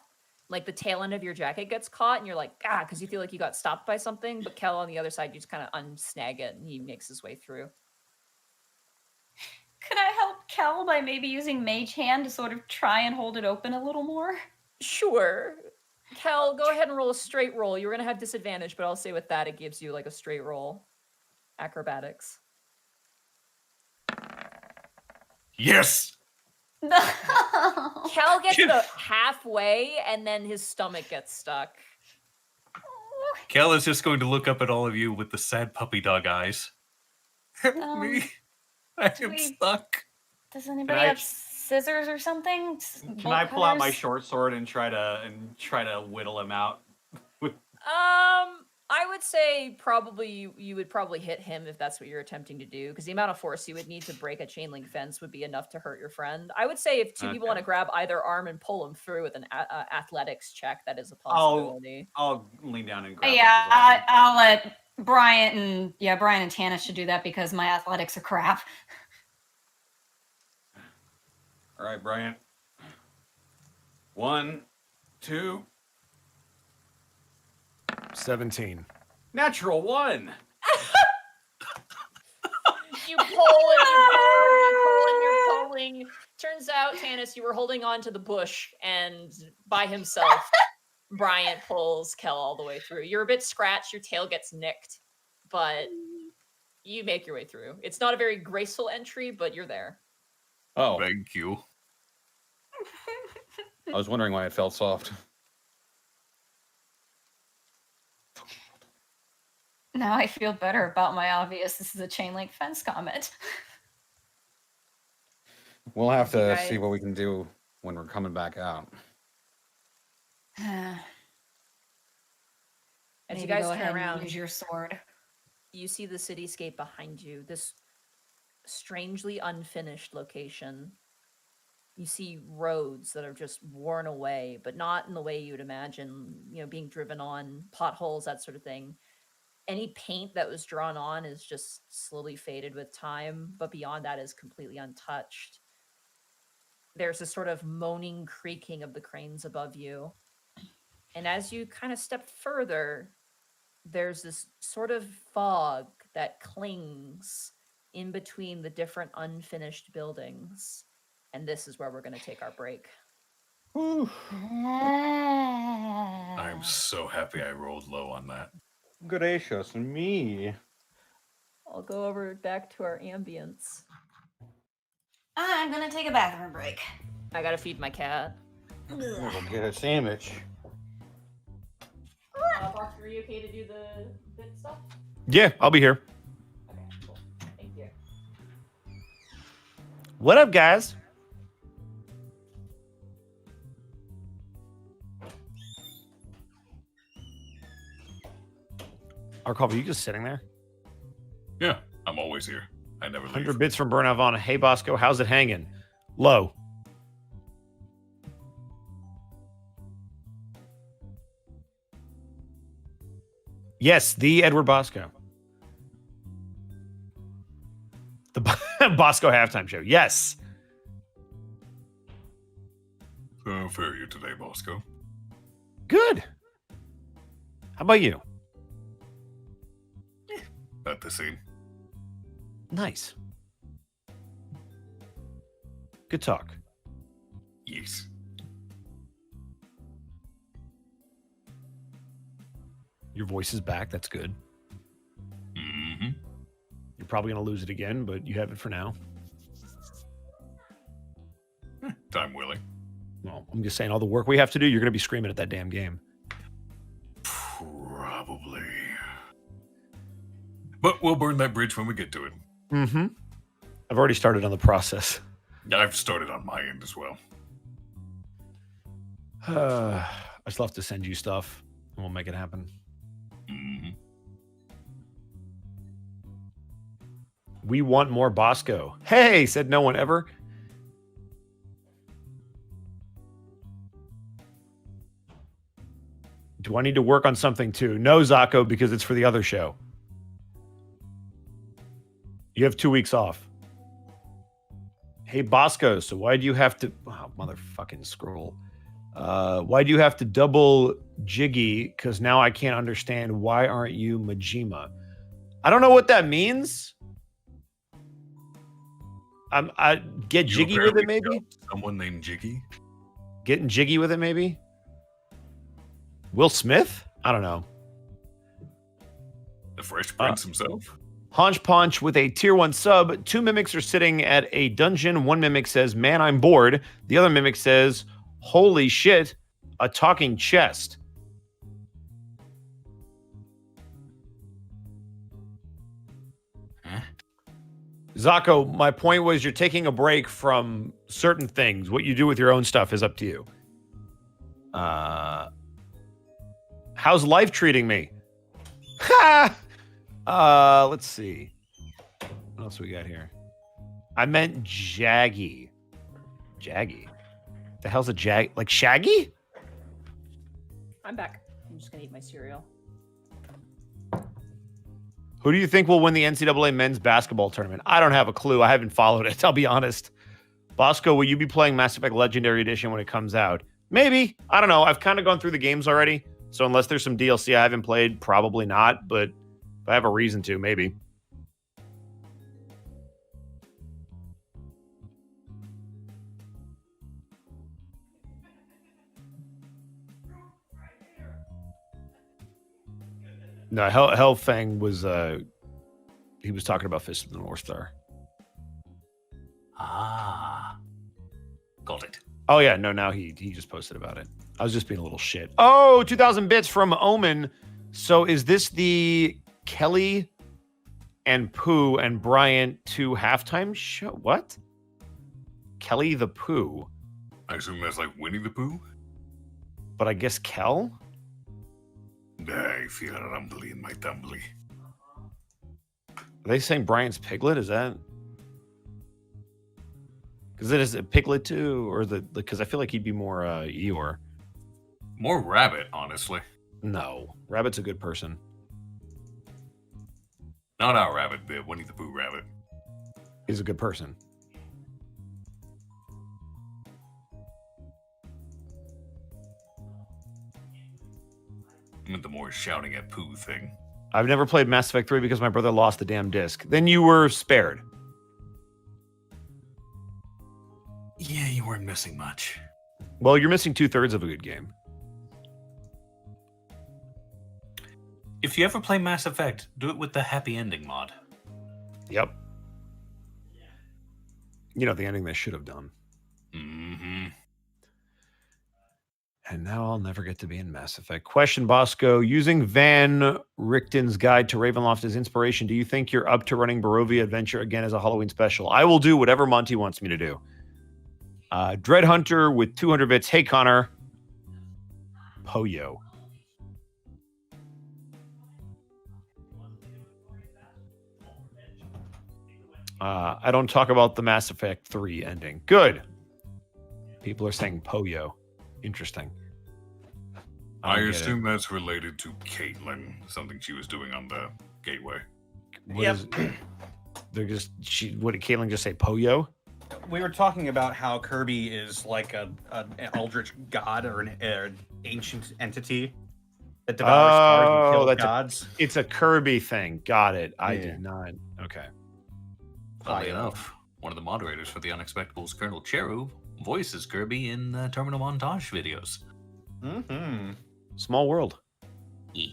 like the tail end of your jacket gets caught and you're like, because you feel like you got stopped by something. But Khel on the other side, you just kind of unsnag it and he makes his way through. Could I help Khel by maybe using Mage Hand to sort of try and hold it open a little more? Sure. Khel, go ahead and roll a straight roll. You're going to have disadvantage, but I'll say with that, it gives you like a straight roll. Acrobatics. Yes! No. Khel gets about halfway and then his stomach gets stuck. Khel is just going to look up at all of you with the sad puppy dog eyes. Help me. I am stuck. Does anybody have scissors or something? Can I pull out my short sword and try to whittle him out? I would say probably you would probably hit him if that's what you're attempting to do, because the amount of force you would need to break a chain link fence would be enough to hurt your friend. I would say if two people want to grab either arm and pull him through with an athletics check, that is a possibility. I'll lean down and grab. Yeah, I'll let Brian and Tanis should do that because my athletics are crap. All right, Brian. 1, 2. 17. Natural 1. You pull and you pull and you're pulling. Turns out, Tanis, you were holding on to the bush, and by himself, Bryant pulls Khel all the way through. You're a bit scratched, your tail gets nicked, but you make your way through. It's not a very graceful entry, but you're there. Oh, Thank you. I was wondering why it felt soft. Now I feel better about my obvious this is a chain link fence comment. We'll have to Right. see what we can do when we're coming back out. As Maybe you guys go turn ahead and around, use your sword. you see the cityscape behind you, this strangely unfinished location. You see roads that are just worn away, but not in the way you would imagine, being driven on, potholes, that sort of thing. Any paint that was drawn on is just slowly faded with time, but beyond that is completely untouched. There's a sort of moaning creaking of the cranes above you. And as you kind of step further, there's this sort of fog that clings in between the different unfinished buildings. And this is where we're going to take our break. Whew. I'm so happy I rolled low on that. Gracious me. I'll go over back to our ambience. I'm gonna take a bathroom break. I gotta feed my cat. We'll get a sandwich. Foster, are you okay to do the bit stuff? Yeah, I'll be here. Okay, cool. Thank you. What up, guys? Arcolf, are you just sitting there? Yeah, I'm always here. I never leave. 100 bits from Burnout Vaughn. Hey, Bosco, how's it hanging? Low. Yes, the Edward Bosco. The Bosco halftime show. Yes. How fare you today, Bosco? Good. How about you? Not the same. Nice. Good talk. Yes. Your voice is back. That's good. Mm-hmm. You're probably going to lose it again, but you have it for now. Time willing. Well, I'm just saying all the work we have to do, you're going to be screaming at that damn game. Probably. But we'll burn that bridge when we get to it. Mm-hmm. I've already started on the process. I've started on my end as well. I still have to send you stuff, and we'll make it happen. Mm-hmm. We want more Bosco. Hey, said no one ever. Do I need to work on something too? No, Zako, because it's for the other show. You have 2 weeks off. Hey, Bosco, so why do you have to... Oh, motherfucking scroll. Why do you have to double Jiggy? Because now I can't understand. Why aren't you Majima? I don't know what that means. I get You jiggy with it, apparently maybe. got someone named Jiggy. Getting jiggy with it, maybe. Will Smith? I don't know. The Fresh Prince himself. Haunch Paunch with a tier 1 sub. 2 mimics are sitting at a dungeon. One mimic says, "Man, I'm bored." The other mimic says, "Holy shit, a talking chest." Huh? Zako, my point was you're taking a break from certain things. What you do with your own stuff is up to you. How's life treating me? Ha! Let's see. What else we got here? I meant Jaggy. Jaggy? The hell's a Jag? Like Shaggy? I'm back. I'm just gonna eat my cereal. Who do you think will win the NCAA men's basketball tournament? I don't have a clue. I haven't followed it. I'll be honest. Bosco, will you be playing Mass Effect Legendary Edition when it comes out? Maybe. I don't know. I've kind of gone through the games already. So unless there's some DLC I haven't played, probably not. But if I have a reason to, maybe. No, Hellfang was he was talking about Fist of the North Star. Ah. Got it. Oh yeah, no, now he just posted about it. I was just being a little shit. Oh, 2,000 bits from Omen. So is this the Kelly and Pooh and Bryant 2 halftime show? What? Kelly the Pooh. I assume that's like Winnie the Pooh. But I guess Kel? I feel a rumbly in my tumbly. Are they saying Bryant's Piglet? Is that? Because it is a Piglet too, or because I feel like he'd be more Eeyore. More rabbit, honestly. No, Rabbit's a good person. Not our rabbit, the Winnie the Pooh rabbit. He's a good person. I meant the more shouting at Pooh thing. I've never played Mass Effect 3 because my brother lost the damn disc. Then you were spared. Yeah, you weren't missing much. Well, you're missing 2/3 of a good game. If you ever play Mass Effect, do it with the happy ending mod. Yep. You know, the ending they should have done. Mm-hmm. And now I'll never get to be in Mass Effect. Question, Bosco. Using Van Richten's Guide to Ravenloft as inspiration, do you think you're up to running Barovia Adventure again as a Halloween special? I will do whatever Monty wants me to do. Dread Hunter with 200 bits. Hey, Connor. Poyo. I don't talk about the Mass Effect 3 ending. Good. People are saying Poyo. Interesting. I assume that's related to Caitlin, something she was doing on the gateway. They're just what did Caitlin just say? Poyo? We were talking about how Kirby is like an eldritch god or an ancient entity that devours stars and kills gods. It's a Kirby thing. Got it. I did not. Okay. Oddly enough, one of the moderators for the Unexpectables, Colonel Cheru, voices Kirby in terminal montage videos. Mm-hmm. Small world. Yeah.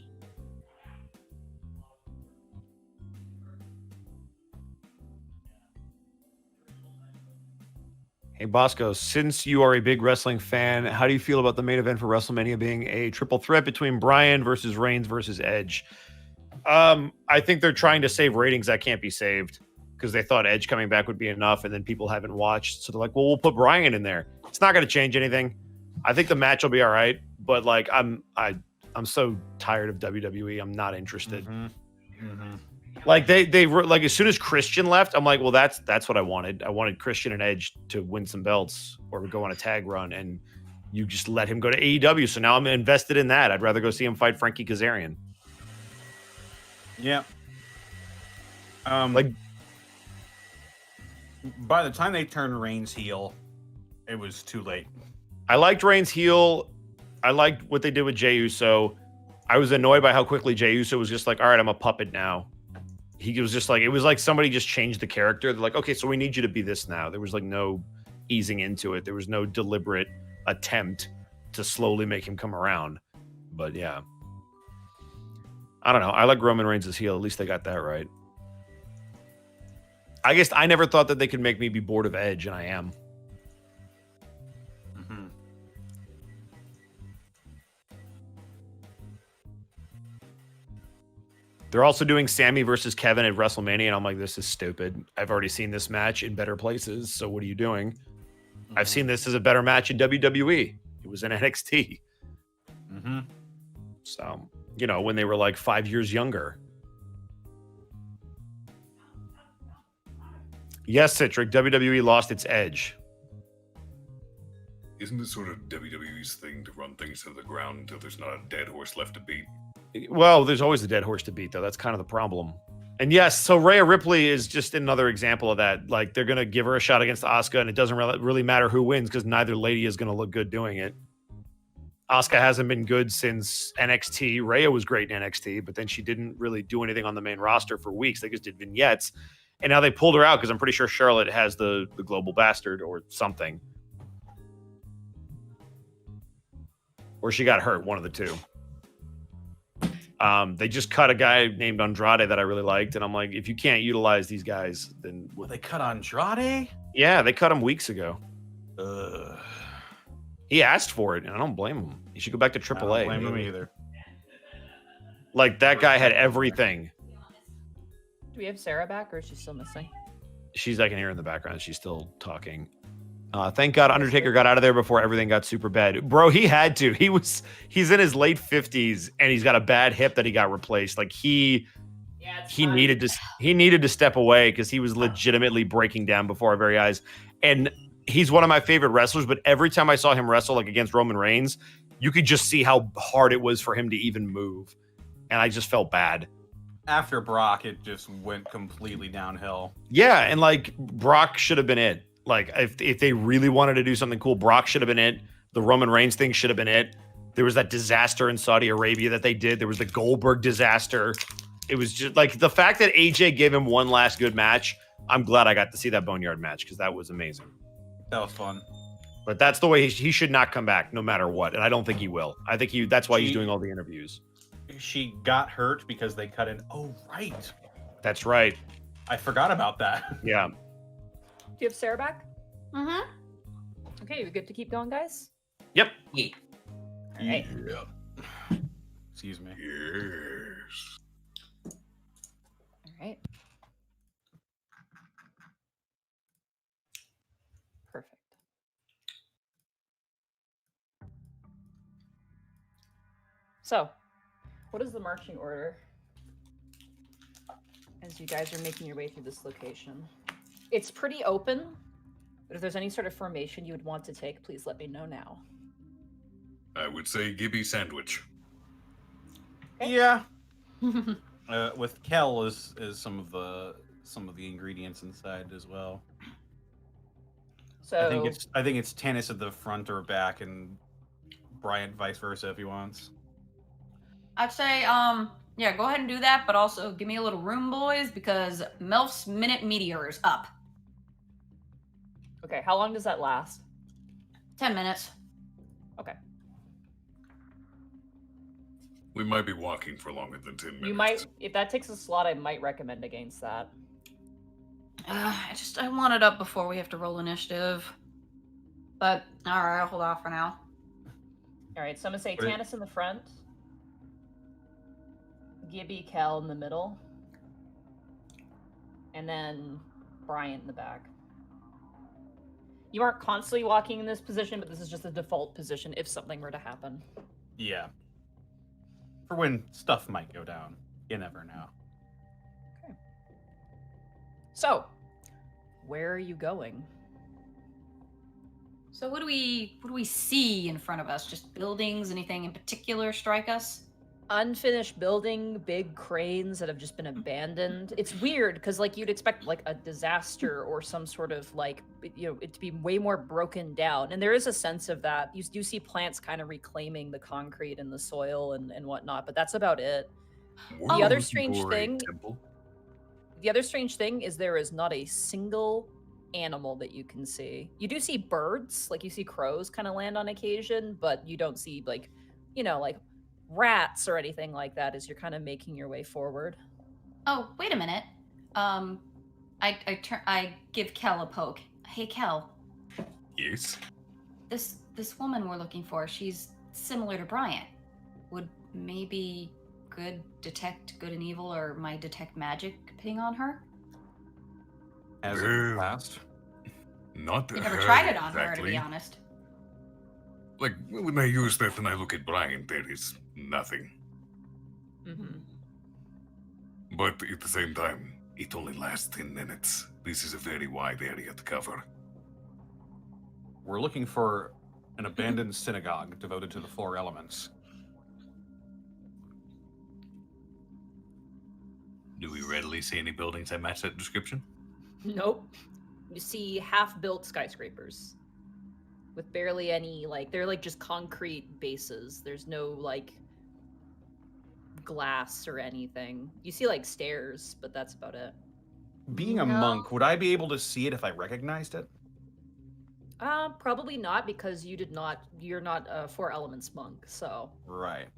Hey, Bosco, since you are a big wrestling fan, how do you feel about the main event for WrestleMania being a triple threat between Bryan versus Reigns versus Edge? I think they're trying to save ratings that can't be saved because they thought Edge coming back would be enough, and then people haven't watched. So they're like, well, we'll put Bryan in there. It's not going to change anything. I think the match will be all right, but like I'm so tired of WWE. I'm not interested. Mm-hmm. Mm-hmm. Like they were like as soon as Christian left, I'm like, well, that's what I wanted. I wanted Christian and Edge to win some belts or go on a tag run, and you just let him go to AEW. So now I'm invested in that. I'd rather go see him fight Frankie Kazarian. Yeah. Like by the time they turned Reigns heel, it was too late. I liked Reigns' heel. I liked what they did with Jey Uso. I was annoyed by how quickly Jey Uso was just like, all right, I'm a puppet now. He was just like, it was like somebody just changed the character. They're like, okay, so we need you to be this now. There was like no easing into it. There was no deliberate attempt to slowly make him come around. But yeah. I don't know. I like Roman Reigns' heel. At least they got that right. I guess I never thought that they could make me be bored of Edge, and I am. Mm-hmm. They're also doing Sammy versus Kevin at WrestleMania, and I'm like, this is stupid. I've already seen this match in better places, so what are you doing? Mm-hmm. I've seen this as a better match in WWE. It was in NXT. Mm-hmm. So, you know, when they were like 5 years younger. Yes, Citric, WWE lost its edge. Isn't it sort of WWE's thing to run things to the ground until there's not a dead horse left to beat? Well, there's always a dead horse to beat, though. That's kind of the problem. And yes, so Rhea Ripley is just another example of that. Like, they're going to give her a shot against Asuka, and it doesn't really matter who wins because neither lady is going to look good doing it. Asuka hasn't been good since NXT. Rhea was great in NXT, but then she didn't really do anything on the main roster for weeks. They just did vignettes. And now they pulled her out because I'm pretty sure Charlotte has the global bastard or something. Or she got hurt, one of the two. They just cut a guy named Andrade that I really liked. And I'm like, if you can't utilize these guys, then... Well, they cut Andrade? Yeah, they cut him weeks ago. He asked for it, and I don't blame him. He should go back to AAA. I don't blame him either. Like, that guy had everything. Do we have Sarah back, or is she still missing? I can hear her in the background. She's still talking. Thank God Undertaker got out of there before everything got super bad. Bro, he had to. He's in his late 50s, and he's got a bad hip that he got replaced. Like, he needed to step away because he was legitimately breaking down before our very eyes. And he's one of my favorite wrestlers, but every time I saw him wrestle, like against Roman Reigns, you could just see how hard it was for him to even move. And I just felt bad. After Brock, it just went completely downhill. Yeah, and like Brock should have been it. Like if they really wanted to do something cool, Brock should have been it. The Roman Reigns thing should have been it. There was that disaster in Saudi Arabia that they did. There was the Goldberg disaster. It was just like the fact that AJ gave him one last good match. I'm glad I got to see that Boneyard match because that was amazing. That was fun. But that's the way he should not come back no matter what. And I don't think he will. I think that's why he's doing all the interviews. She got hurt because they cut in. Oh, right. That's right. I forgot about that. Yeah. Do you have Sarah back? Mm-hmm. Okay, we good to keep going, guys? Yep. Yeah. All right. Yeah. Excuse me. Yes. All right. Perfect. So, what is the marching order as you guys are making your way through this location? It's pretty open, but if there's any sort of formation you would want to take, please let me know now. I would say Gibby sandwich. Okay. Yeah. With Khel is some of the ingredients inside as well. So I think it's Tanis at the front or back, and Bryant vice versa if he wants. I'd say, yeah, go ahead and do that, but also give me a little room, boys, because Melf's Minute Meteor is up. okay, how long does that last? 10 minutes. Okay. We might be walking for longer than 10 minutes. You might, if that takes a slot, I might recommend against that. I want it up before we have to roll initiative. But, alright, I'll hold off for now. All right, so I'm gonna say What it- Tanis in the front, Gibby, Khel in the middle, and then Bryant in the back. You aren't constantly walking in this position, but this is just the default position if something were to happen. Yeah. For when stuff might go down. You never know. Okay. So, where are you going? So what do we see in front of us? Just buildings? Anything in particular strike us? unfinished building, big cranes that have just been abandoned. It's weird because like you'd expect like a disaster or some sort of like it to be way more broken down, and there is a sense of that. You do see plants kind of reclaiming the concrete and the soil and whatnot, but that's about it. We're The other looking strange for a thing- temple. The other strange thing is there is not a single animal that you can see. You do see birds, like you see crows kind of land on occasion, but you don't see like like rats or anything like that as you're kind of making your way forward. Oh, wait a minute. I give Khel a poke. Hey, Khel, Yes. this woman we're looking for, she's similar to Bryant. Would maybe good detect good and evil, or my detect magic ping on her? As in the past. Not You never her tried it on her, to exactly. be honest. Like, when I use that and I look at Brian, there is nothing. Mm-hmm. But at the same time, it only lasts 10 minutes. This is a very wide area to cover. We're looking for an abandoned synagogue devoted to the 4 elements. Do we readily see any buildings that match that description? Nope. You see half-built skyscrapers with barely any they're like just concrete bases. There's no like glass or anything. You see like stairs, but that's about it. Being a No. monk, would I be able to see it if I recognized it? Probably not, because you're not a 4 elements monk, so. Right.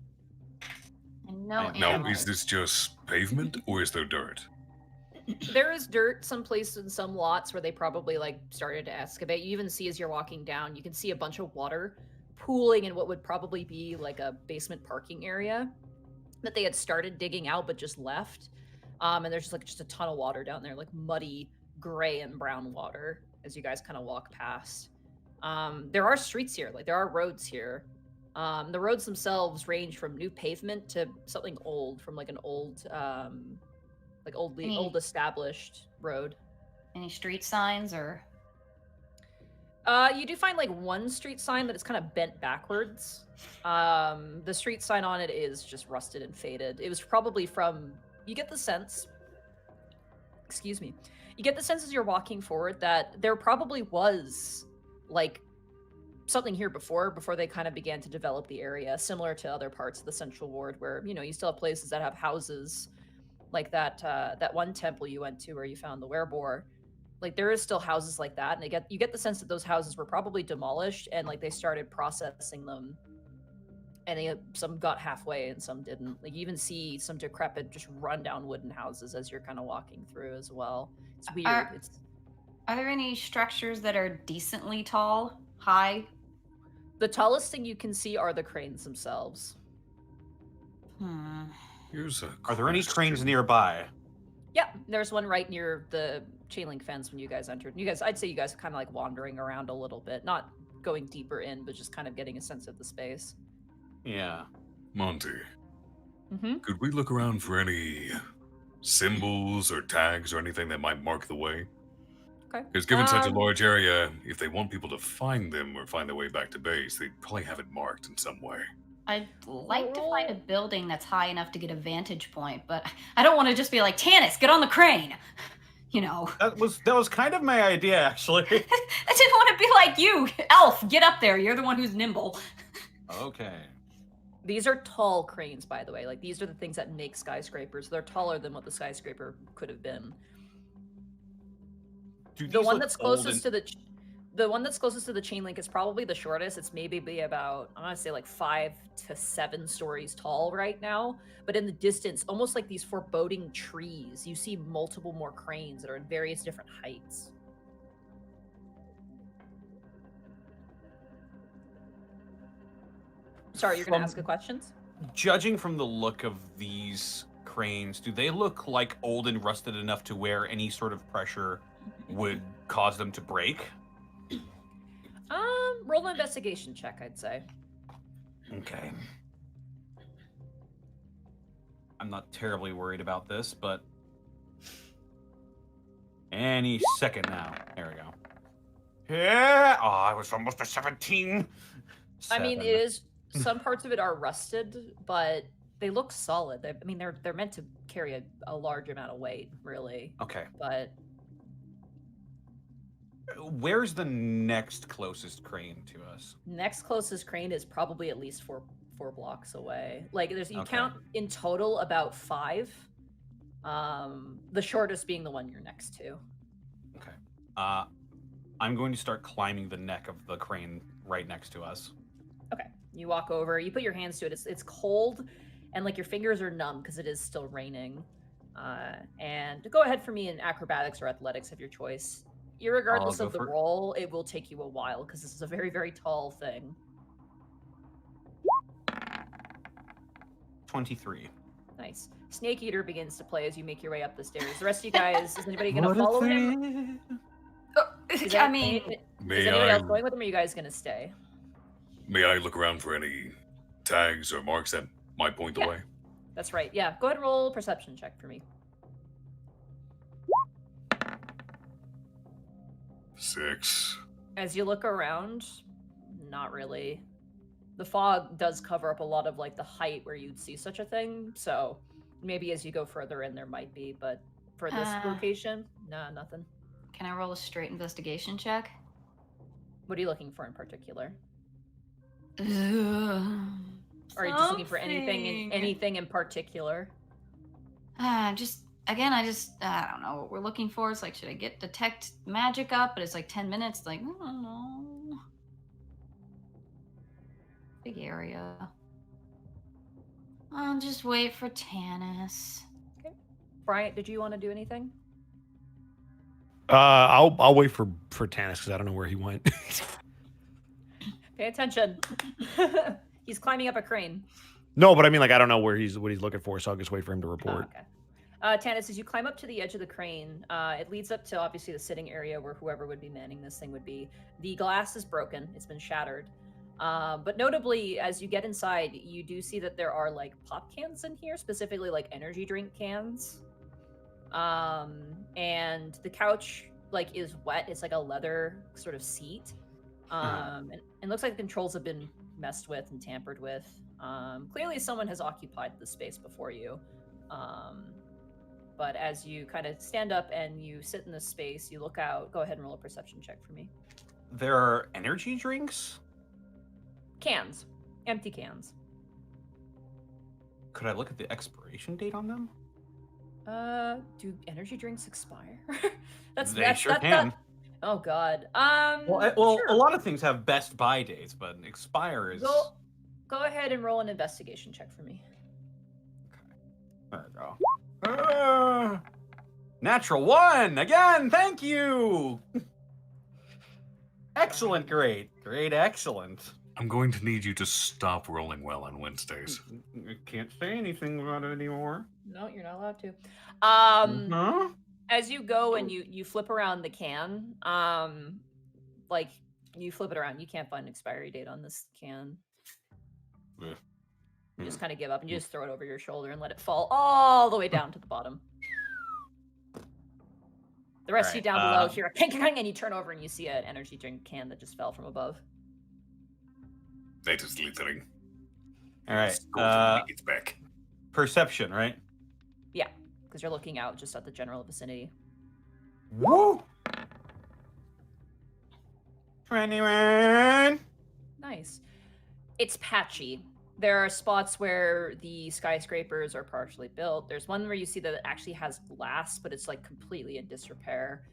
And no Now, Now, animals. is this just pavement or is there dirt? There is dirt some places in some lots where they probably like started to excavate. You even see as you're walking down, you can see a bunch of water pooling in what would probably be like a basement parking area that they had started digging out but just left. And there's just a ton of water down there, like muddy gray and brown water as you guys kind of walk past. There are streets here, like there are roads here. The roads themselves range from new pavement to something old, from like an old old established road. Any street signs or? You do find like one street sign that is kind of bent backwards. The street sign on it is just rusted and faded. It was probably from, you get the sense, excuse me, you get the sense as you're walking forward that there probably was like something here before they kind of began to develop the area, similar to other parts of the central ward where, you still have places that have houses like that one temple you went to where you found the werebore. Like there is still houses like that, and you get the sense that those houses were probably demolished and like they started processing them, and some got halfway and some didn't. Like you even see some decrepit, just rundown wooden houses as you're kind of walking through as well. It's weird. Are there any structures that are decently tall, high? The tallest thing you can see are the cranes themselves. Here's a Are there any cranes question. nearby? Yeah, there's one right near the chain link fence when you guys entered. I'd say you guys are kind of like wandering around a little bit, not going deeper in, but just kind of getting a sense of the space. Yeah. Monty, Mm-hmm. could we look around for any symbols or tags or anything that might mark the way? Okay. Because given such a large area, if they want people to find them or find their way back to base, they probably have it marked in some way. I'd like to find a building that's high enough to get a vantage point, but I don't want to just be like, Tanis, get on the crane. That was kind of my idea, actually. I didn't want to be like you, Elf. Get up there. You're the one who's nimble. Okay. These are tall cranes, by the way. Like these are the things that make skyscrapers. They're taller than what the skyscraper could have been. Do The these one look that's old closest and- to the one that's closest to the chain link is probably the shortest. It's maybe about, I'm gonna say like 5 to 7 stories tall right now. But in the distance, almost like these foreboding trees, you see multiple more cranes that are in various different heights. Sorry, you're gonna ask a question? Judging from the look of these cranes, do they look like old and rusted enough to where any sort of pressure would cause them to break? Roll an investigation check, I'd say. Okay. I'm not terribly worried about this, but any second now. There we go. Yeah. Oh, I was almost a 17. I mean, 7. it is, some parts of it are rusted, but They look solid. I mean, they're meant to carry a large amount of weight, really. Okay. But Where's the next closest crane to us? next closest crane is probably at least four blocks away. Like you Okay. count in total about 5. The shortest being the one you're next to. Okay. I'm going to start climbing the neck of the crane right next to us. Okay. You walk over. You put your hands to it. It's cold, and like your fingers are numb because it is still raining. And go ahead for me in acrobatics or athletics of your choice. Irregardless go of the for it. roll, it will take you a while because this is a very, very tall thing. 23. Nice. Snake Eater begins to play as you make your way up the stairs. The rest of you guys, is anybody gonna follow him? Is I mean, is May anybody I, else going with him, or are you guys gonna stay? may I look around for any tags or marks that might point the Yeah. way? That's right. Yeah. Go ahead and roll a perception check for me. 6. As you look around, not really. The fog does cover up a lot of like the height where you'd see such a thing. So maybe as you go further in, there might be, but for this location, nah, nothing. can I roll a straight investigation check? What are you looking for in particular? Ugh. Or are you just looking for Something. anything in particular? Just again, I don't know what we're looking for. It's like, should I get detect magic up? But it's like 10 minutes. Like, I don't know. Big area. I'll just wait for Tanis. Bryant, did you want to do anything? I'll wait for Tanis because I don't know where he went. Pay attention. He's climbing up a crane. No, but I mean, like, I don't know what he's looking for, so I'll just wait for him to Oh, report. okay. Tanis, as you climb up to the edge of the crane, it leads up to obviously the sitting area where whoever would be manning this thing would be. The glass is broken; it's been shattered. But notably, as you get inside, you do see that there are like pop cans in here, specifically like energy drink cans. And the couch like is wet. It's like a leather sort of seat. And it looks like the controls have been messed with and tampered with. Clearly, someone has occupied the space before you. But as you kind of stand up and you sit in this space, you look out. Go ahead and roll a perception check for me. There are energy drinks? Cans. Empty cans. Could I look at the expiration date on them? Do energy drinks expire? They sure can. Oh God. Well, sure. a lot of things have best buy dates, but expire is. Go ahead and roll an investigation check for me. There we go. Natural 1 again. Thank you. Excellent, great, excellent. I'm going to need you to stop rolling well on Wednesdays. I can't say anything about it anymore. No, you're not allowed to. Huh? As you go and you flip around the can, like you flip it around, you can't find an expiry date on this can. Yeah. You just kind of give up and you just throw it over your shoulder and let it fall all the way down to the bottom. The rest of you down below hear a ping, and you turn over and you see an energy drink can that just fell from above. That is littering. All right. It's back. Perception, right? Yeah, because you're looking out just at the general vicinity. Woo! 21. Nice. It's patchy. There are spots where the skyscrapers are partially built. There's one where you see that it actually has glass, but it's like completely in disrepair.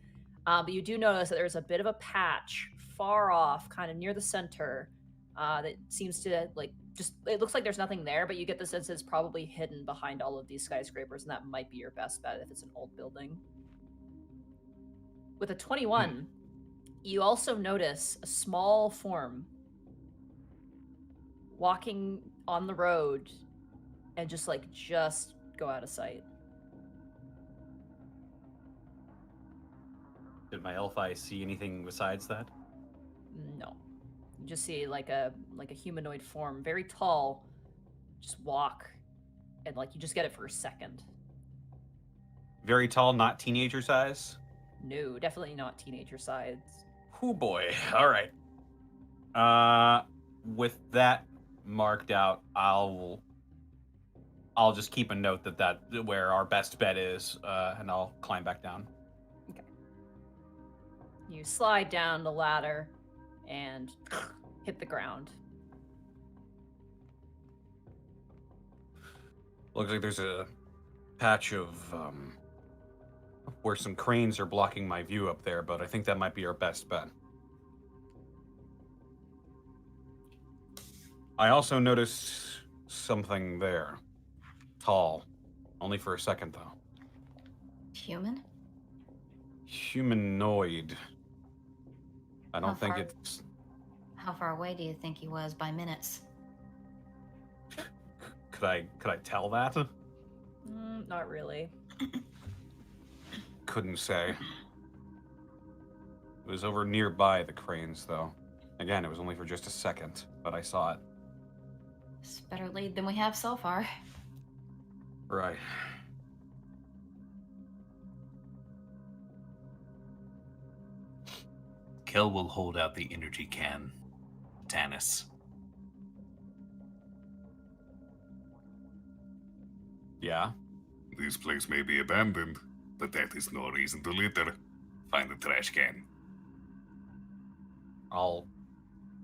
But you do notice that there's a bit of a patch far off, kind of near the center, that seems to like just, it looks like there's nothing there, but you get the sense it's probably hidden behind all of these skyscrapers, and that might be your best bet if it's an old building. With a 21, you also notice a small form walking on the road and just go out of sight. Did my elf eye see anything besides that? No. You just see like a humanoid form, very tall, just walk, and like you just get it for a second. Very tall, not teenager size? No, definitely not teenager size. Oh boy. All right. With that marked out, I'll I'll just keep a note that where our best bet is, and I'll climb back down. You slide down the ladder and hit the ground. Looks like there's a patch of where some cranes are blocking my view up there, but I think that might be our best bet. I also noticed something there. Tall. Only for a second, though. Human? Humanoid. I don't think far- it's... How far away do you think he was by minutes? Could I tell that? Not really. Couldn't say. It was over nearby the cranes, though. Again, it was only for just a second, but I saw it. It's a better lead than we have so far. Right. Khel will hold out the energy can. Tanis. Yeah? This place may be abandoned, but that is no reason to litter. Find the trash can. I'll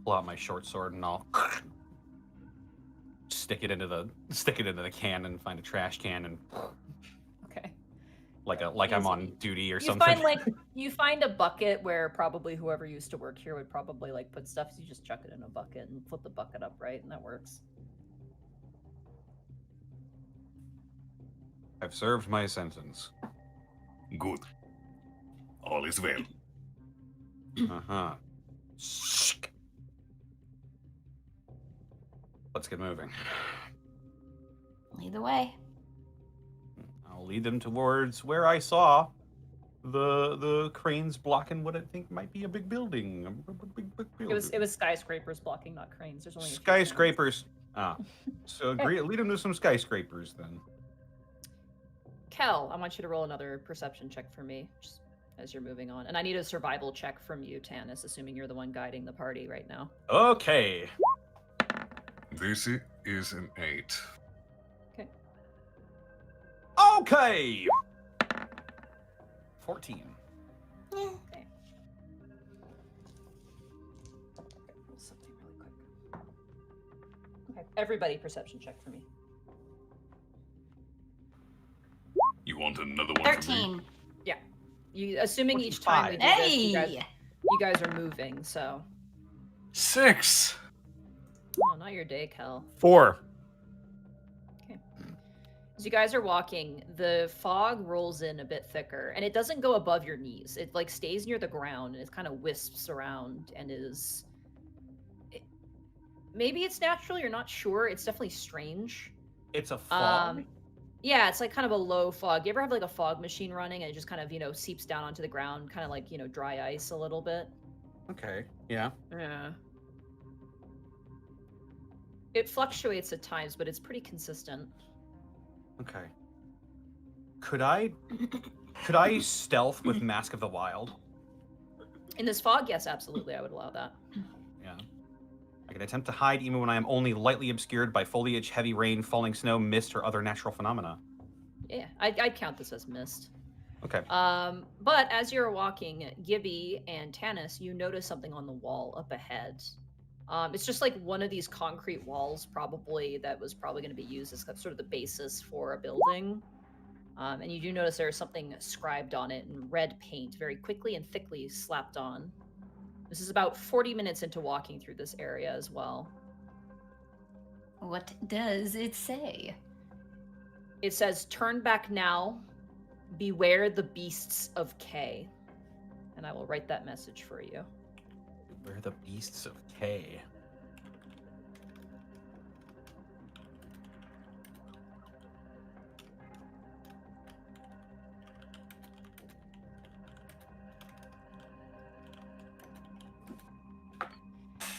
pull out my short sword and I'll stick it into the can and find a trash can and Okay. like I'm on duty or You something. you find a bucket where probably whoever used to work here would probably like put stuff. So you just chuck it in a bucket and flip the bucket up, right? And that works. I've served my sentence. Good. All is well. Uh-huh. Let's get moving. Lead the way. I'll lead them towards where I saw the cranes blocking what I think might be a big building. Big building. It was skyscrapers blocking, not cranes. There's only a few Skyscrapers. So lead them to some skyscrapers then. Khel, I want you to roll another perception check for me, just as you're moving on. And I need a survival check from you, Tanis, assuming you're the one guiding the party right now. Okay. This is an 8. Okay. 14. Okay. Something really quick. Okay, everybody perception check for me. You want another one from me? 13. You assuming each time we do this, Hey! you guys are moving, so 6. oh, not your day, Khel. 4. As you guys are walking, the fog rolls in a bit thicker, and it doesn't go above your knees. It like stays near the ground, and it kind of wisps around, and is. Maybe it's natural. You're not sure. It's definitely strange. It's a fog. Yeah, it's like kind of a low fog. You ever have like a fog machine running, and it just kind of seeps down onto the ground, kind of like dry ice a little bit. Okay. Yeah. Yeah. It fluctuates at times, but it's pretty consistent. Okay. Could I stealth with Mask of the Wild? In this fog, yes, absolutely, I would allow that. Yeah. I can attempt to hide even when I am only lightly obscured by foliage, heavy rain, falling snow, mist, or other natural phenomena. Yeah, I'd count this as mist. Okay. But as you're walking, Gibby and Tanis, you notice something on the wall up ahead. It's just like one of these concrete walls, that was probably going to be used as sort of the basis for a building. And you do notice there's something scribed on it in red paint, very quickly and thickly slapped on. This is about 40 minutes into walking through this area as well. What does it say? It says, "Turn back now. Beware the beasts of K." And I will write that message for you. We're the beasts of K.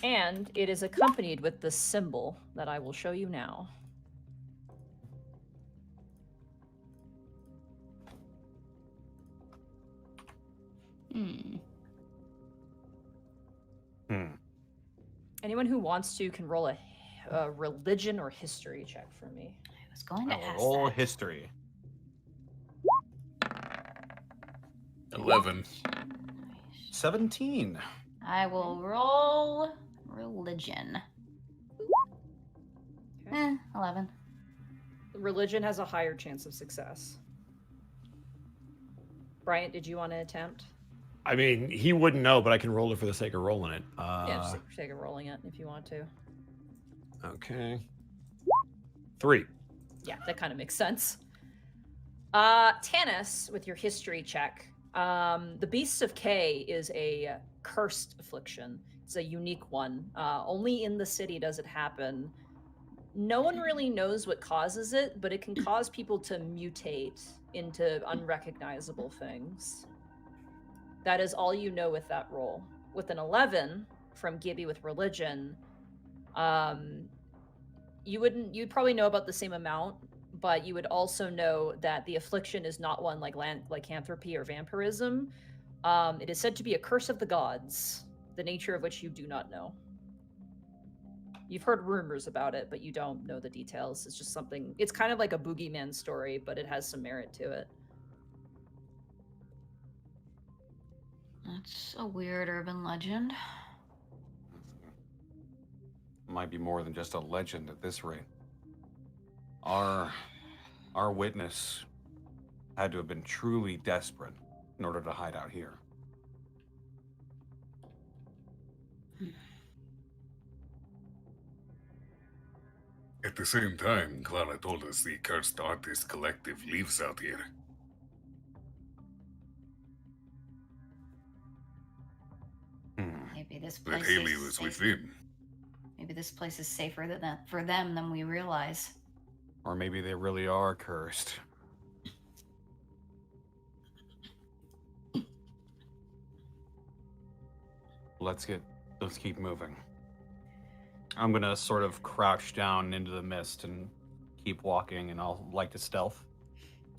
And it is accompanied with the symbol that I will show you now. Anyone who wants to can roll a religion or history check for me. was going to ask Roll that. history. 11. 17. I will roll religion. 11. Religion has a higher chance of success. Bryant, did you want to attempt? I mean, he wouldn't know, but I can roll it for the sake of rolling it. Yeah, just take a rolling it if you want to. Okay. 3. Yeah, that kind of makes sense. Tanis, with your history check, the Beasts of K is a cursed affliction. It's a unique one. Only in the city does it happen. No one really knows what causes it, but it can cause people to mutate into unrecognizable things. That is all you know with that roll. With an 11 from Gibby with religion, you'd probably know about the same amount, but you would also know that the affliction is not one like lycanthropy or vampirism. It is said to be a curse of the gods, the nature of which you do not know. You've heard rumors about it, but you don't know the details. It's just something, it's kind of like a boogeyman story, but it has some merit to it. That's a weird urban legend. Might be more than just a legend at this rate. Our witness had to have been truly desperate in order to hide out here. At the same time, Clara told us the Cursed Artist Collective lives out here. Maybe this That place Haley is was safe- with him. Maybe this place is safer for them than we realize. Or maybe they really are cursed. Let's keep moving. I'm gonna sort of crouch down into the mist and keep walking, and I'll like to stealth.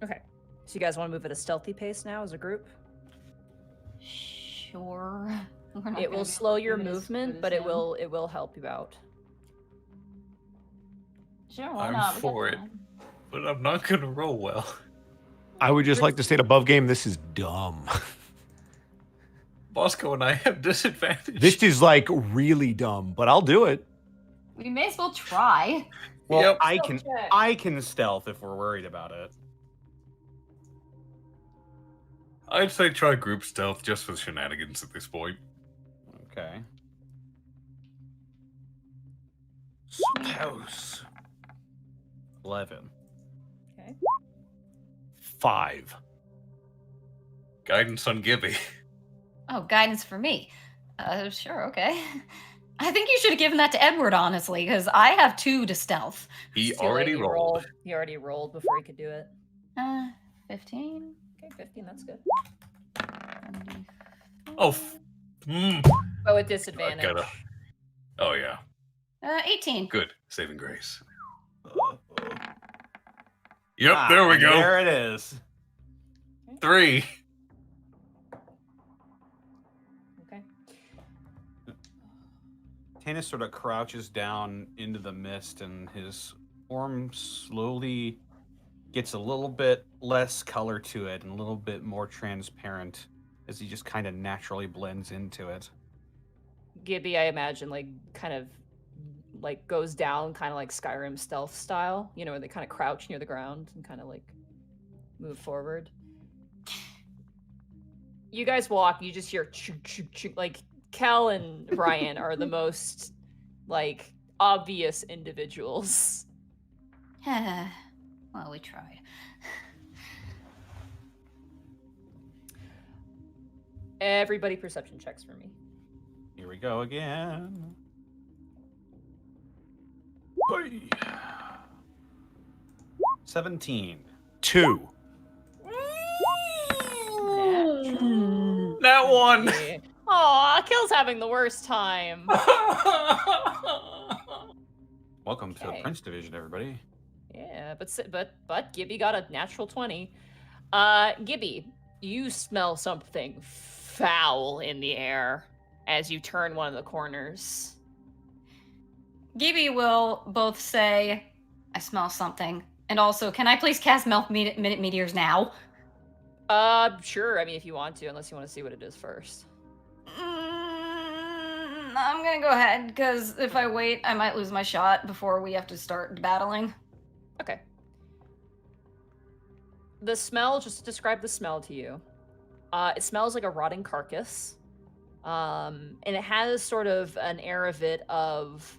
Okay. So you guys want to move at a stealthy pace now as a group? Sure. We're not It gonna will be slow able to your do this movement, with but it him. will help you out. Sure, why I'm not? We got for it. time. But I'm not gonna roll well. I would just like to state above game, this is dumb. Bosco and I have disadvantage. This is like really dumb, but I'll do it. We may as well try. Well, Yep. I can stealth if we're worried about it. I'd say try group stealth just for shenanigans at this point. Okay. House. 11. Okay. 5. Guidance on Gibby. Oh, guidance for me. Sure, okay. I think you should have given that to Edward, honestly, because I have 2 to stealth. He It's too late, already he rolled. He already rolled before he could do it. 15. Okay, 15, that's good. 20. Oh, But with I disadvantage. gotta. Oh yeah, 18. good saving grace. Yep, there we go. There it is. 3. Okay. Tanis sort of crouches down into the mist, and his form slowly gets a little bit less color to it and a little bit more transparent as he just kind of naturally blends into it. Gibby, I imagine, like, kind of, like, goes down, kind of like Skyrim stealth style, you know, where they kind of crouch near the ground and kind of, like, move forward. You guys walk, you just hear choo, choo, choo. Like, Khel and Bryant are the most, like, obvious individuals. Well, we tried. Everybody perception checks for me. Here we go again. 17. 2. That one. Aw, Kill's having the worst time. Welcome to the Okay. Prince Division, everybody. Yeah, but Gibby got a natural 20. Gibby, you smell something foul in the air as you turn one of the corners. Gibby will both say, I smell something, And also, can I please cast minute meteors now? Sure. I mean, if you want to, unless you want to see what it is first. I'm gonna go ahead, because if I wait, I might lose my shot before we have to start battling. Okay. The smell, just to describe the smell to you. It smells like a rotting carcass. And it has sort of an air of it of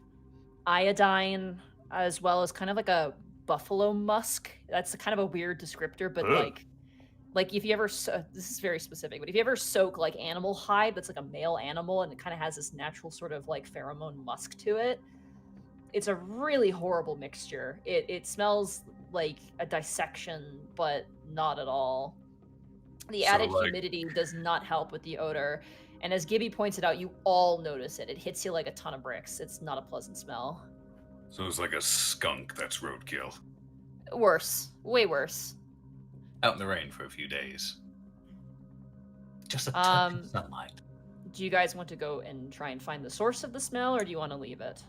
iodine, as well as kind of like a buffalo musk. That's kind of a weird descriptor, but Ugh. like if you ever this is very specific, but if you ever soak like animal hide, that's like a male animal, and it kind of has this natural sort of like pheromone musk to it. It's a really horrible mixture. It smells like a dissection, but not at all. The So, added like- humidity does not help with the odor. And as Gibby pointed out, you all notice it. It hits you like a ton of bricks. It's not a pleasant smell. So it's like a skunk that's roadkill. Worse. Way worse. Out in the rain for a few days. Just a touch of sunlight. Do you guys want to go and try and find the source of the smell, or do you want to leave it?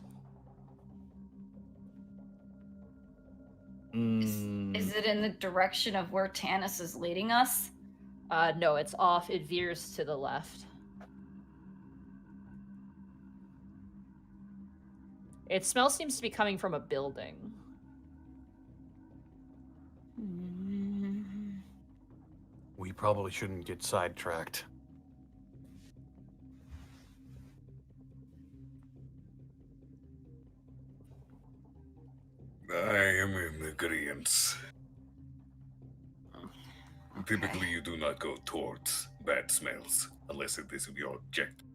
Is it in the direction of where Tanis is leading us? No, it's off. It veers to the left. It smell seems to be coming from a building. We probably shouldn't get sidetracked. I am in agreement. Typically, you do not go towards bad smells unless it is your objective.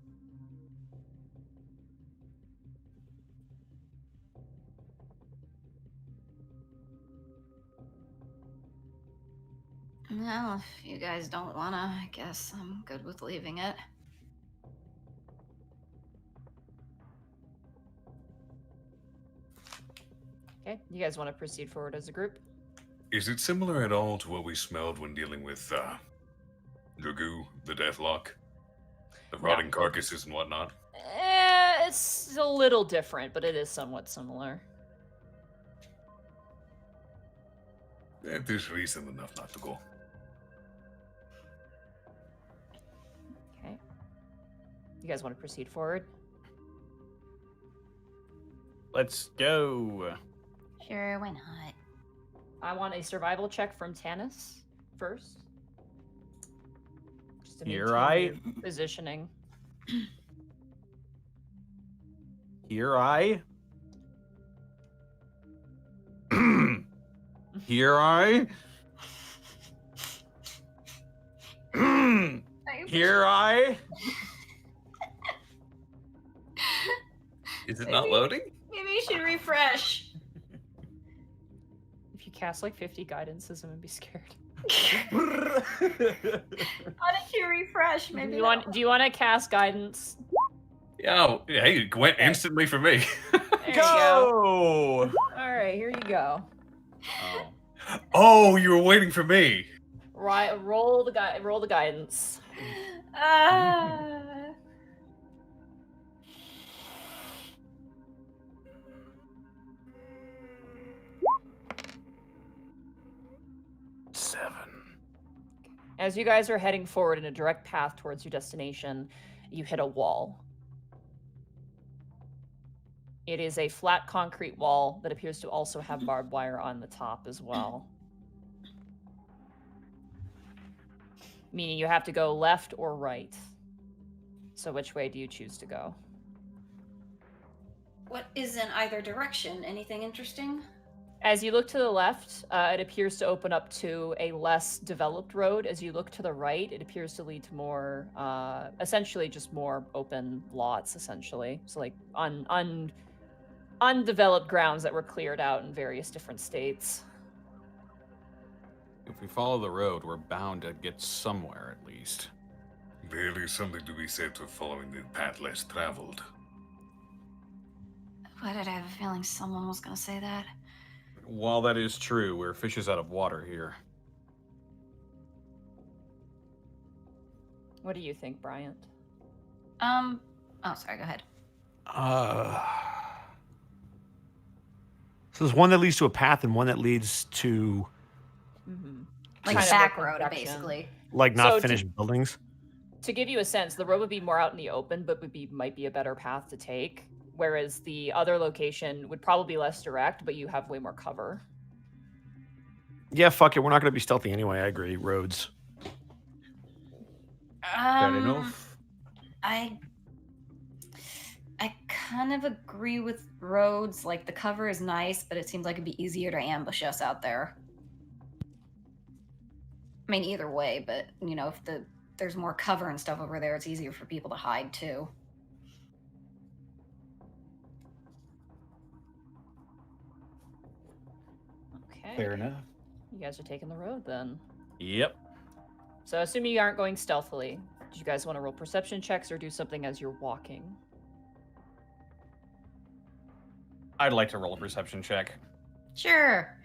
Well, if you guys don't wanna, I guess I'm good with leaving it. Okay, you guys want to proceed forward as a group? Is it similar at all to what we smelled when dealing with Dragoo, the Deathlock? The rotting carcasses and whatnot? It's a little different, but it is somewhat similar. That is reason enough not to go. Okay. You guys want to proceed forward? Let's go. Sure, why not? I want a survival check from Tanis first. Just to Here maintain your positioning. Here I. Here I. Here I. Is it not loading? Maybe you should refresh. If you cast like 50 guidances, I'm gonna be scared. Why don't you refresh? Maybe Do you want to cast guidance? Oh, hey, it went instantly for me. There you go. All right, here you go. Oh, you were waiting for me. Right, roll the guidance. As you guys are heading forward in a direct path towards your destination, you hit a wall. It is a flat concrete wall that appears to also have barbed wire on the top as well. Meaning you have to go left or right. So which way do you choose to go? What is in either direction? Anything interesting? As you look to the left, it appears to open up to a less developed road. As you look to the right, it appears to lead to more, essentially just more open lots, essentially. So like undeveloped grounds that were cleared out in various different states. If we follow the road, we're bound to get somewhere at least. There is something to be said for following the path less traveled. Why did I have a feeling someone was gonna say that? While that is true, we're fishes out of water here. What do you think, Bryant? Oh, sorry, go ahead. So there's one that leads to a path and one that leads to Like Kind of back open road, direction. basically. like not So finished buildings. To give you a sense, the road would be more out in the open, but might be a better path to take. Whereas the other location would probably be less direct, but you have way more cover. Yeah, fuck it. We're not going to be stealthy anyway. I agree. Roads. Fair enough. I kind of agree with roads. Like, the cover is nice, but it seems like it'd be easier to ambush us out there. I mean, either way, but, you know, if there's more cover and stuff over there, it's easier for people to hide, too. Okay. Fair enough. You guys are taking the road then. Yep. So assuming you aren't going stealthily, do you guys want to roll perception checks or do something as you're walking? I'd like to roll a perception check. Sure.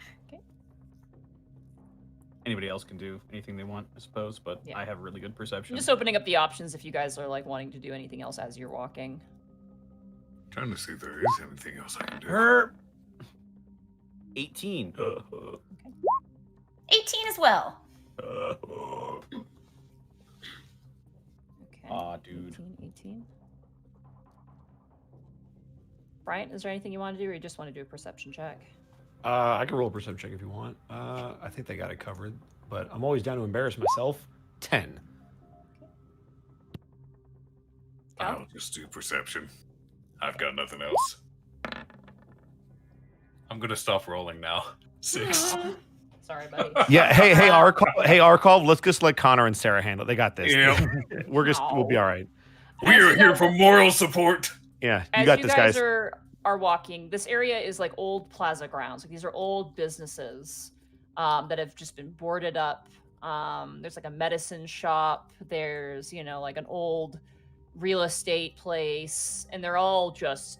Anybody else can do anything they want, I suppose, but Yeah. I have really good perception. I'm just opening up the options if you guys are like wanting to do anything else as you're walking. Trying to see if there is anything else I can do. 18. 18 as well. Okay. Aw, dude. 18. Bryant, is there anything you want to do or you just want to do a perception check? I can roll a perception check if you want. I think they got it covered, but I'm always down to embarrass myself. 10. I'll just do perception. I've got nothing else. I'm gonna stop rolling now. 6. Sorry, buddy. Yeah. Hey, Arcolf. Let's just let Connor and Sarah handle it. They got this. Yeah. We'll be all right. We are here for moral support. Yeah, you As got you this, guys guys. are walking, this area is like old plaza grounds. Like these are old businesses that have just been boarded up. There's like a medicine shop. There's, you know, like an old real estate place, and they're all just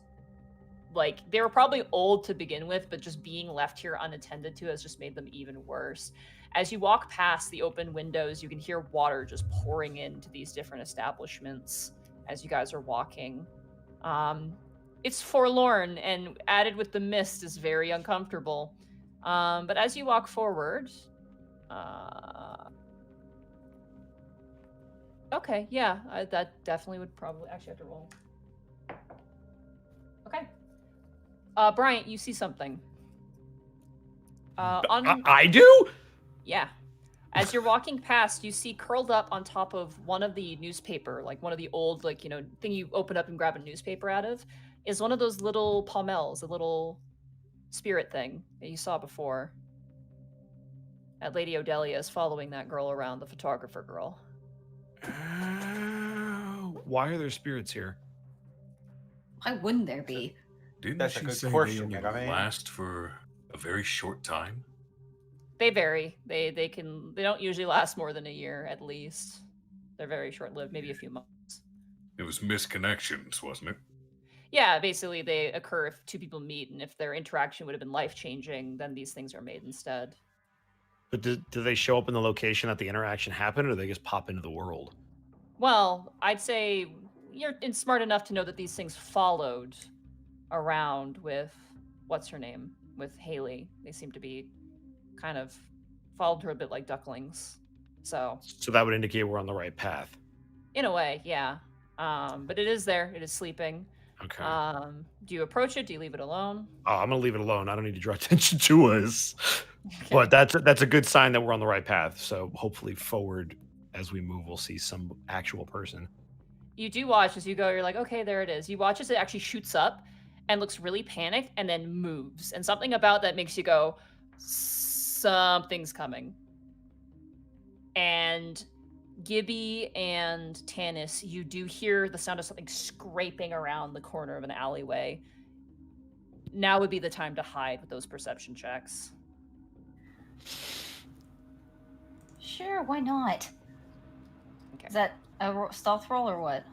like, they were probably old to begin with, but just being left here unattended to has just made them even worse. As you walk past the open windows, you can hear water just pouring into these different establishments as you guys are walking. It's forlorn, and added with the mist is very uncomfortable. But as you walk forward, okay, yeah, that definitely would probably actually have to roll. Okay, Bryant, you see something. I do? Yeah. As you're walking past, you see curled up on top of one of the newspaper, like one of the old, like, you know, thing you open up and grab a newspaper out of, is one of those little palmels, a little spirit thing that you saw before. That Lady Odelia is following that girl around, the photographer girl. Why are there spirits here? Why wouldn't there be? Didn't That's a she good say question, they Mega only Man. last for a very short time? They vary. They don't usually last more than a year at least. They're very short-lived, maybe a few months. It was misconnections, wasn't it? Yeah, basically they occur if two people meet, and if their interaction would have been life-changing, then these things are made instead. But do they show up in the location that the interaction happened, or do they just pop into the world? Well, I'd say you're smart enough to know that these things followed around with, what's her name? With Haley. They seem to be kind of followed her a bit like ducklings. So that would indicate we're on the right path. in a way, yeah. But it is there. It is sleeping. Okay. Do you approach it? Do you leave it alone? Oh, I'm gonna leave it alone. I don't need to draw attention to us. But that's a good sign that we're on the right path. So hopefully forward as we move, we'll see some actual person. You do watch as you go, you're like, okay, there it is. You watch as it actually shoots up and looks really panicked and then moves. And something about that makes you go, something's coming. And Gibby and Tanis, you do hear the sound of something scraping around the corner of an alleyway. Now would be the time to hide with those perception checks. Sure, why not? Okay. Is that a stealth roll or what?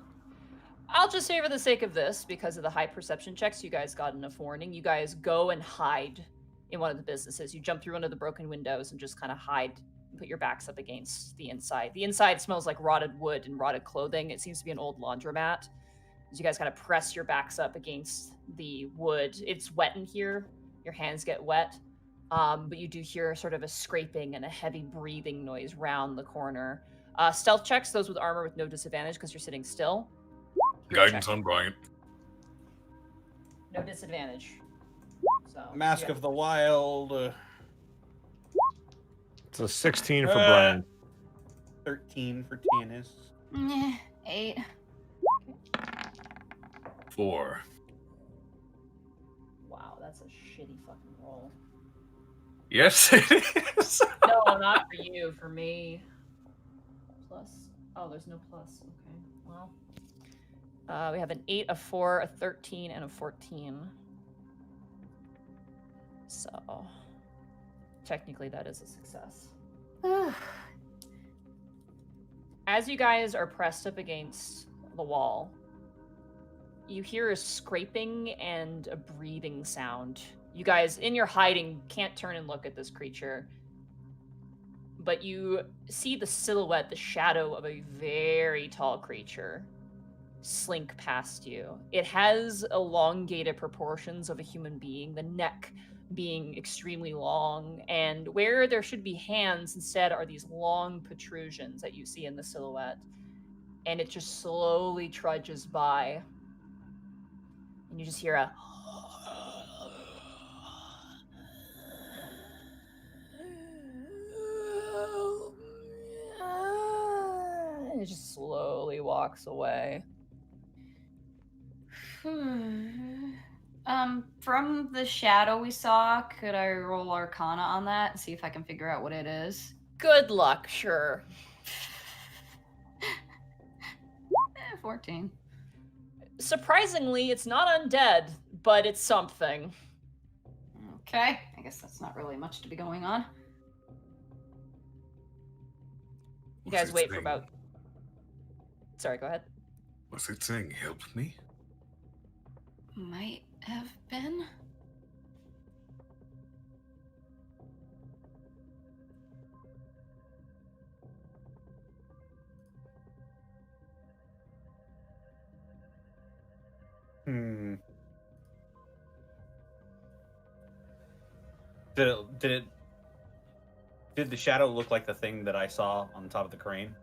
I'll just say for the sake of this, because of the high perception checks, you guys got enough warning. You guys go and hide in one of the businesses. You jump through one of the broken windows and just kind of hide and put your backs up against the inside. The inside smells like rotted wood and rotted clothing. It seems to be an old laundromat. As you guys kind of press your backs up against the wood. It's wet in here. your hands get wet. But you do hear sort of a scraping and a heavy breathing noise round the corner. Stealth checks, those with armor with no disadvantage because you're sitting still. Guidance on Bryant. No disadvantage. So Mask of the Wild. It's a 16 for Brian. 13 for Tanis. 8. 4. Wow, that's a shitty fucking roll. Yes, it is. No, not for you. For me. Plus. Oh, there's no plus. Okay. Well. We have an 8, a 4, a 13, and a 14. So. Technically, that is a success. As you guys are pressed up against the wall, you hear a scraping and a breathing sound. You guys, in your hiding, can't turn and look at this creature. But you see the silhouette, the shadow of a very tall creature slink past you. It has elongated proportions of a human being, the neck being extremely long, and where there should be hands, instead are these long protrusions that you see in the silhouette. And it just slowly trudges by. And you just hear a... and it just slowly walks away. From the shadow we saw, could I roll Arcana on that and see if I can figure out what it is? Good luck, sure. 14. Surprisingly, it's not undead, but it's something. Okay, I guess that's not really much to be going on. You guys wait for about... Sorry, go ahead. What's it saying? Help me? Might have been. Did the shadow look like the thing that I saw on the top of the crane?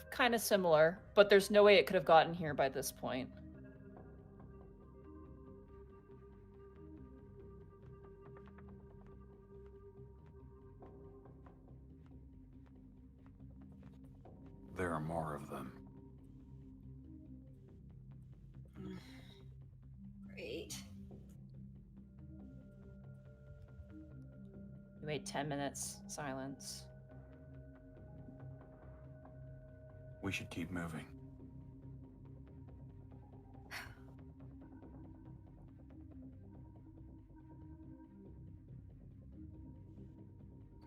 Kind of similar, but there's no way it could have gotten here by this point. There are more of them. Great. You wait 10 minutes, silence. We should keep moving.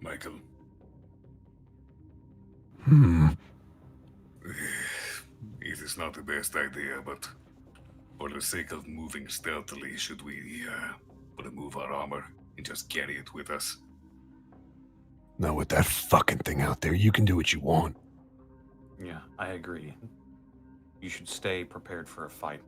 Michael. It is not the best idea, but for the sake of moving stealthily, should we remove our armor and just carry it with us? Now with that fucking thing out there, you can do what you want. Yeah, I agree. You should stay prepared for a fight.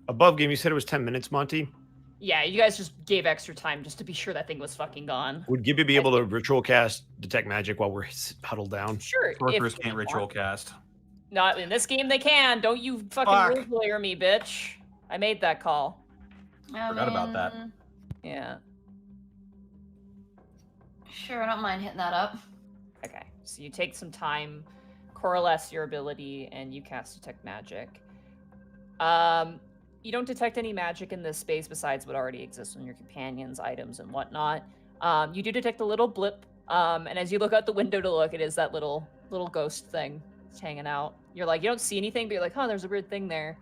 Above game, you said it was 10 minutes, Monty. Yeah, you guys just gave extra time just to be sure that thing was fucking gone. Would Gibby be able to ritual cast Detect Magic while we're huddled down? Sure. Sorcerers can't ritual cast. Not in this game, they can. Don't you fucking rule lawyer me, bitch. I made that call. Forgot about that. Yeah. Sure, I don't mind hitting that up. Okay, so you take some time, coalesce your ability, and you cast Detect Magic. You don't detect any magic in this space besides what already exists on your companions, items, and whatnot. You do detect a little blip, and as you look out the window to look, it is that little ghost thing that's hanging out. You're like, you don't see anything, but you're like, oh, there's a weird thing there.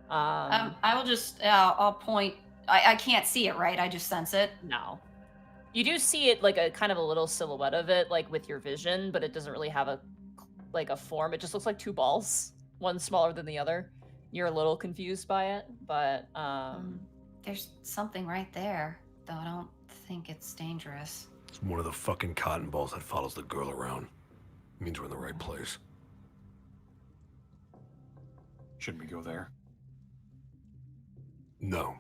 I will just, I'll point. I can't see it, right? I just sense it. No. You do see it, like a kind of a little silhouette of it, like with your vision, but it doesn't really have a form. It just looks like two balls, one smaller than the other. You're a little confused by it, but there's something right there, though I don't think it's dangerous. It's one of the fucking cotton balls that follows the girl around. Means we're in the right place. Should we go there? No.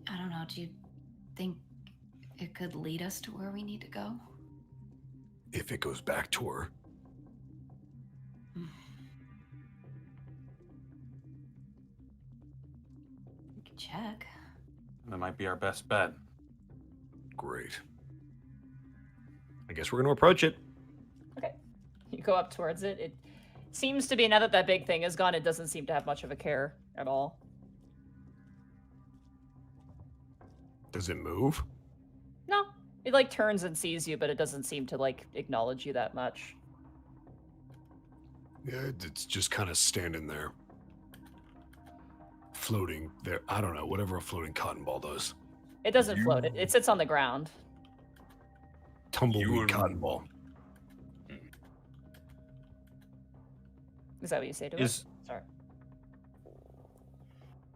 I don't know. Do you think it could lead us to where we need to go? If it goes back to her. We could check. That might be our best bet. Great. I guess we're going to approach it. Okay. You go up towards it. It seems to be, now that that big thing is gone, it doesn't seem to have much of a care at all. Does it move? No. It like turns and sees you, but it doesn't seem to like acknowledge you that much. Yeah, it's just kind of standing there. Floating there. I don't know, whatever a floating cotton ball does. It doesn't float. It sits on the ground. Tumbleweed cotton ball. Is that what you say to Is- it? Sorry.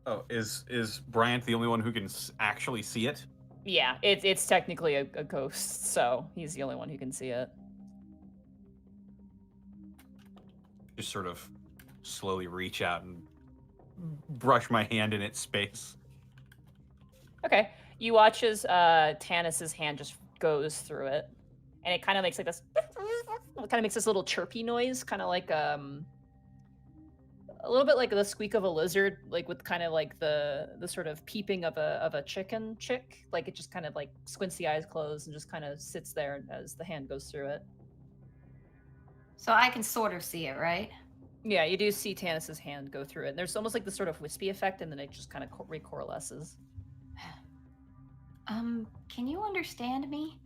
Oh, is Bryant the only one who can actually see it? Yeah, it's technically a ghost, so he's the only one who can see it. Just sort of slowly reach out and brush my hand in its space. Okay. You watch as Tanis's hand just goes through it, and it kind of makes like this. It kind of makes this little chirpy noise, kind of like a little bit like the squeak of a lizard, like with kind of like the sort of peeping of a chicken chick. Like it just kind of like squints the eyes closed and just kind of sits there as the hand goes through it. So I can sort of see it, right? Yeah, you do see Tanis's hand go through it. And there's almost like this sort of wispy effect, and then it just kind of recoalesces. Can you understand me?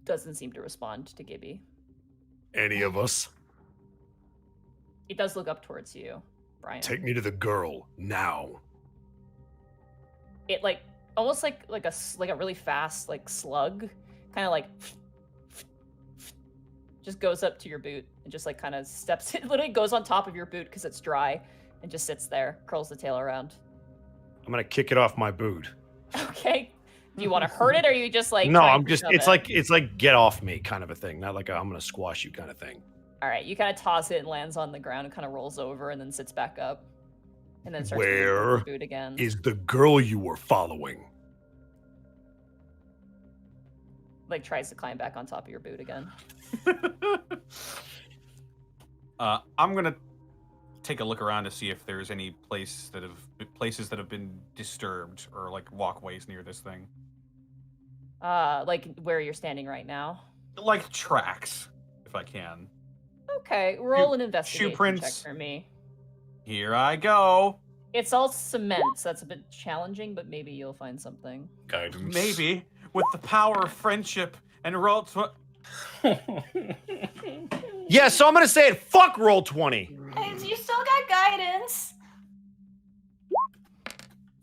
Doesn't seem to respond to Gibby. Any of us? It does look up towards you, Brian. Take me to the girl now. It like almost like a really fast like slug, kind of like just goes up to your boot and just like kind of steps. It literally goes on top of your boot because it's dry and just sits there, curls the tail around. I'm going to kick it off my boot. Okay. Do you want to hurt it, or are you just like? No, trying I'm to just. shove It's like get off me kind of a thing, not like I'm going to squash you kind of thing. All right. You kind of toss it and lands on the ground and kind of rolls over and then sits back up, and then starts moving Where your boot again. is the girl you were following? Like tries to climb back on top of your boot again. I'm gonna take a look around to see if there's any places that have been disturbed or like walkways near this thing, Like where you're standing right now. like tracks, if I can. Okay, roll an investigation check prints. for me. Here I go. It's all cement, so that's a bit challenging, but maybe you'll find something. Guidance. Maybe with the power of friendship and roll. Yeah, so I'm going to say it. Fuck roll 20. Hey, you still got guidance.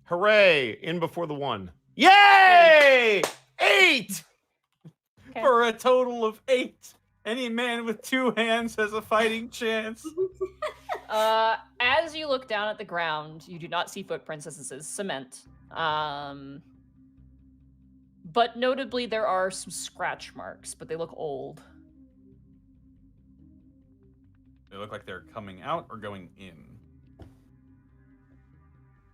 Hooray. In before the 1. Yay! 8! Okay. For a total of 8. Any man with 2 hands has a fighting chance. As you look down at the ground, you do not see footprints as this is cement. But notably, there are some scratch marks, but they look old. They look like they're coming out or going in.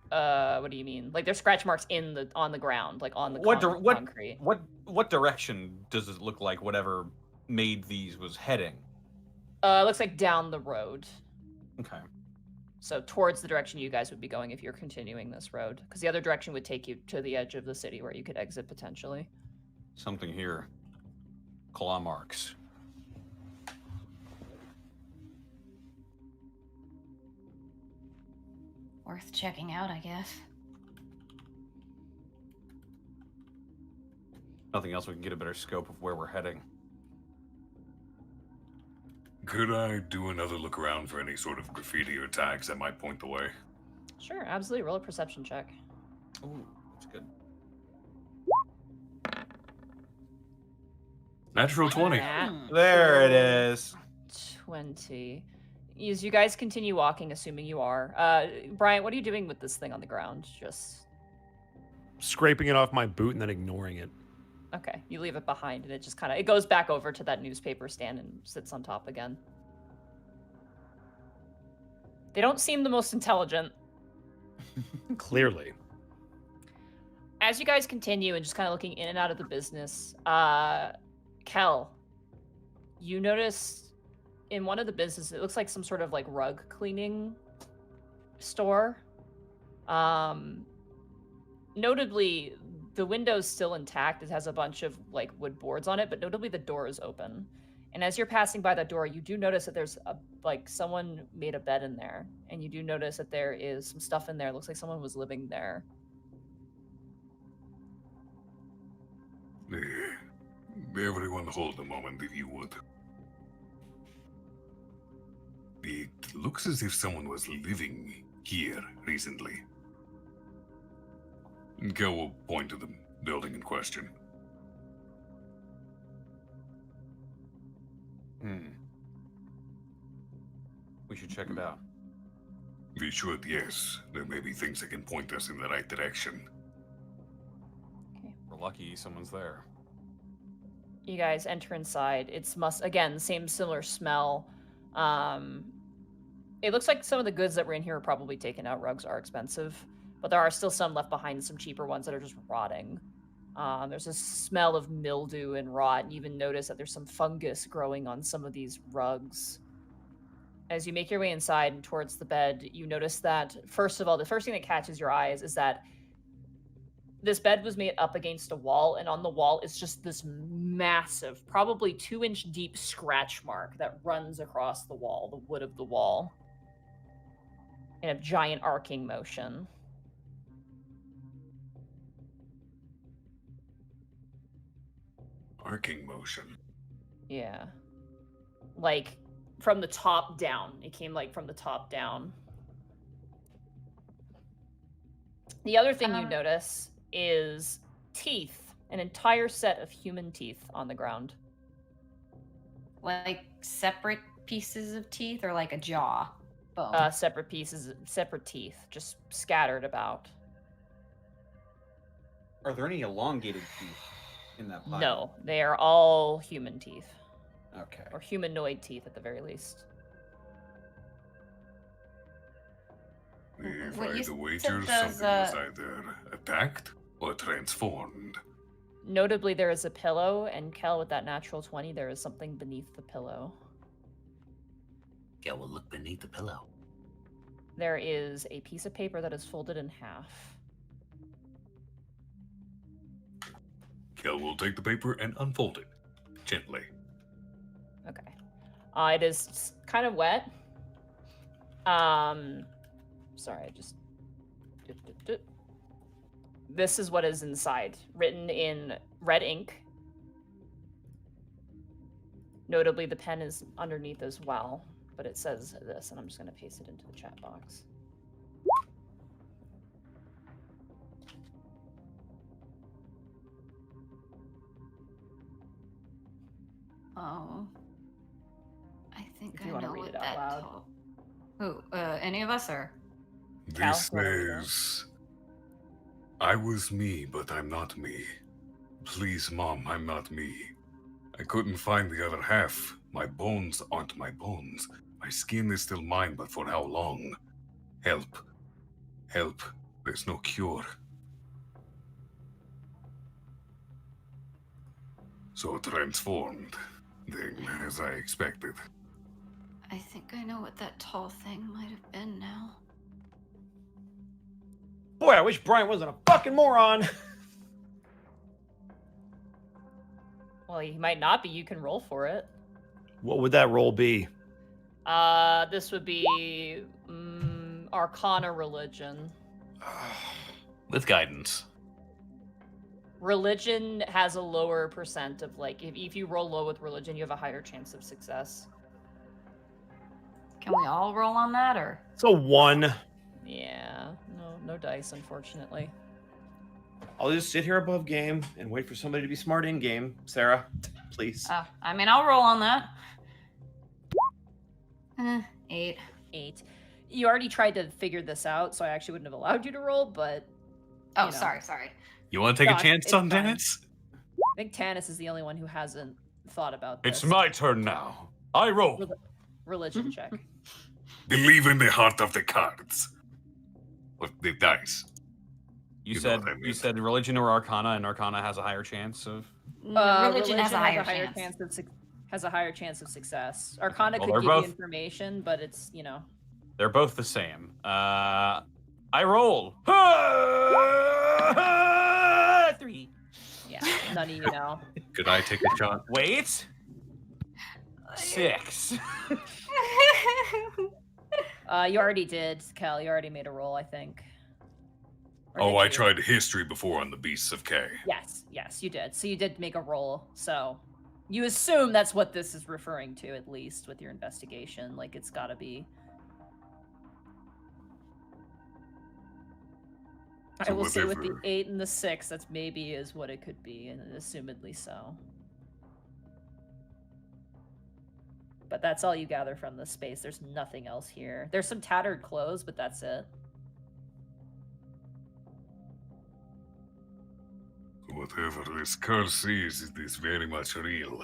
What do you mean? Like there's scratch marks on the ground, like on the concrete. What direction does it look like whatever made these was heading? It looks like down the road. Okay. So towards the direction you guys would be going if you're continuing this road, because the other direction would take you to the edge of the city where you could exit potentially. Something here. Claw marks. Worth checking out, I guess. Nothing else, we can get a better scope of where we're heading. Could I do another look around for any sort of graffiti or tags that might point the way? Sure, absolutely. Roll a perception check. Ooh, that's good. Natural 20. There it is. 20. As you guys continue walking, assuming you are, Bryant, what are you doing with this thing on the ground? Just Scraping it off my boot and then ignoring it. Okay, you leave it behind, and it just kind of it goes back over to that newspaper stand and sits on top again. They don't seem the most intelligent. Clearly. As you guys continue and just kind of looking in and out of the business, Khel, you notice in one of the businesses, it looks like some sort of like rug cleaning store. Notably, the window's still intact. It has a bunch of like wood boards on it, but notably the door is open. And as you're passing by that door, you do notice that there's someone made a bed in there, and you do notice that there is some stuff in there. It looks like someone was living there. Everyone hold a moment if you would. It looks as if someone was living here recently. Khel will point to the building in question. We should check it out. We should, yes. There may be things that can point us in the right direction. We're lucky someone's there. You guys enter inside. It's again, same similar smell. It looks like some of the goods that were in here are probably taken out. Rugs are expensive, but there are still some left behind, some cheaper ones that are just rotting. There's a smell of mildew and rot, and you even notice that there's some fungus growing on some of these rugs. As you make your way inside and towards the bed, you notice that, first of all, the first thing that catches your eyes is that this bed was made up against a wall, and on the wall is just this massive, probably 2-inch deep scratch mark that runs across the wall, the wood of the wall, in a giant arcing motion. Arcing motion. Yeah. Like, from the top down. It came, like, from the top down. The other thing you notice is teeth. An entire set of human teeth on the ground. Like separate pieces of teeth or like a jaw? Bone. Separate pieces, separate teeth, just scattered about. Are there any elongated teeth in that pile? No, they are all human teeth. Okay. Or humanoid teeth at the very least. If What I you had to wager, said something those, was either attacked or transformed. Notably, there is a pillow, and Khel, with that natural 20, there is something beneath the pillow. Khel will look beneath the pillow. There is a piece of paper that is folded in half. Khel will take the paper and unfold it gently. Okay. It is kind of wet. Sorry, I just... This is what is inside, written in red ink. Notably, the pen is underneath as well, but it says this, and I'm just going to paste it into the chat box. Oh. I think If you I wanna know read what it out that loud. told. Who? Any of us, or? Khel, This you wanna read it? says, I was me, but I'm not me. Please, Mom, I'm not me. I couldn't find the other half. My bones aren't my bones. My skin is still mine, but for how long? Help. Help. There's no cure. So transformed, then, as I expected. I think I know what that tall thing might have been now. Boy, I wish Bryant wasn't a fucking moron. Well, he might not be. You can roll for it. What would that roll be? This would be Arcana Religion. With guidance. Religion has a lower percent of, like, if you roll low with religion, you have a higher chance of success. Can we all roll on that, or? So 1. Yeah, no dice, unfortunately. I'll just sit here above game and wait for somebody to be smart in game. Sarah, please. I mean, I'll roll on that. 8. 8. You already tried to figure this out, so I actually wouldn't have allowed you to roll, but... Oh, you know. sorry. You want to take No, a chance it's on fine. Dennis? I think Tanis is the only one who hasn't thought about this. It's my turn now. I roll. Religion check. Believe in the heart of the cards. With the dice. You know said what I mean. you said religion or arcana, and arcana has a higher chance of. Religion has a higher chance. Has a higher chance of success. Arcana Well, could they're give both- you information, but it's, you know. They're both the same. I roll. 3. Yeah, none of you know. Could I take a shot? Wait. 6. You already did, Khel. You already made a roll, I think. Or Oh, did I you? tried history before on the Beasts of K. Yes, you did. So you did make a roll. So you assume that's what this is referring to, at least with your investigation. Like, it's gotta be. I So will say with the whatever. 8 and the 6, that's maybe is what it could be, and assumedly so. But that's all you gather from this space. There's nothing else here. There's some tattered clothes, but that's it. Whatever this curse is, it is very much real.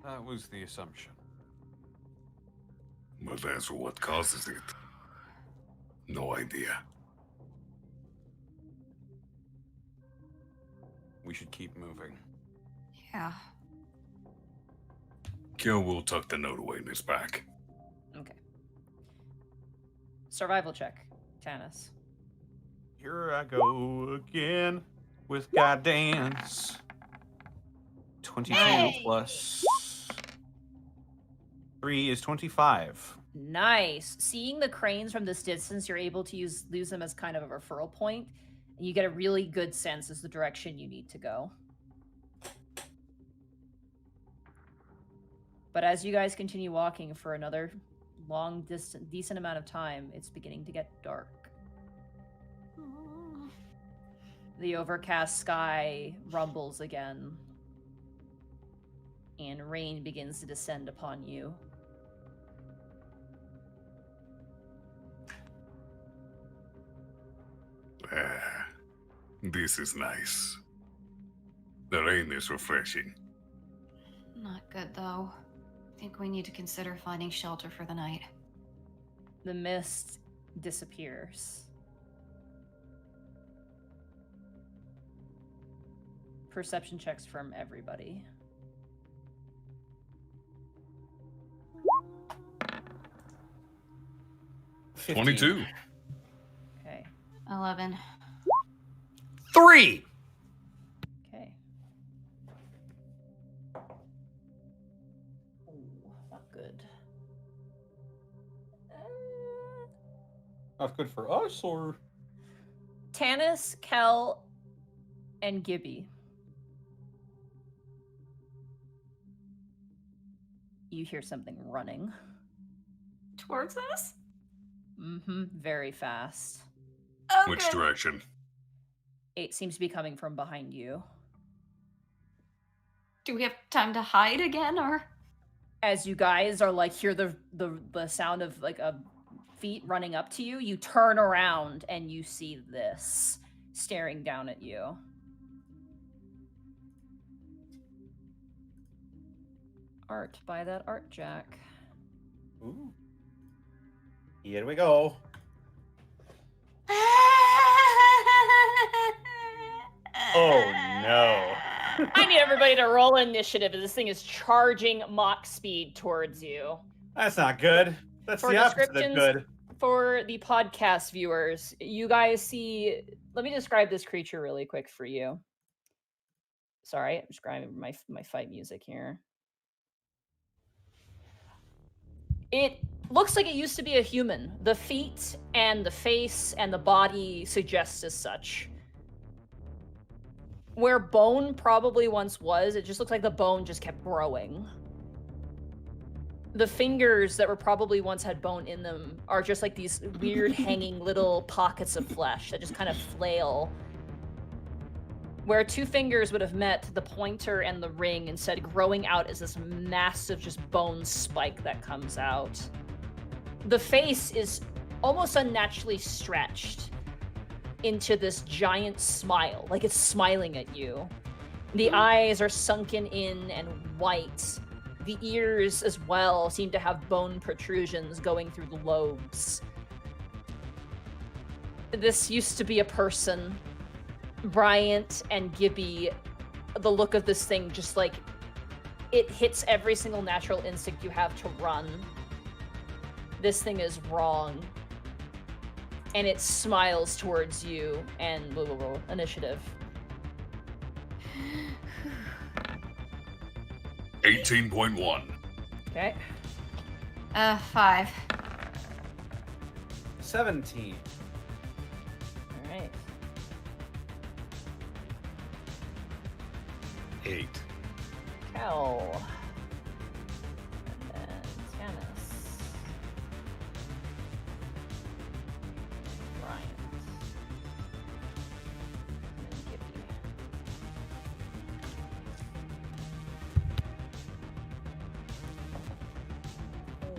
That was the assumption. But as for what causes it, no idea. We should keep moving. Yeah. Khel will tuck the note away in his back. Okay. Survival check, Tanis. Here I go again with guidance. 22 Hey! plus 3 is 25. Nice. Seeing the cranes from this distance, you're able to use them as kind of a referral point, and you get a really good sense as the direction you need to go. But as you guys continue walking for another decent amount of time, it's beginning to get dark. The overcast sky rumbles again, and rain begins to descend upon you. Ah, this is nice. The rain is refreshing. Not good, though. I think we need to consider finding shelter for the night. The mist disappears. Perception checks from everybody. $15. 22. Okay. 11. 3. Okay. Ooh, not good. Not good for us, or Tanis, Khel, and Gibby. You hear something running. Towards us? Mm-hmm. Very fast. Oh, Which good. direction? It seems to be coming from behind you. Do we have time to hide again, or? As you guys are like hear the sound of like a feet running up to you, you turn around and you see this staring down at you. Art by that art jack. Ooh. Here we go. Oh no. I need everybody to roll initiative as this thing is charging Mach speed towards you. That's not good. That's For the opposite of descriptions- good. For the podcast viewers, you guys see, let me describe this creature really quick for you. Sorry, I'm describing my fight music here. It looks like it used to be a human. The feet and the face and the body suggest as such. Where bone probably once was, it just looks like the bone just kept growing. The fingers that were probably once had bone in them are just like these weird hanging little pockets of flesh that just kind of flail. Where two fingers would have met, the pointer and the ring instead growing out as this massive just bone spike that comes out. The face is almost unnaturally stretched. into this giant smile, like it's smiling at you. The eyes are sunken in and white. The ears as well seem to have bone protrusions going through the lobes. This used to be a person. Bryant and Gibby, the look of this thing just like, it hits every single natural instinct you have to run. This thing is wrong. And it smiles towards you and roll initiative. 18.1. Okay. 5. 17. All right. 8. Khel. And then Tanis. Bryant. And then Gibby.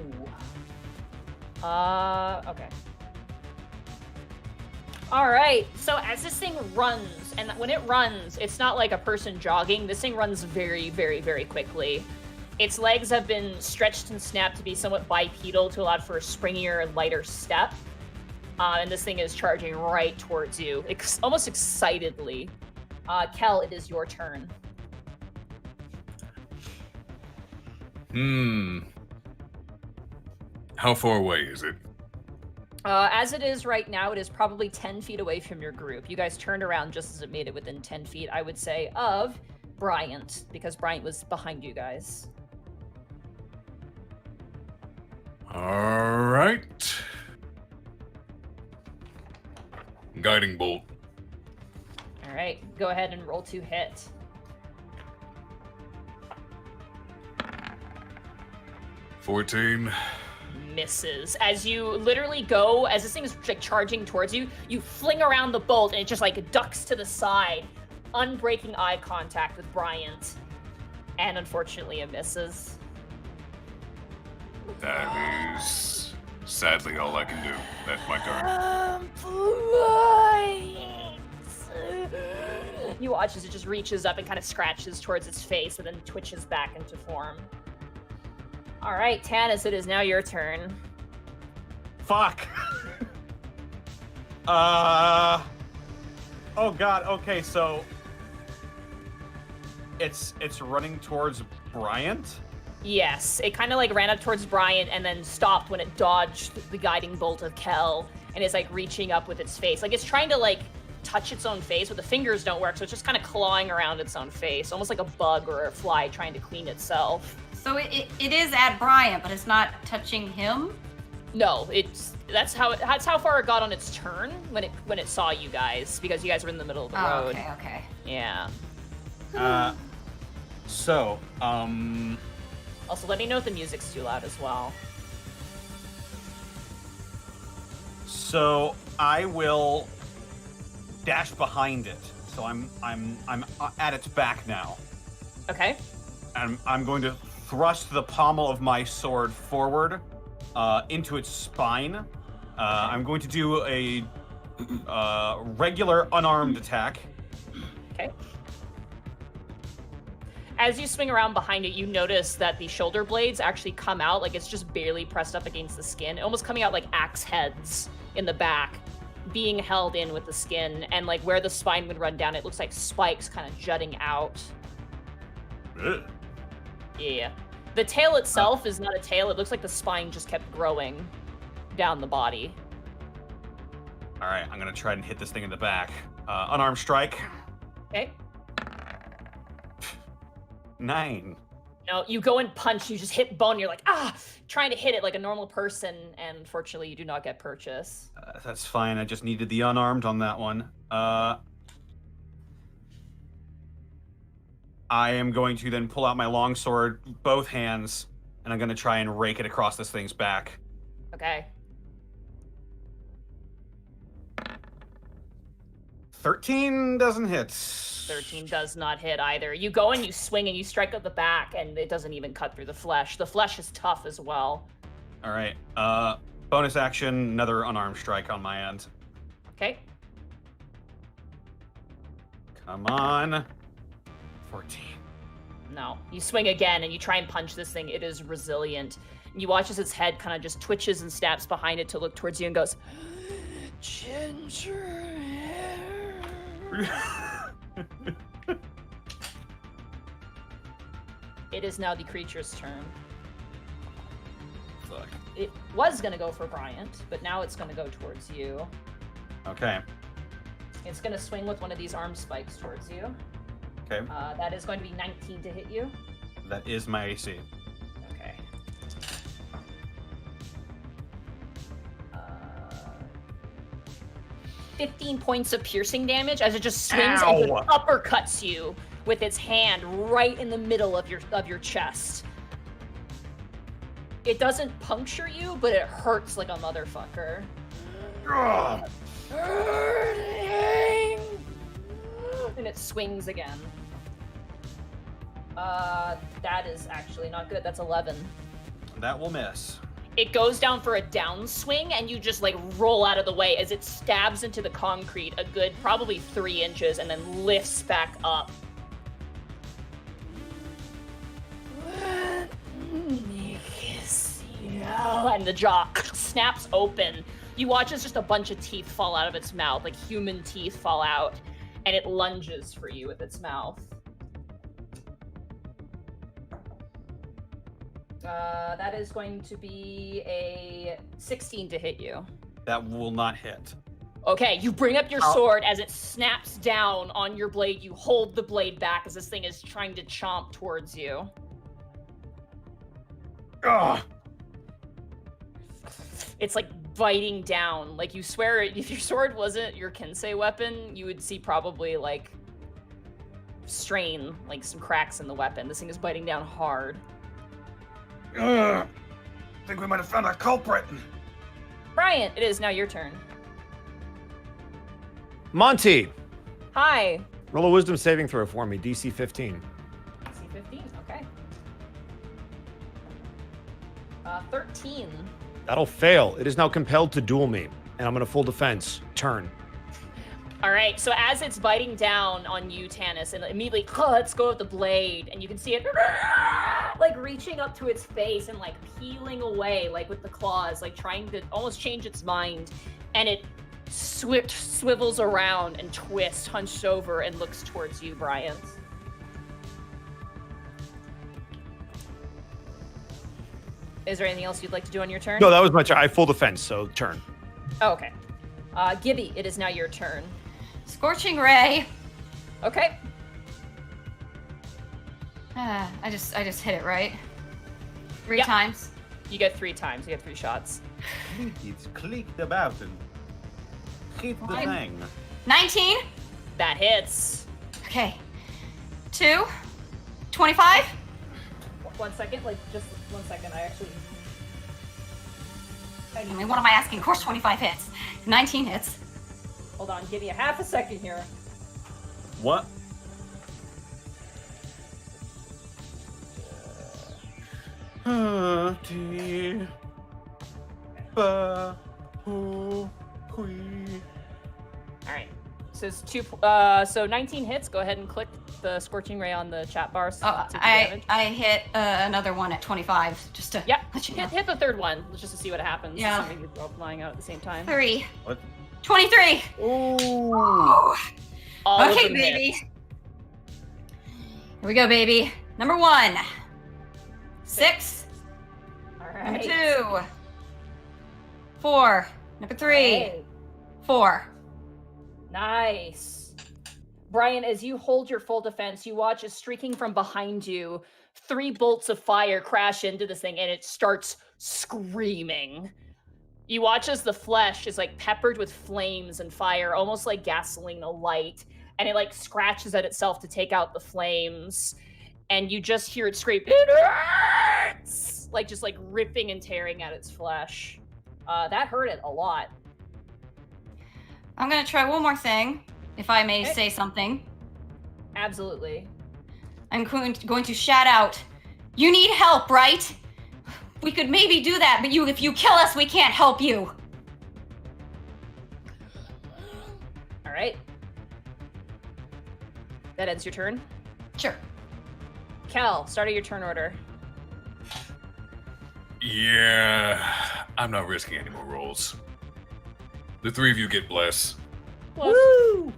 Ooh. Okay. All right, so as this thing runs, and when it runs, it's not like a person jogging. This thing runs very, very, very quickly. Its legs have been stretched and snapped to be somewhat bipedal to allow for a springier, lighter step. And this thing is charging right towards you, almost excitedly. Khel, it is your turn. How far away is it? As it is right now, it is probably 10 feet away from your group. You guys turned around just as it made it within 10 feet, I would say, of Bryant, because Bryant was behind you guys. All right. Guiding bolt. All right, go ahead and roll to hit. $14. Misses. As you literally go, as this thing is like charging towards you, you fling around the bolt and it just like ducks to the side, unbreaking eye contact with Bryant. And unfortunately it misses. That is sadly all I can do. That's my turn. You watch as it just reaches up and kind of scratches towards its face and then twitches back into form. All right, Tanis, it is now your turn. Fuck. Oh god. Okay, so it's running towards Bryant. Yes, it kind of like ran up towards Bryant and then stopped when it dodged the guiding bolt of Khel and is like reaching up with its face. Like it's trying to like touch its own face, but the fingers don't work, so it's just kind of clawing around its own face, almost like a bug or a fly trying to clean itself. So it is at Bryant, but it's not touching him? No, that's how far it got on its turn when it saw you guys, because you guys were in the middle of the road. Okay. Yeah. So, Also, let me know if the music's too loud as well. So I will dash behind it. So I'm at its back now. Okay. And I'm going to thrust the pommel of my sword forward into its spine. I'm going to do a regular unarmed attack. Okay. As you swing around behind it, you notice that the shoulder blades actually come out, like it's just barely pressed up against the skin, almost coming out like axe heads in the back, being held in with the skin, and like where the spine would run down, it looks like spikes kind of jutting out. Ugh. Yeah. The tail itself is not a tail, it looks like the spine just kept growing down the body. All right, I'm going to try and hit this thing in the back. Unarmed strike. Okay. 9. No, you go and punch, you just hit bone, you're like, trying to hit it like a normal person, and unfortunately you do not get purchase. That's fine, I just needed the unarmed on that one. I am going to then pull out my longsword, both hands, and I'm going to try and rake it across this thing's back. Okay. 13 doesn't hit. 13 does not hit either. You go and you swing and you strike at the back, and it doesn't even cut through the flesh. The flesh is tough as well. All right. Bonus action, another unarmed strike on my end. Okay. Come on. 14. No. You swing again and you try and punch this thing. It is resilient. And you watch as its head kind of just twitches and snaps behind it to look towards you and goes, ginger hair. It is now the creature's turn. Fuck. It was going to go for Bryant, but now it's going to go towards you. Okay. It's going to swing with one of these arm spikes towards you. Okay. That is going to be 19 to hit you. That is my AC. Okay. 15 points of piercing damage as it just swings and Ow. uppercuts you with its hand right in the middle of your chest. It doesn't puncture you, but it hurts like a motherfucker. Ugh. And it swings again. That is actually not good. That's 11. That will miss. It goes down for a downswing, and you just like roll out of the way as it stabs into the concrete a good probably 3 inches and then lifts back up. Let me kiss you. And the jaw snaps open. You watch as just a bunch of teeth fall out of its mouth, like human teeth fall out, and it lunges for you with its mouth. That is going to be a 16 to hit you. That will not hit. Okay, you bring up your sword as it snaps down on your blade. You hold the blade back as this thing is trying to chomp towards you. Ugh. It's like biting down. Like you swear, if your sword wasn't your Kensei weapon, you would see probably like strain, like some cracks in the weapon. This thing is biting down hard. Ugh. I think we might have found our culprit. Bryant, it is now your turn. Monty, Hi. roll a wisdom saving throw for me, DC 15. DC 15, okay. 13. That'll fail. It is now compelled to duel me, and I'm going to full defense. Turn. All right, so as it's biting down on you, Tanis, and immediately lets go of the blade, and you can see it like reaching up to its face and like peeling away, like with the claws, like trying to almost change its mind, and it swivels around and twists, hunched over, and looks towards you, Bryant. Is there anything else you'd like to do on your turn? No, that was my turn. I full defense, so turn. Oh, okay. Gibby, it is now your turn. Scorching Ray. Okay. I just hit it, right? 3 Yep. times. You get 3 times. You get 3 shots. It's clicked about and hit the Fine. thing. 19. That hits. Okay. 2. 25. 1 second, like just 1 second. I mean, what am I asking? Of course 25 hits. 19 hits. Hold on, give me a half a second here. What? All right. So it's 2. So 19 hits. Go ahead and click the scorching ray on the chat bar. Oh, to do I damage. hit another one at 25 just to Yep. let you know. Hit the third one just to see what happens. Yeah. Something you're both flying out at the same time. 3. What? 23. Ooh. Oh. All of Okay, them baby. hit. Here we go, baby. Number 1. 6. All Number right. 2. 4. Number 3. Hey, 4. nice. Brian, as you hold your full defense, you watch as streaking from behind you, 3 bolts of fire crash into this thing and it starts screaming. You watch as the flesh is like peppered with flames and fire, almost like gasoline alight, and it like scratches at itself to take out the flames. And you just hear it scream, "It hurts!" Like just like ripping and tearing at its flesh. That hurt it a lot. I'm going to try one more thing, if I may Okay. say something. Absolutely. I'm going to shout out, "You need help, right? We could maybe do that, but if you kill us, we can't help you." All right. That ends your turn. Sure. Khel, start of your turn order. Yeah, I'm not risking any more rolls. The three of you get bless. Woo!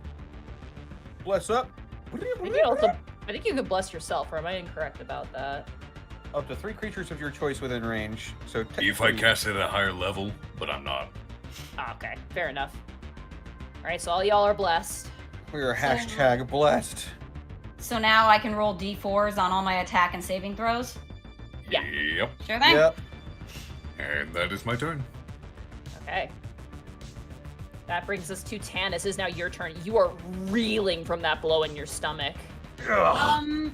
Bless up. I think you could bless yourself, or am I incorrect about that? Up to 3 creatures of your choice within range. So If I cast it at a higher level, but I'm not. Okay, fair enough. All right, so all y'all are blessed. we are hashtag blessed. So now I can roll d4s on all my attack and saving throws? Yeah. Yep. Sure thing. Yep. And that is my turn. Okay. That brings us to Tanis. It's now your turn. You are reeling from that blow in your stomach. Monty,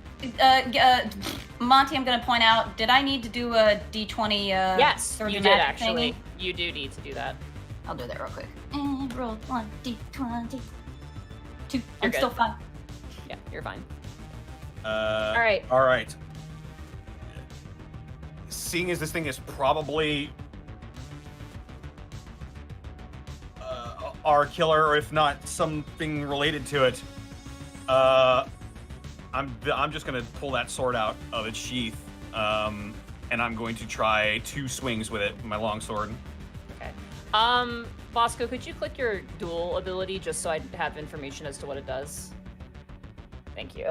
I'm gonna point out, did I need to do a d20 Yes, sort of you did magic actually. thingy? You do need to do that. I'll do that real quick. And roll 1d20. 2. You're I'm good. still fine. Yeah, you're fine. All right. All right. Seeing as this thing is probably our killer, or if not something related to it, I'm just gonna pull that sword out of its sheath, and I'm going to try 2 swings with it, my long sword. Okay. Bosco, could you click your duel ability just so I have information as to what it does? Thank you.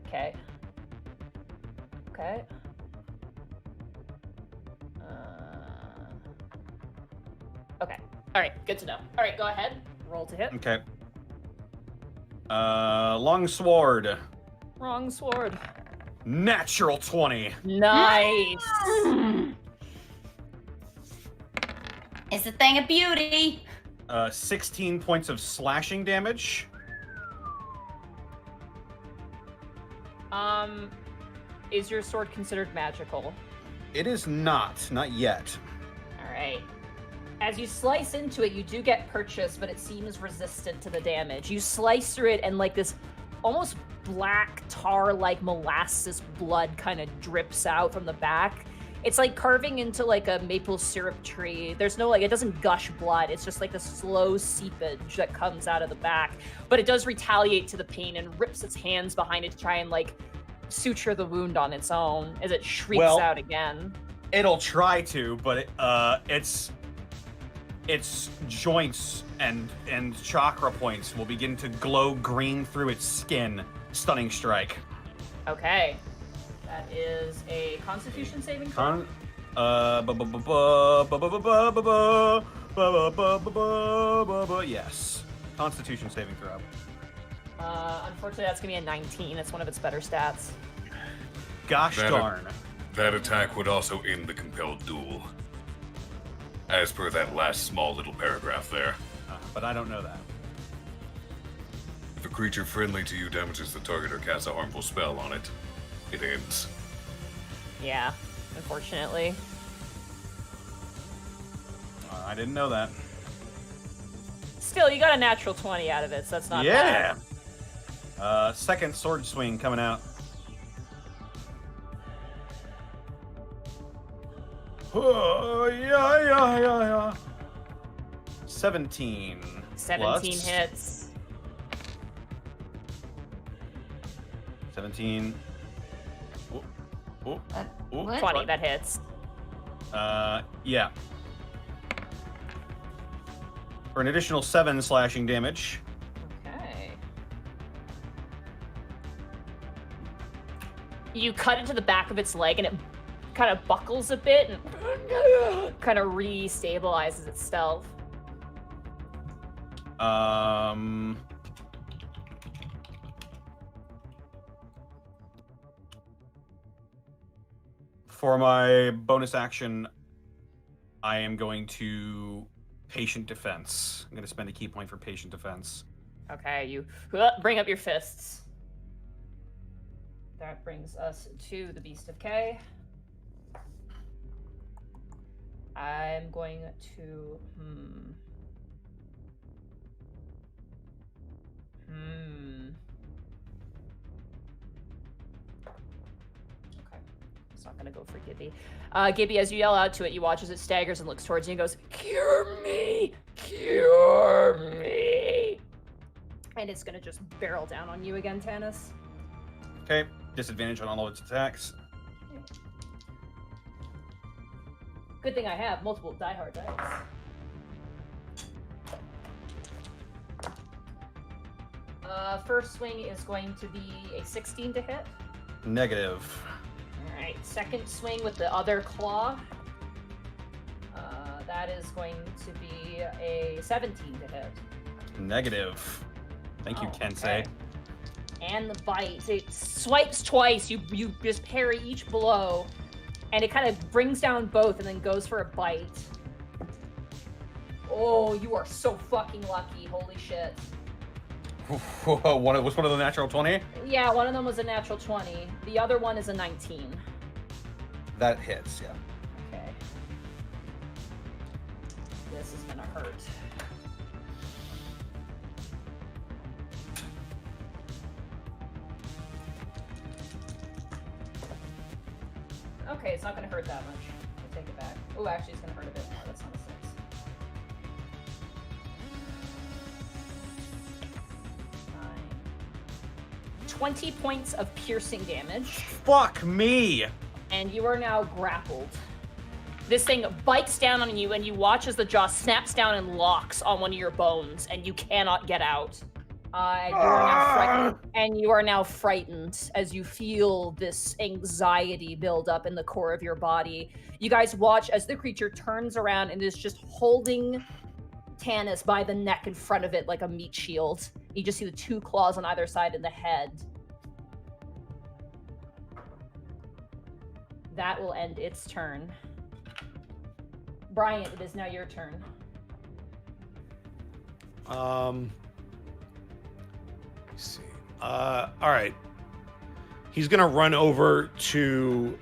Okay. Okay. Okay. All right. Good to know. All right. Go ahead. Roll to hit. Okay. Long sword, Wrong sword. natural 20. Nice. It's a thing of beauty. 16 points of slashing damage. Is your sword considered magical? It is not yet. All right. As you slice into it, you do get purchase, but it seems resistant to the damage. You slice through it, and like this almost black tar-like molasses blood kind of drips out from the back. It's like carving into like a maple syrup tree. There's no it doesn't gush blood. It's just like the slow seepage that comes out of the back. But it does retaliate to the pain and rips its hands behind it to try and like suture the wound on its own as it shrieks out again. It'll try to, but its joints and chakra points will begin to glow green through its skin. Stunning strike. Okay. That is a Constitution saving throw. Yes. Constitution saving throw. Unfortunately, that's gonna be a 19. It's one of its better stats. Gosh darn. That attack would also end the compelled duel. As per that last small little paragraph there. But I don't know that. If a creature friendly to you damages the target or casts a harmful spell on it, it ends. Yeah, unfortunately. I didn't know that. Still, you got a natural 20 out of it, so that's not bad. Second sword swing coming out. Oh, yeah. 17. 17 plus. hits. 17. What? 20, that hits. Yeah. For an additional 7 slashing damage. Okay. You cut into the back of its leg and it kind of buckles a bit and kind of re-stabilizes itself. For my bonus action, I am going to patient defense. I'm going to spend a key point for patient defense. Okay, you bring up your fists. That brings us to the Beast of K. I'm going to... Okay. It's not going to go for Gibby. Gibby, as you yell out to it, you watch as it staggers and looks towards you and goes, "Cure me! Cure me!" and it's gonna just barrel down on you again, Tanis. Okay. Disadvantage on all of its attacks. Good thing I have multiple diehard dice. First swing is going to be a 16 to hit. Negative. All right, second swing with the other claw. That is going to be a 17 to hit. Negative. Thank you, Kensei. Okay. And the bite. It swipes twice. You just parry each blow, and it kind of brings down both and then goes for a bite. Oh, you are so fucking lucky. Holy shit. Was one of the natural 20? Yeah, one of them was a natural 20. The other one is a 19. That hits, yeah. Okay. This is gonna hurt. Okay, it's not gonna hurt that much. I'll take it back. Oh, actually, it's gonna hurt a bit more. That's not a 6. 20 points of piercing damage. Fuck me! And you are now grappled. This thing bites down on you, and you watch as the jaw snaps down and locks on one of your bones, and you cannot get out. You are now frightened as you feel this anxiety build up in the core of your body. You guys watch as the creature turns around and is just holding Tanis by the neck in front of it like a meat shield. You just see the 2 claws on either side in the head. That will end its turn. Bryant, it is now your turn. Let's see. All right. He's gonna run over to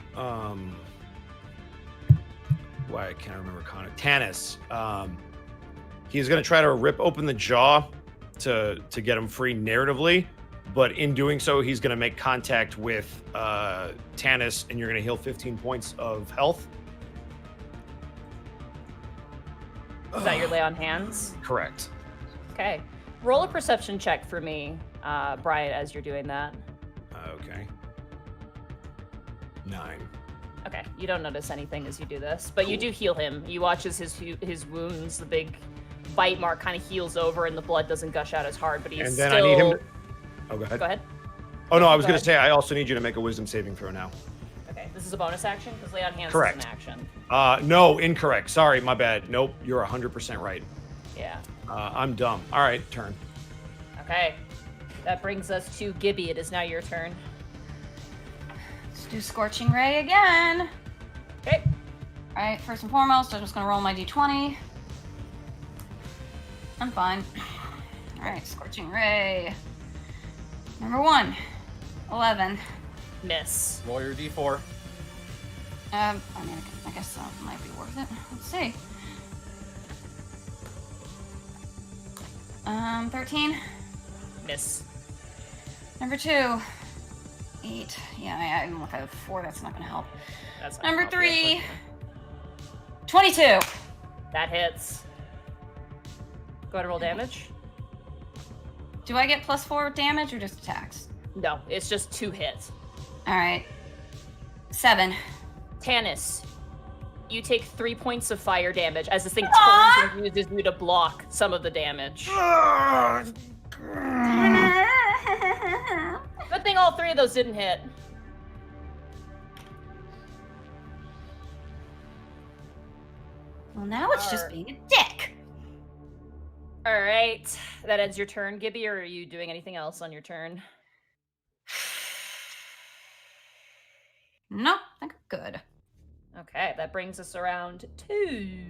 why I can't remember Tanis. He's gonna try to rip open the jaw to get him free narratively, but in doing so, he's gonna make contact with Tanis, and you're gonna heal 15 points of health. Is that your lay on hands? Correct. Okay. Roll a perception check for me, Bryant, as you're doing that. Okay. 9. Okay, you don't notice anything as you do this, but you do heal him. You watch as his wounds, the big bite mark, kind of heals over, and the blood doesn't gush out as hard. But he's And then still... I need him. Oh, go ahead. Go ahead. Oh no, I was Go gonna ahead. say I also need you to make a wisdom saving throw now. Okay, this is a bonus action because lay on hands Correct. is an action. No, incorrect. Sorry, my bad. Nope, you're 100% right. Yeah. I'm dumb. All right, turn. Okay. That brings us to Gibby. It is now your turn. Let's do Scorching Ray again. Okay. All right, first and foremost, I'm just gonna roll my d20. I'm fine. All right, Scorching Ray. Number 1, 11. Miss. Roll your d4. I mean, I guess that might be worth it. Let's see. 13. Miss. Number 2, 8. Yeah, even if I have 4, that's not gonna help. That's not Number helpful, 3, unfortunately. 22. That hits. Go ahead and roll damage. Do I get +4 damage or just attacks? No, it's just 2 hits. All right. 7. Tanis, you take 3 points of fire damage as this thing Aw! turns and uses you to block some of the damage. Good thing all 3 of those didn't hit. Well, now it's just being a dick. All right, that ends your turn, Gibby, or are you doing anything else on your turn? Nope, I think I'm good. Okay, that brings us around to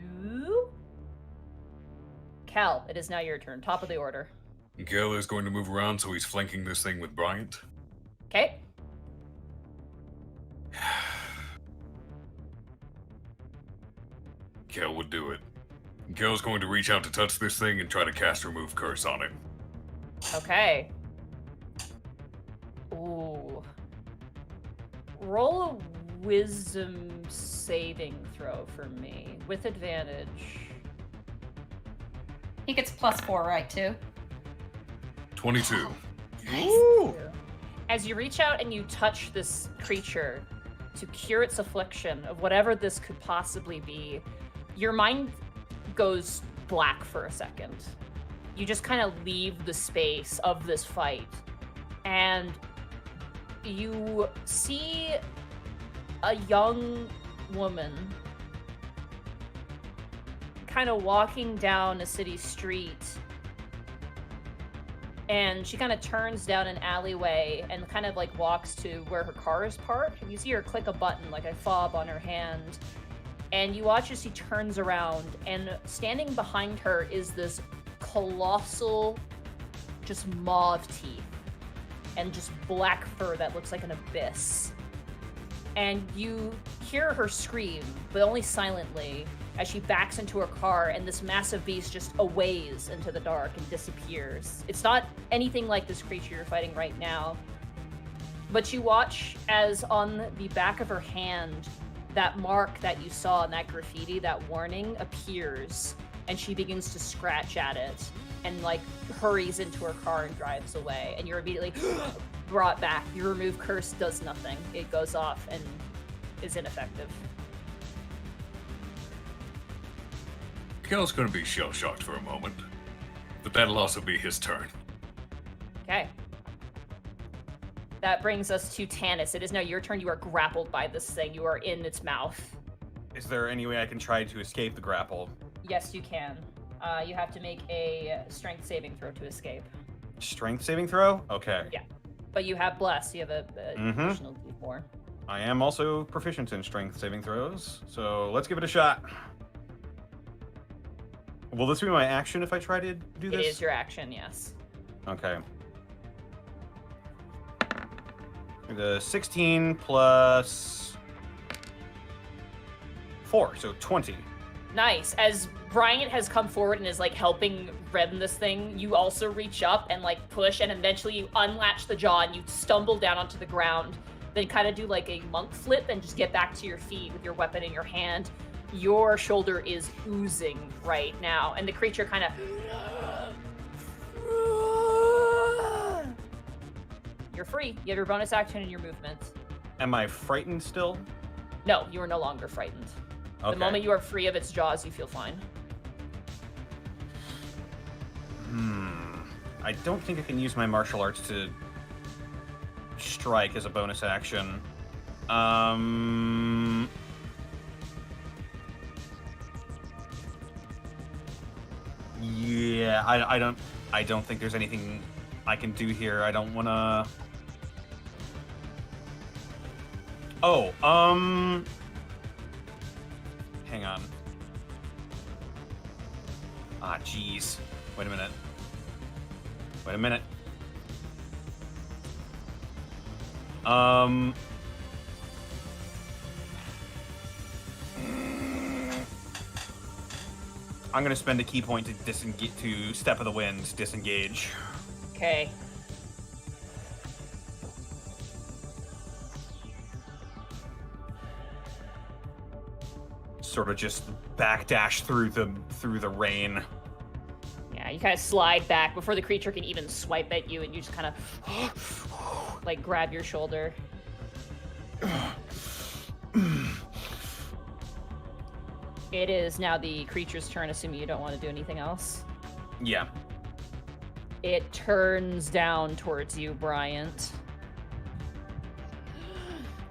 Khel. It is now your turn, top of the order. Khel is going to move around, so he's flanking this thing with Bryant. Okay. Khel would do it. Khel's going to reach out to touch this thing and try to cast Remove Curse on him. Okay. Ooh. Roll a wisdom saving throw for me with advantage. He gets +4, right, too? 22. Nice. As you reach out and you touch this creature to cure its affliction of whatever this could possibly be, your mind goes black for a second. You just kind of leave the space of this fight, and you see a young woman kind of walking down a city street, and she kind of turns down an alleyway and kind of like walks to where her car is parked. And you see her click a button, like a fob on her hand, and you watch as she turns around, and standing behind her is this colossal, just mauve teeth and just black fur that looks like an abyss. And you hear her scream, but only silently, as she backs into her car, and this massive beast just aways into the dark and disappears. It's not anything like this creature you're fighting right now, but you watch as on the back of her hand, that mark that you saw in that graffiti, that warning, appears, and she begins to scratch at it and like hurries into her car and drives away, and you're immediately brought back. Your remove curse does nothing. It goes off and is ineffective. Khel's gonna be shell-shocked for a moment, but that'll also be his turn. Okay. That brings us to Tanis. It is now your turn. You are grappled by this thing. You are in its mouth. Is there any way I can try to escape the grapple? Yes, you can. You have to make a strength saving throw to escape. Strength saving throw? Okay. Yeah. But you have bless. You have a additional d4. I am also proficient in strength saving throws, so let's give it a shot. Will this be my action if I try to do this? It is your action, yes. Okay. The 16 plus 4, so 20. Nice. As Bryant has come forward and is like helping rem this thing, you also reach up and like push, and eventually you unlatch the jaw and you stumble down onto the ground, then kind of do like a monk flip and just get back to your feet with your weapon in your hand. Your shoulder is oozing right now, and the creature kind of... You're free. You have your bonus action and your movement. Am I frightened still? No, you are no longer frightened. Okay. The moment you are free of its jaws, you feel fine. I don't think I can use my martial arts to strike as a bonus action. Yeah, I don't think there's anything I can do here. I don't want to. Oh, hang on. Ah, jeez. Wait a minute. Wait a minute. I'm gonna spend a key point to disengage, to Step of the Wind, disengage. Okay. Sort of just backdash through the rain. Yeah, you kind of slide back before the creature can even swipe at you, and you just kind of like grab your shoulder. It is now the creature's turn, assuming you don't want to do anything else. Yeah. It turns down towards you, Bryant.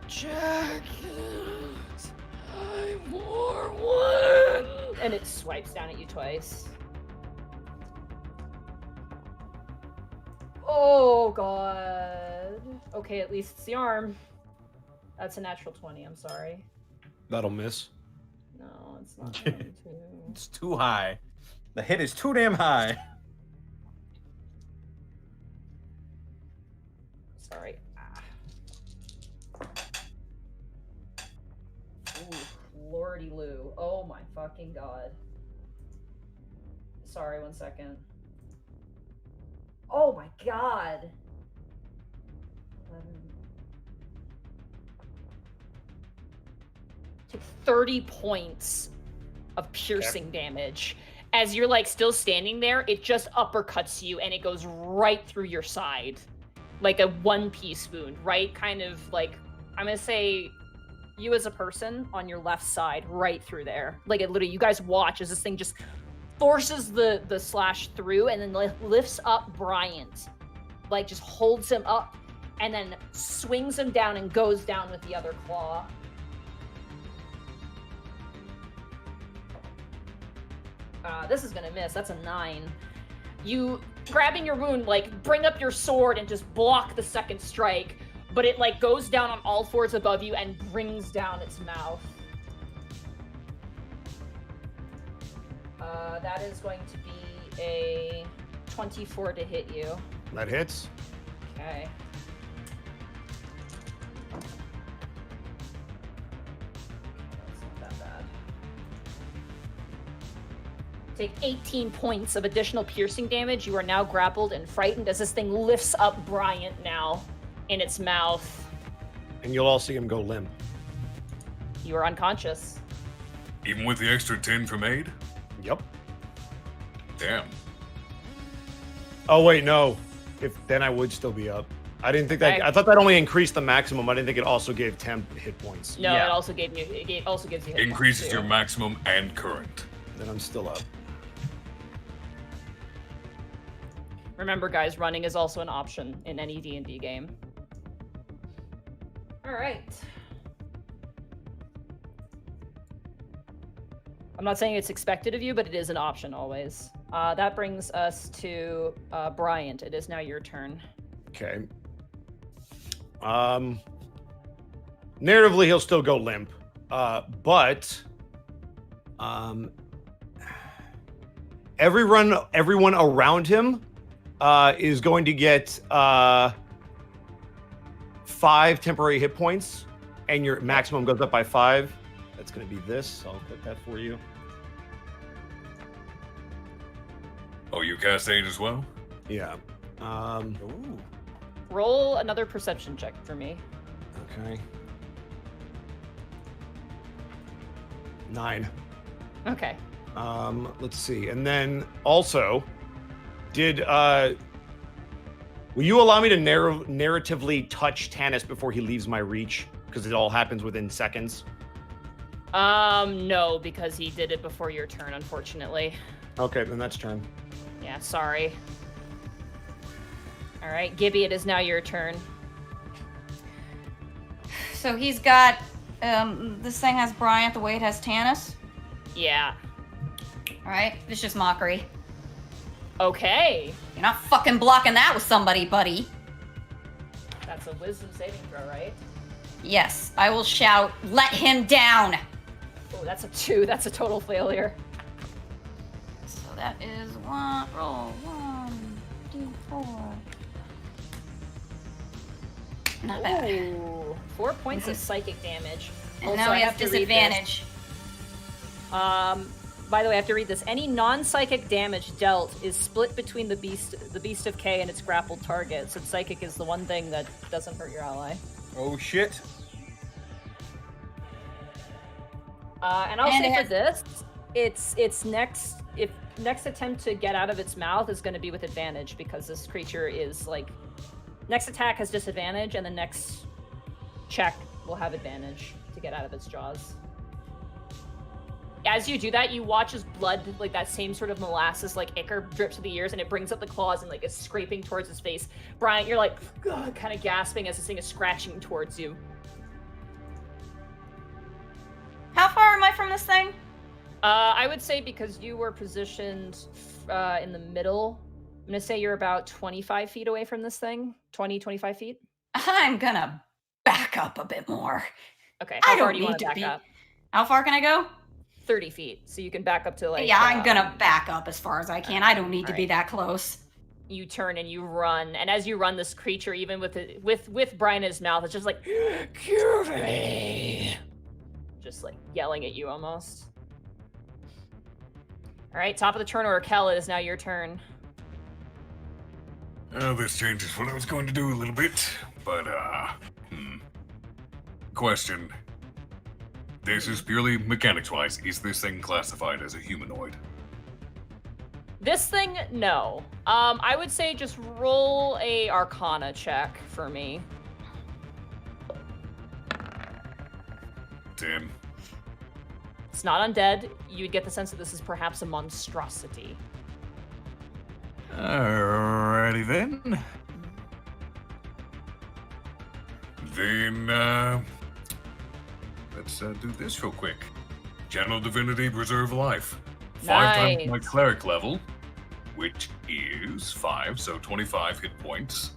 Jack, I wore one. And it swipes down at you twice. Oh, God. Okay, at least it's the arm. That's a natural 20, I'm sorry. That'll miss. No, it's not going to. It's too high. The hit is too damn high. Sorry. Ooh, lordy Lou. Oh my fucking god. Sorry, 1 second. Oh my god. 11. Took 30 points of piercing damage as you're like still standing there, it just uppercuts you and it goes right through your side. Like a one-piece wound, right? Kind of like, I'm gonna say you as a person on your left side, right through there. Like it literally, you guys watch as this thing just forces the slash through and then lifts up Bryant. Like just holds him up and then swings him down and goes down with the other claw. This is gonna miss. That's a 9. You, grabbing your wound, like, bring up your sword and just block the second strike, but it, like, goes down on all fours above you and brings down its mouth. That is going to be a 24 to hit you. That hits. Okay. That's not that bad. Take 18 points of additional piercing damage. You are now grappled and frightened as this thing lifts up Bryant now in its mouth. And you'll all see him go limp. You are unconscious. Even with the extra 10 from aid? Yep. Damn. Oh wait, no. Then I would still be up. I didn't think that. I thought that only increased the maximum. I didn't think it also gave temp hit points. No, it also gave you. It also gives you. Hit Increases points your maximum and current. Then I'm still up. Remember, guys, running is also an option in any D&D game. All right. I'm not saying it's expected of you, but it is an option always. That brings us to Bryant. It is now your turn. Okay. Narratively, he'll still go limp, but everyone around him is going to get 5 temporary hit points, and your maximum goes up by 5. That's going to be this. I'll put that for you. Oh, you cast aid as well? Yeah. Ooh. Roll another perception check for me. Okay. 9. Okay. Let's see. And then also, will you allow me to narratively touch Tanis before he leaves my reach? Because it all happens within seconds. No, because he did it before your turn, unfortunately. Okay, then that's turn. Yeah, sorry. All right, Gibby, it is now your turn. So he's got, this thing has Bryant the way it has Tanis? Yeah. All right, it's just mockery. Okay. You're not fucking blocking that with somebody, buddy. That's a wisdom saving throw, right? Yes, I will shout, let him down! Oh, that's a 2. That's a total failure. So that is roll 1, 2, 4. Not bad. Ooh, 4 points of psychic damage. And now he has disadvantage. By the way, I have to read this. Any non-psychic damage dealt is split between the beast of K and its grappled target. So psychic is the one thing that doesn't hurt your ally. Oh shit. And I'll say for this, its next attempt to get out of its mouth is going to be with advantage because this creature is like next attack has disadvantage and the next check will have advantage to get out of its jaws. As you do that, you watch as blood, like that same sort of molasses, like ichor drips to the ears, and it brings up the claws and like is scraping towards his face. Bryant, you're like kind of gasping as this thing is scratching towards you. How far am I from this thing? I would say because you were positioned in the middle, I'm gonna say you're about 25 feet away from this thing. 20, 25 feet. I'm gonna back up a bit more. Okay, I how far don't do you want need to to back up? How far can I go? 30 feet, so you can back up to like... Yeah, I'm gonna back up as far as I can. I don't need to be that close. You turn and you run, and as you run, this creature, even with Brian in his mouth, it's just like, kill me! Just like yelling at you almost. All right, top of the turn order, Khel, it is now your turn. This changes what I was going to do a little bit, but, Question. Mm-hmm. 'This This is purely mechanics-wise. Is this thing classified as a humanoid? is purely mechanics-wise. Is this thing classified as a humanoid? Is this thing classified as a humanoid? Yes. Is this thing classified as a humanoid? This thing, no. I would say just roll a Arcana check for me. Tim. It's not undead. You would get the sense that this is perhaps a monstrosity. Alrighty then. Then, let's do this real quick. Channel Divinity, Preserve Life. 5 times my Nice. cleric level, which is 5, so 25 hit points.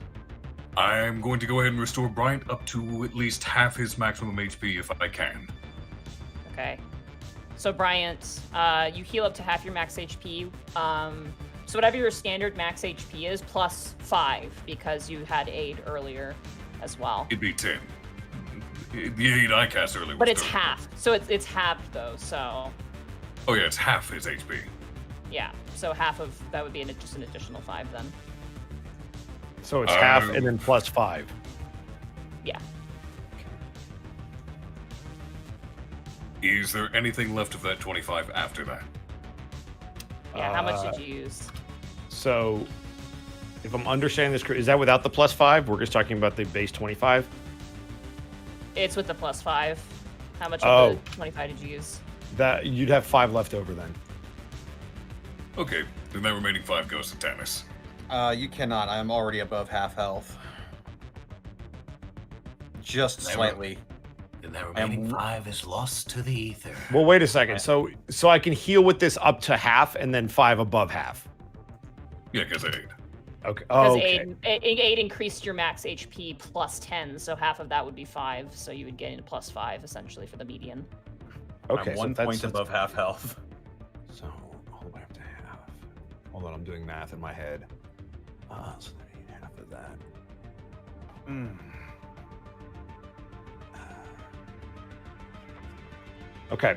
I'm going to go ahead and restore Bryant up to at least half his maximum HP if I can. Okay. So Bryant, you heal up to half your max HP. So whatever your standard max HP is, plus 5, because you had aid earlier as well. It'd be 10. The 8 I cast earlier was But it's 30. half. So it's halved though, so Oh yeah, it's half his HP. yeah. So half of that would be just an additional 5 then. So it's half and then plus 5. Yeah. Is there anything left of that 25 after that? Yeah, how much did you use? So, if I'm understanding this, is that without the plus 5? We're just talking about the base 25. It's with the plus 5. How much Oh. of the 25 did you use? That you'd have 5 left over then. Okay, then that remaining 5 goes to Tanis. You cannot. I'm already above half health. Just Never. slightly. And that remaining And 5 is lost to the ether. Well, wait a second. So I can heal with this up to half and then 5 above half. Yeah, because 8. Okay. Because Oh, okay. aid increased your max HP plus 10, so half of that would be 5, so you would get a plus 5 essentially for the median. Okay. I'm so 1 that's- point above half health. So all the way up to half. Hold on, I'm doing math in my head. So I need half of that. Okay.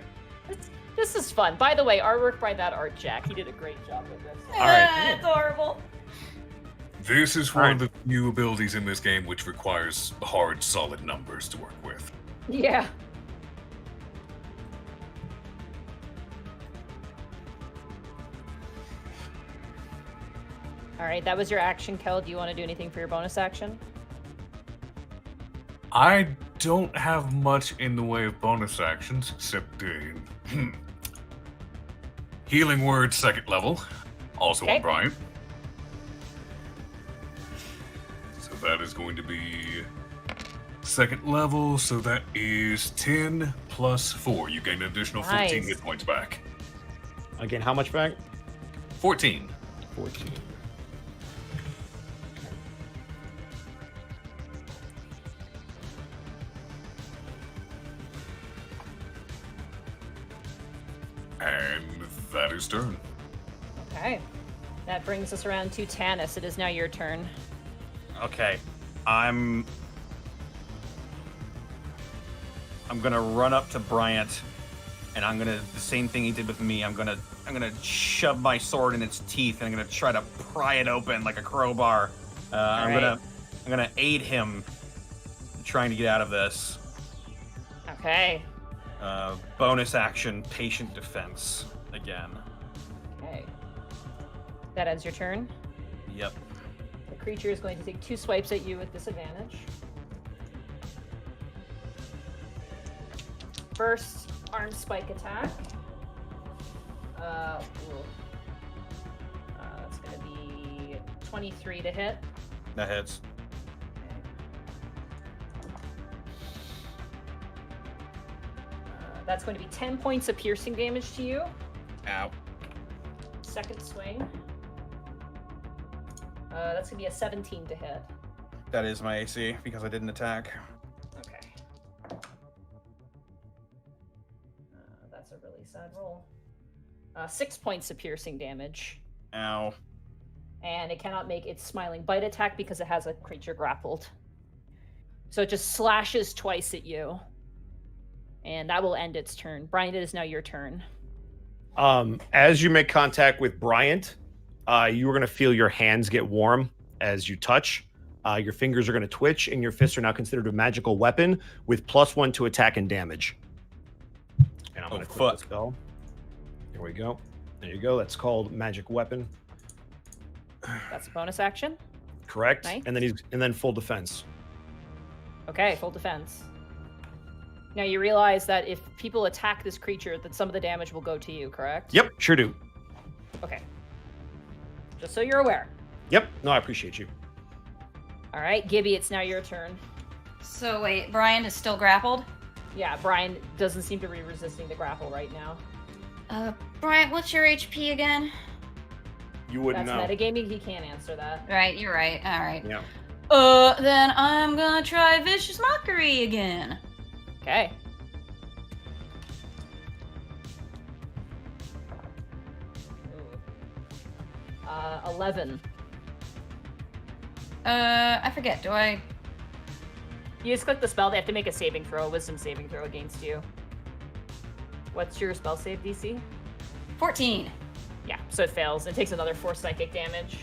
This is fun. By the way, artwork by that art jack. He did a great job with this. All right. That's horrible. This is All one of the few abilities in this game which requires hard, solid numbers to work with. Yeah. All right, that was your action, Kel. Do you want to do anything for your bonus action? I don't have much in the way of bonus actions, except Healing Word 2nd level, also Okay. on Bryant. So that is going to be 2nd level, so that is 10 plus 4. You gain an additional 14 Nice. hit points back. Again, how much back? 14. 14. And that is turn. Okay. That brings us around to Tanis. It is now your turn. Okay. I'm gonna run up to Bryant, and I'm gonna the same thing he did with me. I'm gonna shove my sword in its teeth, and I'm gonna try to pry it open like a crowbar. I'm right. gonna aid him trying to get out of this. Okay. Bonus action, patient defense again. Okay. That ends your turn. Yep. The creature is going to take 2 swipes at you with disadvantage. First, armed spike attack. That's going to be 23 to hit. That hits. That's going to be 10 points of piercing damage to you. Ow. Second swing. That's going to be a 17 to hit. That is my AC because I didn't attack. Okay. That's a really sad roll. 6 points of piercing damage. Ow. And it cannot make its smiling bite attack because it has a creature grappled. So it just slashes twice at you. And that will end its turn. Brian, it is now your turn. As you make contact with Bryant, you are going to feel your hands get warm as you touch. Your fingers are going to twitch, and your fists are now considered a magical weapon with +1 to attack and damage. And I'm going to click the spell. Here we go. There you go. That's called magic weapon. That's a bonus action. Correct. Nice. And then full defense. Okay, full defense. Now you realize that if people attack this creature, that some of the damage will go to you, correct? Yep, sure do. Okay. Just so you're aware. Yep. No, I appreciate you. All right, Gibby, it's now your turn. So wait, Brian is still grappled? Yeah, Brian doesn't seem to be resisting the grapple right now. Brian, what's your HP again? You wouldn't That's know. metagaming, he can't answer that. Right, you're right. All right. Yeah. Then I'm gonna try Vicious Mockery again. Okay. Ooh. 11. I forget, do I? You just click the spell, they have to make a saving throw, a wisdom saving throw against you. What's your spell save DC? 14. Yeah, so it fails. It takes another 4 psychic damage.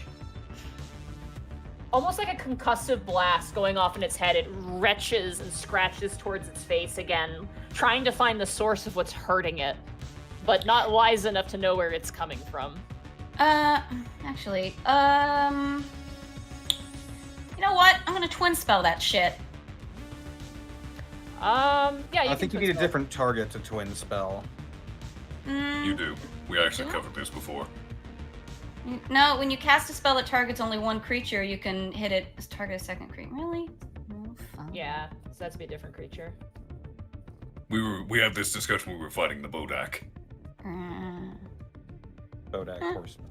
Almost like a concussive blast going off in its head, it retches and scratches towards its face again, trying to find the source of what's hurting it, but not wise enough to know where it's coming from. Actually, you know what? I'm gonna twin spell that shit. Yeah, I think you need a different target to twin spell. You do. We actually covered this before. No, when you cast a spell that targets only one creature, you can hit it as target a second creature. Really? Oh, fun. Yeah, so that's be a different creature. We had this discussion when we were fighting the Bodak. Bodak horseman.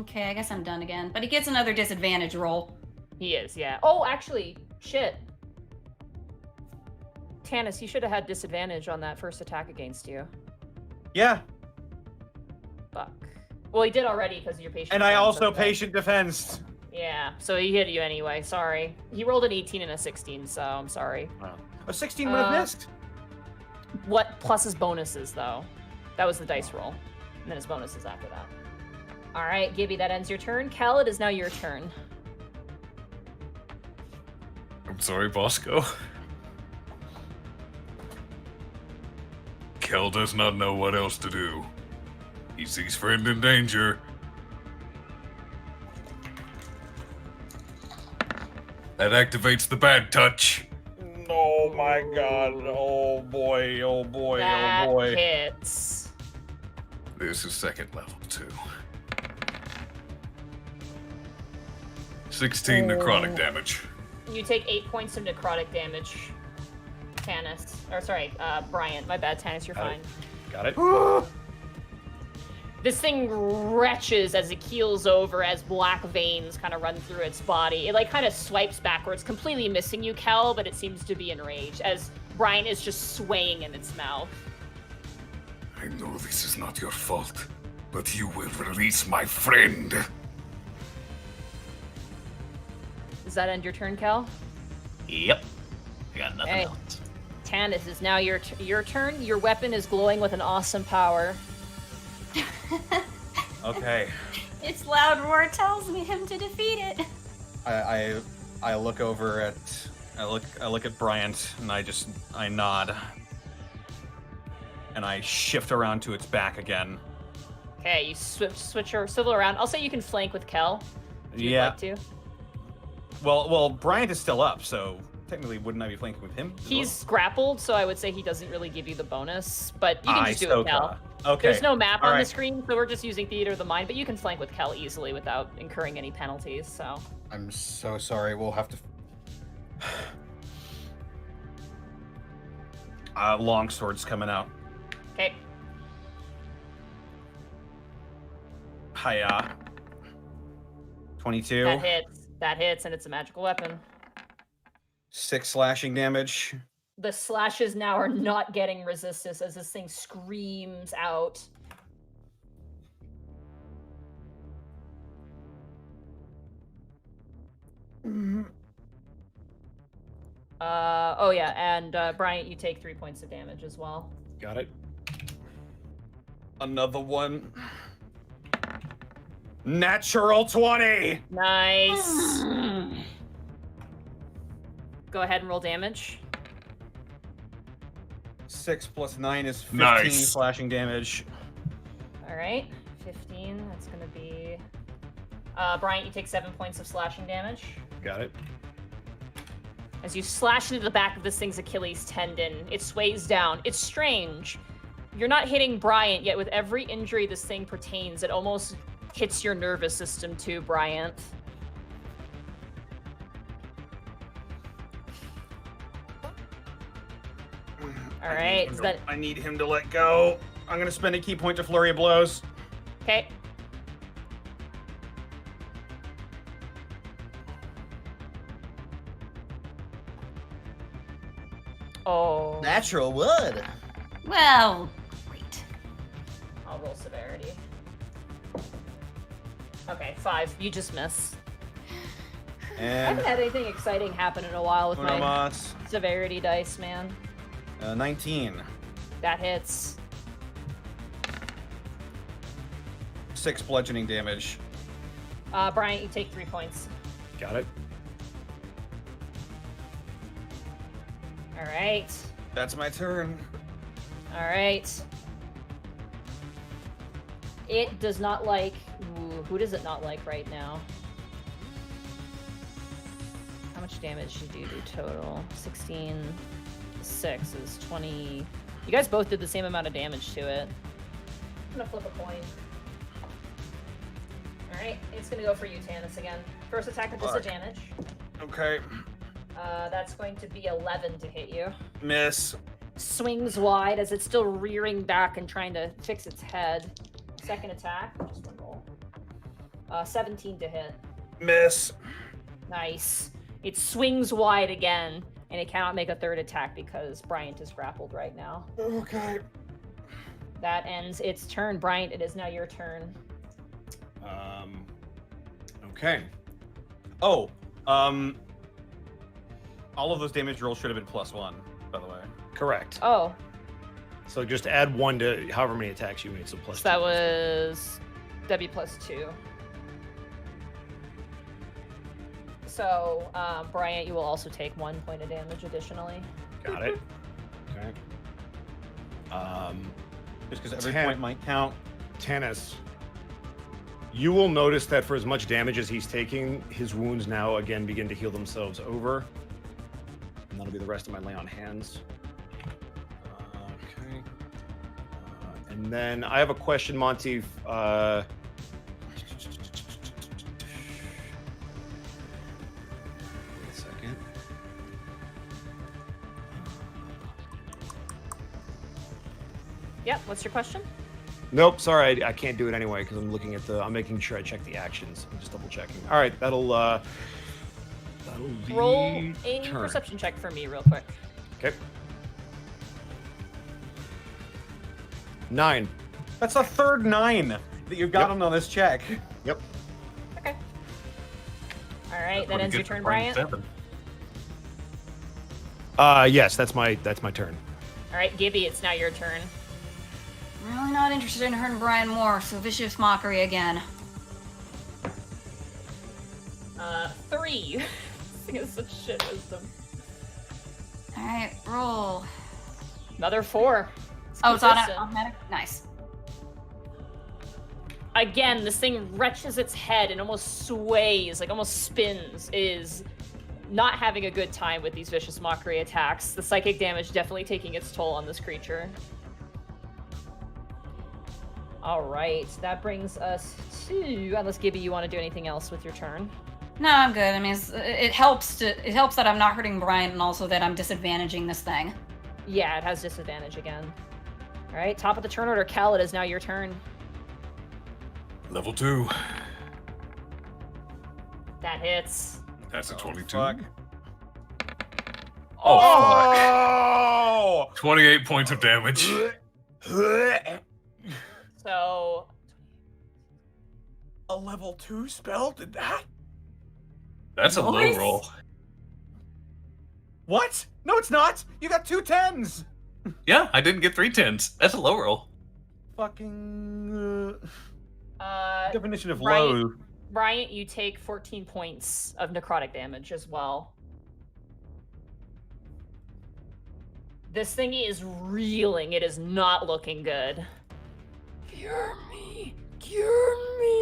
Okay, I guess I'm done again. But he gets another disadvantage roll. He is, yeah. Oh, actually, shit. Tanis, you should have had disadvantage on that first attack against you. Yeah, Fuck. Well, he did already because of your patient. and I defense, also okay. patient defensed. Yeah, so he hit you anyway. Sorry. He rolled an 18 and a 16, so I'm sorry. A 16 would have missed. What plus his bonuses, though? That was the dice roll. And then his bonuses after that. All right, Gibby, that ends your turn. Khel, it is now your turn. I'm sorry, Bosco. Khel does not know what else to do. He sees friend in danger. That activates the bad touch. Oh my god. Oh boy. Oh boy. That Oh boy. hits. This is second level, too. 16 necrotic damage. You take 8 points of necrotic damage. Tanis. Or sorry, Bryant. My bad, Tanis, you're fine. Got it. This thing retches as it keels over as black veins kind of run through its body. It like kind of swipes backwards, completely missing you, Khel, but it seems to be enraged as Bryant is just swaying in its mouth. I know this is not your fault, but you will release my friend. Does that end your turn, Khel? Yep. I got nothing Okay. else. Tanis is now your turn. Your weapon is glowing with an awesome power. Okay. Its loud roar tells me him to defeat it. I look over at I look at Bryant and I nod. And I shift around to its back again. Okay, you switch or swivel around. I'll say you can flank with Khel. If you'd like to. Well, Bryant is still up, so technically wouldn't I be flanking with him? He's grappled, so I would say he doesn't really give you the bonus, but you can just do it, Khel. Okay. There's no map All on the right. screen, so we're just using Theater of the Mind, but you can flank with Khel easily without incurring any penalties, so. I'm so sorry. We'll have to. Longsword's coming out. Okay. Hiya. 22. That hits, and it's a magical weapon. 6 slashing damage. The slashes now are not getting resistance as this thing screams out. Oh yeah, and Bryant, you take 3 points of damage as well. Got it. Another one. Natural 20! Nice. Go ahead and roll damage. 6 plus 9 is 15 Nice. slashing damage. All right, 15. That's gonna be Bryant, you take 7 points of slashing damage. Got it. As you slash into the back of this thing's Achilles tendon, it sways down. It's strange. You're not hitting Bryant, yet with every injury this thing pertains, it almost hits your nervous system too, Bryant. All right, is that... I need him to let go. I'm gonna spend a key point to flurry of blows. Okay. Oh. Natural wood. Well, great. I'll roll severity. Okay, 5. You just miss. I And haven't had anything exciting happen in a while with my Unomas, severity dice, man. 19. That hits. 6 bludgeoning damage. Bryant, you take 3 points. Got it. All right. That's my turn. All right. It does not like... Ooh, who does it not like right now? How much damage did you do total? 16... 6 is 20... You guys both did the same amount of damage to it. I'm gonna flip a coin. Alright, it's gonna go for you, Tanis, again. First attack at disadvantage. Okay. That's going to be 11 to hit you. Miss. Swings wide as it's still rearing back and trying to fix its head. Second attack, just one roll. 17 to hit. Miss. Nice. It swings wide again, and it cannot make a third attack because Bryant is grappled right now. Okay. That ends its turn. Bryant, it is now your turn. Okay. Oh, all of those damage rolls should have been +1, by the way. Correct. Oh, So just add 1 to however many attacks you made, so plus so that 2. was W plus 2. So, Bryant, you will also take 1 point of damage additionally. Got it. Okay. Just because every 10. point might count. Tanis, you will notice that for as much damage as he's taking, his wounds now again begin to heal themselves over. And that'll be the rest of my lay on hands. Okay. And then I have a question, Monty. Wait a second. Yep, what's your question? Nope, sorry, I can't do it anyway because I'm looking at I'm making sure I check the actions. I'm just double checking. All right, that'll be Roll a turn. perception check for me real quick. Okay. 9. That's the third 9 that you've gotten on this check. Yep. Okay. All right, that Pretty ends your good for turn, playing Bryant. 7. Yes, that's my turn. All right, Gibby, it's now your turn. Really not interested in hurting Brian more, so vicious mockery again. 3. This thing is such shit wisdom. Alright, roll. Another 4. Oh, it's consistent. automatic? Nice. Again, this thing wrenches its head and almost sways, like almost spins, is not having a good time with these vicious mockery attacks. The psychic damage definitely taking its toll on this creature. All right, that brings us to, unless Gibby, you want to do anything else with your turn? No, I'm good. I mean, it helps that I'm not hurting Brian and also that I'm disadvantaging this thing. Yeah, it has disadvantage again. All right, top of the turn order, Khel, it is now your turn. Level 2. That hits. That's a 22. Fuck. Oh, fuck. 28 points of damage. So, A level 2 spell did that? That's a low Nice. roll. What? No, it's not. You got 2 10s. Yeah, I didn't get 3 10s. That's a low roll. Fucking definition of Bryant, low. Bryant, you take 14 points of necrotic damage as well. This thing is reeling. It is not looking good. Cure me. Cure me.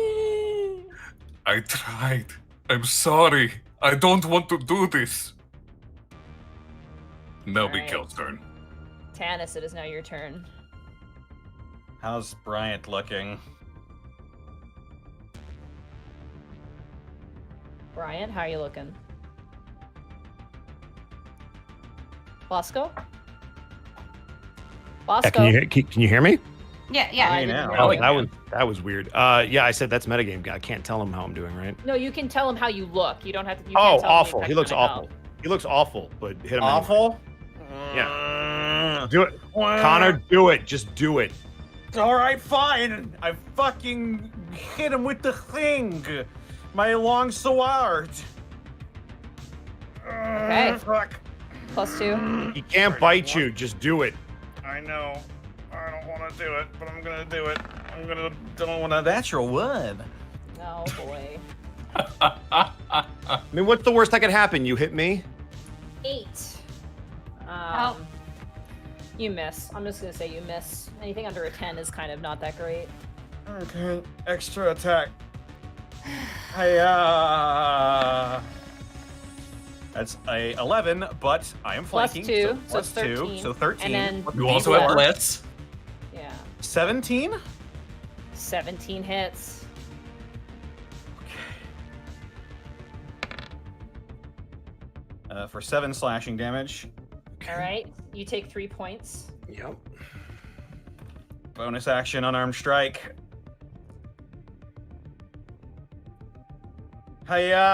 I tried. I'm sorry. I don't want to do this. Now be Alright. Khel's turn. Tanis, it is now your turn. How's Bryant looking? Brian, how are you looking? Bosco? Bosco? Can you hear me? Yeah, Hey, didn't now. hear Oh, you. that was weird. Yeah, I said that's metagame. I can't tell him how I'm doing, right? No, you can tell him how you look. You don't have to. You Oh, can't tell him awful. the He looks exact awful. amount. He looks awful, but hit him. Awful? Yeah. Do it. Connor, do it. Just do it. All right, fine. I fucking hit him with the thing. My long sword. Okay. Fuck. +2. He can't bite you. Just do it. I know. I don't want to do it, but I'm gonna do it. Don't want a natural one. Oh boy. I mean, what's the worst that could happen? You hit me? 8. Oh. You miss. I'm just gonna say you miss. Anything under a 10 is kind of not that great. Okay, extra attack. That's a 11, but I am flanking. +2, so plus 13. 2, so 13. And then You also have D4. blitz. Yeah. 17. 17 hits. For 7 slashing damage. All right. You take 3 points. Yep. Bonus action, unarmed strike. Hiya!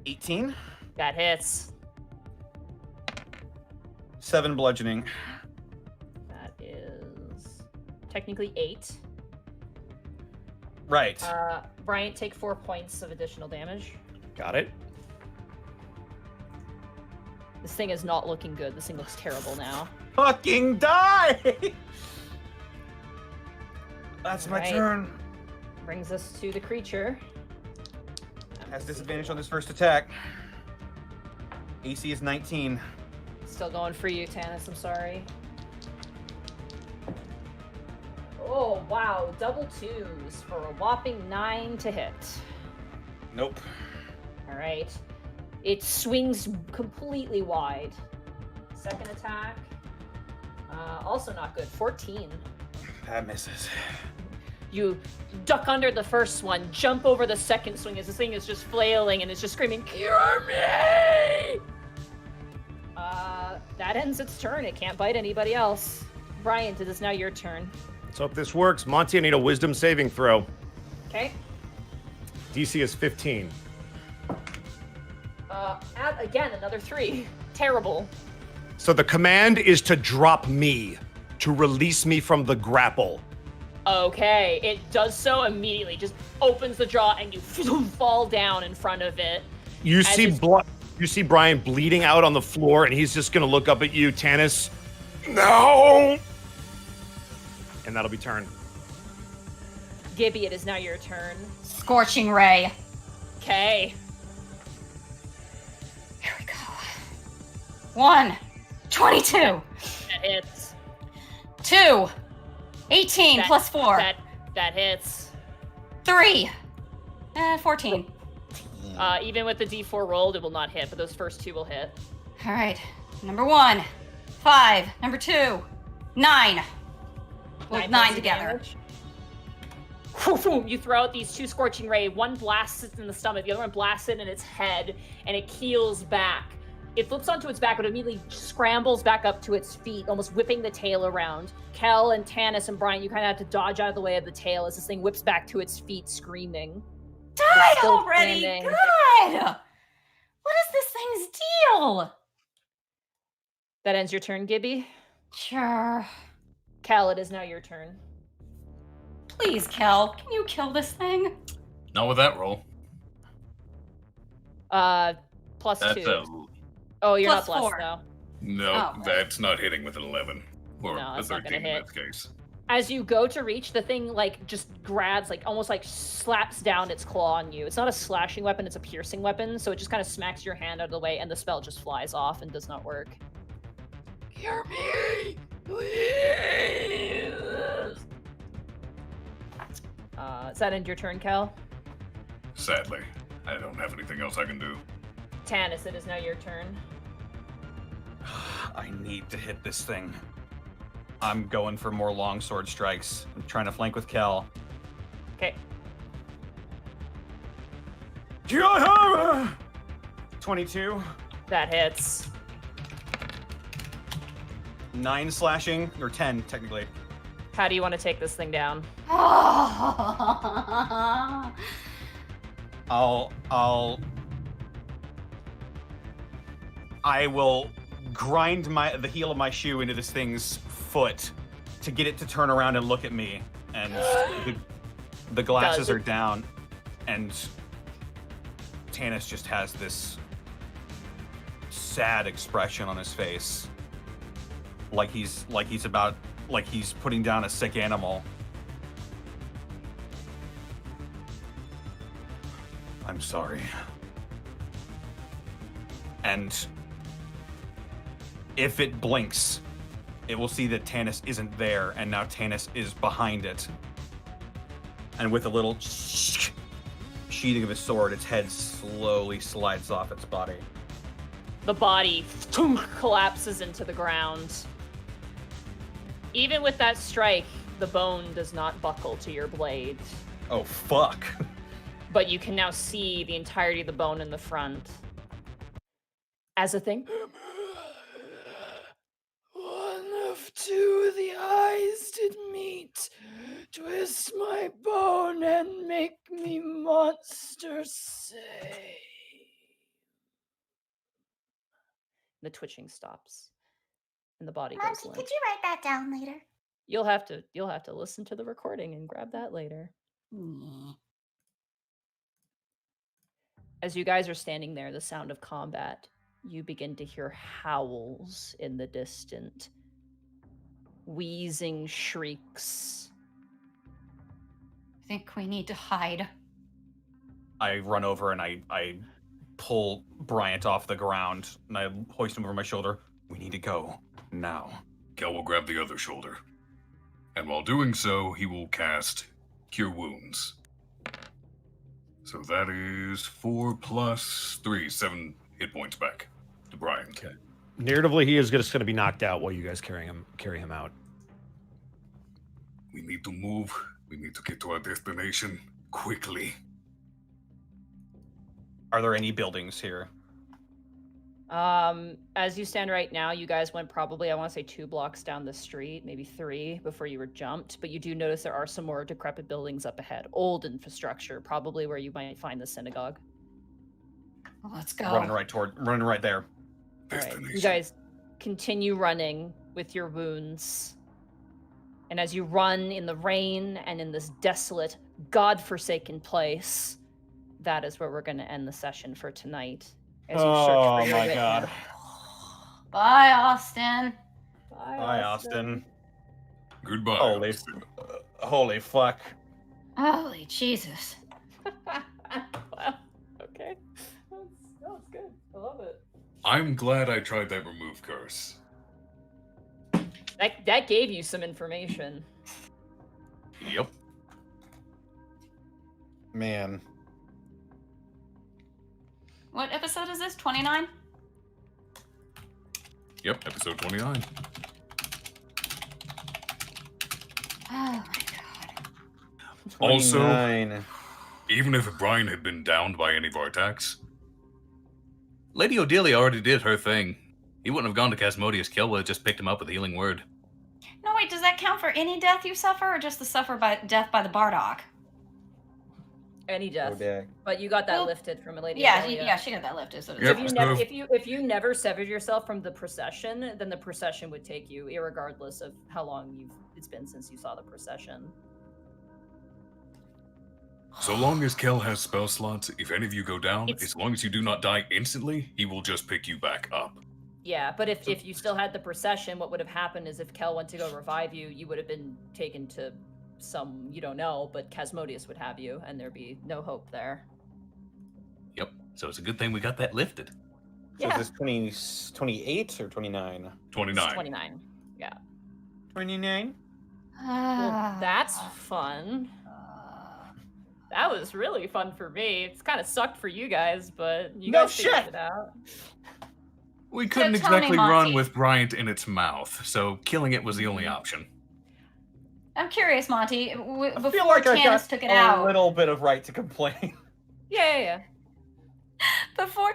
18. That hits. 7 bludgeoning. That is technically 8. Right. Bryant, take 4 points of additional damage. Got it. This thing is not looking good. This thing looks terrible now. Fucking die! That's my Right. turn. Brings us to the creature. Has disadvantage on this first attack. AC is 19. Still going for you, Tanis. I'm sorry. Oh, wow. Double 2s for a whopping 9 to hit. Nope. All right. It swings completely wide. Second attack. Also not good. 14. That misses. You duck under the first one, jump over the second swing as this thing is just flailing and it's just screaming, "Cure me!" That ends its turn. It can't bite anybody else. Bryant, it is now your turn. Let's hope this works. Monty, I need a wisdom saving throw. Okay. DC is 15. Add again another 3. Terrible. So the command is to drop me, to release me from the grapple. Okay, it does so immediately. Just opens the jaw and you fall down in front of it. You As see it's- you see Brian bleeding out on the floor, and he's just gonna look up at you, Tanis. No! And that'll be turn. Gibby, it is now your turn. Scorching ray. Okay. Here we go. 1, 22. That hits. 2, 18 That- plus 4. That hits. 3, 14. Even with the D4 rolled, it will not hit, but those first 2 will hit. All right. Number 1, 5. Number 2, 9. Well, 9 points of together. damage. Boom, you throw out these 2 scorching ray. One blasts it in the stomach, the other one blasts it in its head, and it keels back. It flips onto its back, but immediately scrambles back up to its feet, almost whipping the tail around. Khel and Tanis and Brian, you kind of have to dodge out of the way of the tail as this thing whips back to its feet, screaming. Die still already! standing. God! What is this thing's deal? That ends your turn, Gibby. Sure. Khel, it is now your turn. Please, Khel, can you kill this thing? Not with that roll. Plus That's 2. Oh, you're Plus not blessed, 4. though. No, Oh. that's not hitting with an 11. Or No, a that's not 13 gonna in hit. this case. As you go to reach, the thing just grabs, almost slaps down its claw on you. It's not a slashing weapon, it's a piercing weapon, so it just kind of smacks your hand out of the way and the spell just flies off and does not work. Hear me, please. Does that end your turn, Khel? Sadly, I don't have anything else I can do. Tanis, it is now your turn. I need to hit this thing. I'm going for more longsword strikes. I'm trying to flank with Khel. Okay. 22. That hits. 9 slashing, or 10 technically. How do you want to take this thing down? I will grind the heel of my shoe into this thing's foot to get it to turn around and look at me. And the glasses are down, and Tanis just has this sad expression on his face, like he's putting down a sick animal. I'm sorry. And if it blinks, it will see that Tanis isn't there, and now Tanis is behind it. And with a little sheathing of his sword, its head slowly slides off its body. The body collapses into the ground. Even with that strike, the bone does not buckle to your blade. Oh, fuck. But you can now see the entirety of the bone in the front. As a thing. One of two, the eyes did meet, twist my bone and make me monster say. The twitching stops, and the body Monkey, goes limp. could you write that down later? You'll have to listen to the recording and grab that later. As you guys are standing there, the sound of combat, you begin to hear howls in the distant, wheezing shrieks. I think we need to hide. I run over and I pull Bryant off the ground, and I hoist him over my shoulder. We need to go now. Khel will grab the other shoulder. And while doing so, he will cast Cure Wounds. So that is 4 plus 3, 7 hit points back to Brian. Okay. Narratively, he is just going to be knocked out while you guys carry him out. We need to move. We need to get to our destination quickly. Are there any buildings here? As you stand right now, you guys went probably, I want to say 2 blocks down the street, maybe 3 before you were jumped, but you do notice there are some more decrepit buildings up ahead. Old infrastructure, probably where you might find the synagogue. Let's go. Running right there. All right, you guys continue running with your wounds. And as you run in the rain and in this desolate, godforsaken place, that is where we're going to end the session for tonight. As you search for your witness. God. Bye, Austin. Bye, Austin. Goodbye. Holy fuck. Holy Jesus. Wow. Okay. That's good. I love it. I'm glad I tried that remove curse. That gave you some information. Yep. Man. What episode is this? 29? Yep, episode 29. Oh my god. Also, 29. even if Brian had been downed by any of our attacks, Lady Odelia already did her thing. He wouldn't have gone to Casmodius. Khel would have just picked him up with a healing word. No, wait, does that count for any death you suffer, or just the death by the Bardock? Any death. Okay. But you got that Well, lifted from a lady. Yeah, she got that lifted. So Yep. If you never severed yourself from the procession, then the procession would take you, irregardless of how long it's been since you saw the procession. so long as Khel has spell slots, if any of you go down, It's- as long as you do not die instantly, he will just pick you back up. Yeah, but if you still had the procession, what would have happened is if Khel went to go revive you, you would have been taken to some you don't know, but Casmodius would have you, and there'd be no hope there. Yep. So it's a good thing we got that lifted. So Yeah. is this 28 or 29? 29. It's 29. Yeah. 29? Well, that's fun. That was really fun for me. It's kind of sucked for you guys, but you No guys figured shit! it out. We couldn't tell me, exactly run Monty. with Bryant in its mouth, so killing it was the only option. I'm curious, Monty. I Before feel like I Tanis got took it a out, little bit of right to complain. Yeah. before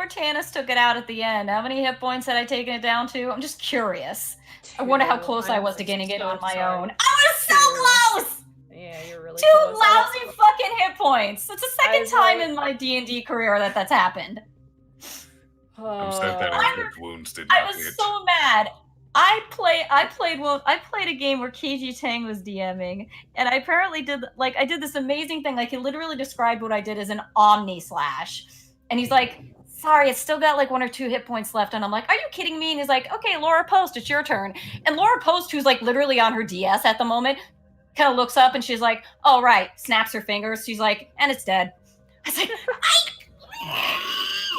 Tanis took it out at the end, how many hit points had I taken it down to? I'm just curious. I wonder how close I was to getting it on my own. I was so close. Yeah, you're really 2 close. lousy fucking hit points. That's the second was time like- in my D&D career that's happened. I'm sad that Uh, inflict wounds did I not was hit. so mad. I played a game where KG Tang was DMing, and I apparently did this amazing thing. Like, he literally described what I did as an Omni Slash, and he's like, "Sorry, it's still got like 1 or 2 hit points left." And I'm like, "Are you kidding me?" And he's like, "Okay, Laura Post, it's your turn." And Laura Post, who's like literally on her DS at the moment, kind of looks up and she's like, "Oh right," snaps her fingers. She's like, "And it's dead." I was like,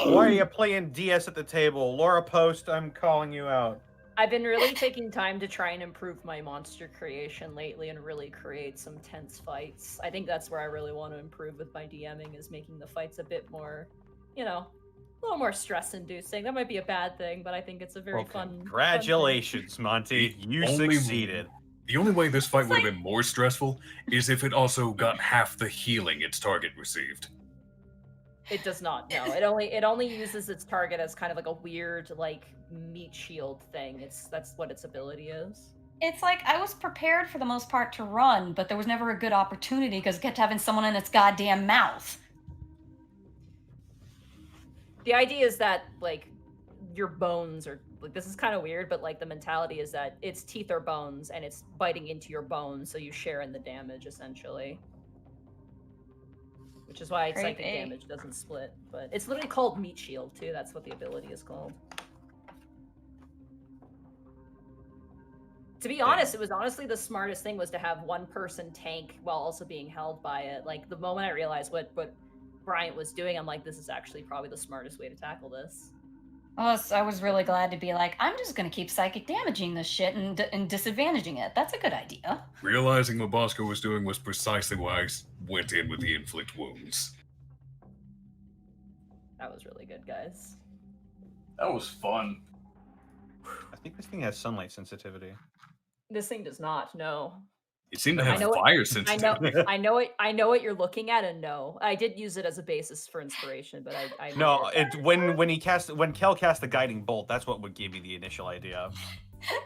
Why are you playing DS at the table? Laura Post, I'm calling you out. I've been really taking time to try and improve my monster creation lately and really create some tense fights. I think that's where I really want to improve with my DMing, is making the fights a bit more, a little more stress-inducing. That might be a bad thing, but I think it's a very fun. Congratulations, Monty. You Only- succeeded. The only way this fight would have been more stressful is if it also got half the healing its target received. It does not. No, it only uses its target as kind of like a weird like meat shield thing. That's what its ability is. it's like I was prepared for the most part to run, but there was never a good opportunity because it kept having someone in its goddamn mouth. The idea is that like your bones are like, this is kind of weird, but like the mentality is that its teeth are bones and it's biting into your bones, so you share in the damage essentially. Which is why psychic Creepy. damage doesn't split, but it's literally called meat shield too. That's what the ability is called. To be honest, it was honestly the smartest thing was to have one person tank while also being held by it. Like the moment I realized what Bryant was doing, I'm like, this is actually probably the smartest way to tackle this. I was really glad to be like, I'm just gonna keep psychic damaging this shit and disadvantaging it. That's a good idea. Realizing what Bosco was doing was precisely why I went in with the inflict wounds. That was really good, guys. That was fun. I think this thing has sunlight sensitivity. This thing does not. No. It seemed to I have know it- fire sensitivity. I know what you're looking at, and no, I did use it as a basis for inspiration, but I No, when Khel cast the guiding bolt, that's what would give me the initial idea.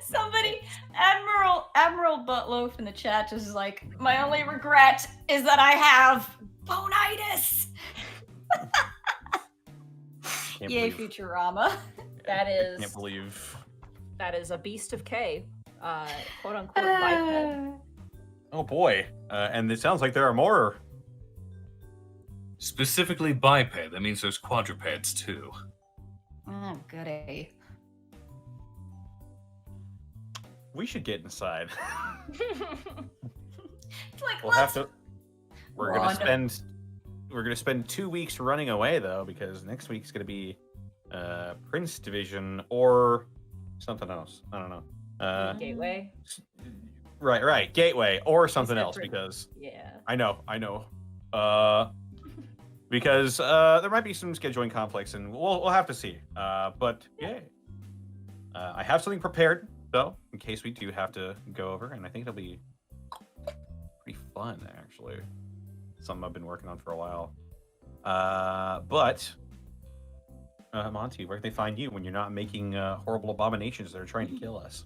Somebody, Admiral Buttloaf in the chat just is like, my only regret is that I have bonitis. Can't Yay, believe- Futurama. That is Can't believe. that is a beast of K, quote unquote biped. Oh boy, and it sounds like there are more. Specifically biped, that means there's quadrupeds too. Oh, goody. We should get inside. It's like, We'll have let's to. We're gonna spend 2 weeks running away though, because next week's gonna be Prince Division or something else. I don't know. Gateway. Right, Gateway or something said else Prince. because Yeah. I know. Because there might be some scheduling conflicts, and we'll have to see. But yeah, I have something prepared though, in case we do have to go over, and I think it'll be pretty fun actually. Something I've been working on for a while. But Monty, where can they find you when you're not making horrible abominations that are trying to kill us?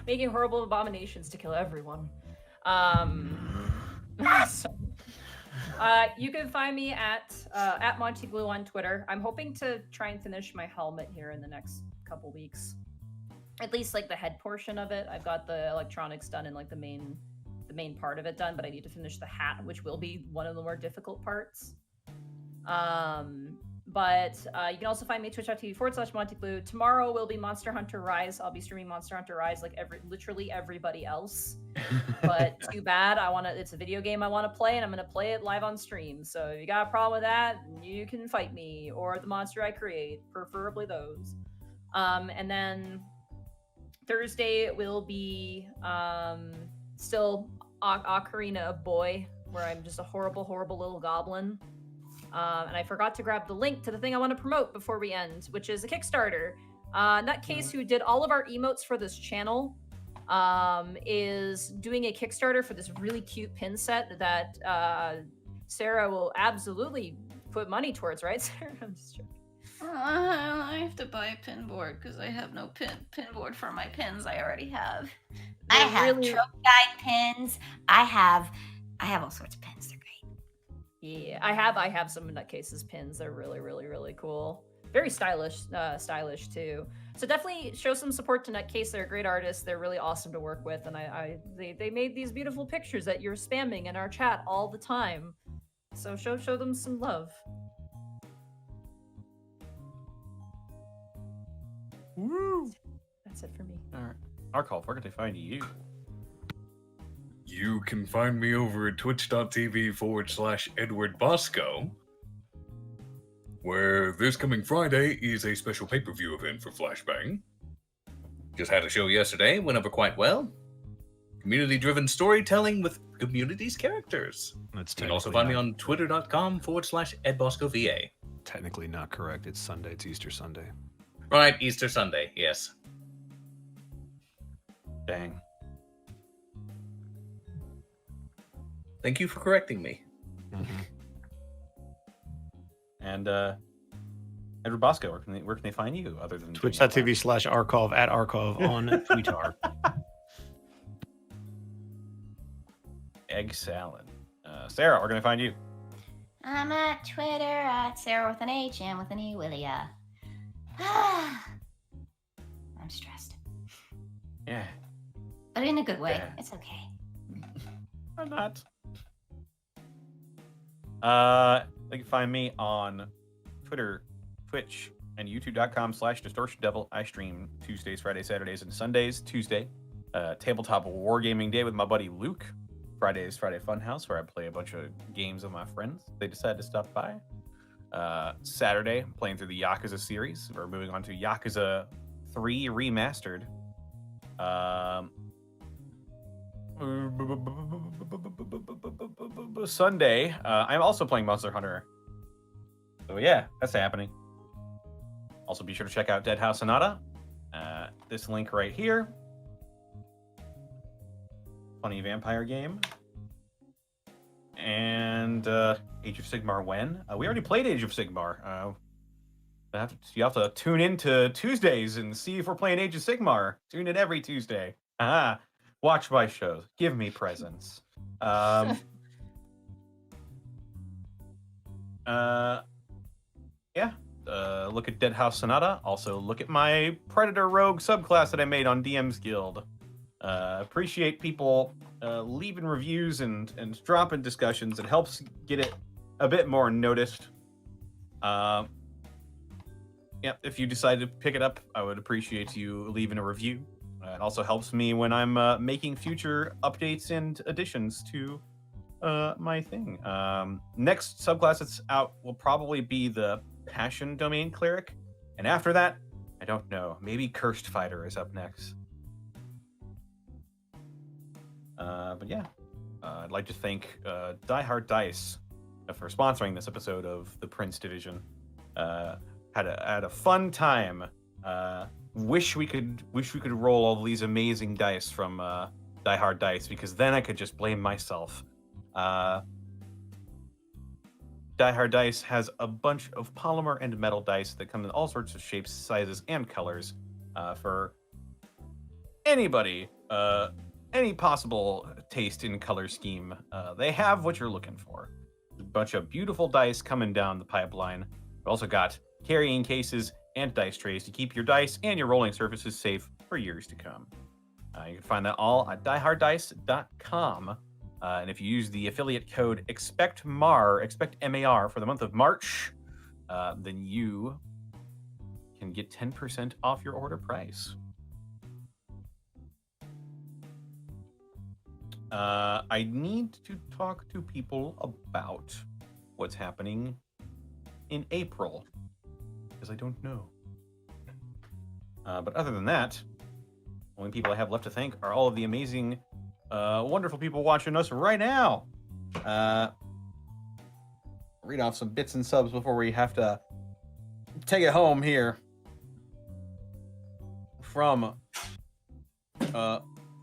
Making horrible abominations to kill everyone. So, you can find me at Monty Glue on Twitter. I'm hoping to try and finish my helmet here in the next couple weeks. At least like the head portion of it. I've got the electronics done and like the main part of it done, but I need to finish the hat, which will be one of the more difficult parts. But you can also find me at twitch.tv/MontyGlue. Tomorrow will be Monster Hunter Rise. I'll be streaming Monster Hunter Rise like literally everybody else. But too bad. It's a video game I want to play, and I'm going to play it live on stream. So if you got a problem with that, you can fight me or the monster I create, preferably those. And then Thursday will be still Ocarina of Boy where I'm just a horrible, horrible little goblin. And I forgot to grab the link to the thing I want to promote before we end, which is a Kickstarter. Nutcase, who did all of our emotes for this channel, is doing a Kickstarter for this really cute pin set that Sarah will absolutely put money towards, right, Sarah? I'm just joking. I have to buy a pin board because I have no pin board for my pins I already have. I have really- trope guide pins. I have all sorts of pins. They're great. Yeah, I have some Nutcase's pins. They're really, really, really cool. Very stylish too. So definitely show some support to Nutcase. They're a great artists. They're really awesome to work with, and they made these beautiful pictures that you're spamming in our chat all the time. So show them some love. Woo! That's it for me. All right. Arcolf, where can they find you? You can find me over at twitch.tv/Edward Bosco, where this coming Friday is a special pay-per-view event for Flashbang. Just had a show yesterday, went over quite well. Community-driven storytelling with community's characters. That's You can also find me on twitter.com/EdBoscoVA. technically not correct. It's Sunday. It's Easter Sunday. Right, Easter Sunday, yes. Dang. Thank you for correcting me. Mm-hmm. And Edward Bosco, where can they find you other than Twitch.tv/Arcolf at Arcolf on Twitter. Egg salad. Sarah, where can I find you? I'm at Twitter at Sarah with an H and with an E, Willia. I'm stressed, Yeah, but in a good way. Yeah. It's okay. I'm not. You can find me on Twitter, Twitch, and YouTube.com/Distortion Devil. I stream Tuesdays, Fridays, Saturdays, and Sundays. Tuesday, tabletop wargaming day with my buddy Luke. Fridays, Friday Funhouse, where I play a bunch of games with my friends. They decided to stop by. Saturday, I'm playing through the Yakuza series. We're moving on to Yakuza 3 Remastered. Sunday, I'm also playing Monster Hunter. So yeah, that's happening. Also, be sure to check out Dead House Sonata. This link right here. Funny vampire game. And Age of Sigmar when? We already played Age of Sigmar. You have to tune in to Tuesdays and see if we're playing Age of Sigmar. Tune in every Tuesday. Watch my shows. Give me presents. Look at Dead House Sonata. Also, look at my Predator Rogue subclass that I made on DM's Guild. Appreciate people leaving reviews and dropping discussions. It helps get it a bit more noticed. If you decide to pick it up, I would appreciate you leaving a review. It also helps me when I'm making future updates and additions to my thing. Next subclass that's out will probably be the Passion Domain Cleric. And after that, I don't know. Maybe Cursed Fighter is up next. But yeah, I'd like to thank Die Hard Dice for sponsoring this episode of the Prince Division. Had a fun time. Wish we could roll all these amazing dice from Die Hard Dice, because then I could just blame myself. Die Hard Dice has a bunch of polymer and metal dice that come in all sorts of shapes, sizes, and colors for anybody, any possible taste in color scheme. They have what you're looking for. A bunch of beautiful dice coming down the pipeline. We've also got carrying cases and dice trays to keep your dice and your rolling surfaces safe for years to come. You can find that all at dieharddice.com. And if you use the affiliate code expect MAR for the month of March, then you can get 10% off your order price. I need to talk to people about what's happening in April, because I don't know. But other than that, only people I have left to thank are all of the amazing, wonderful people watching us right now. Read off some bits and subs before we have to take it home here. From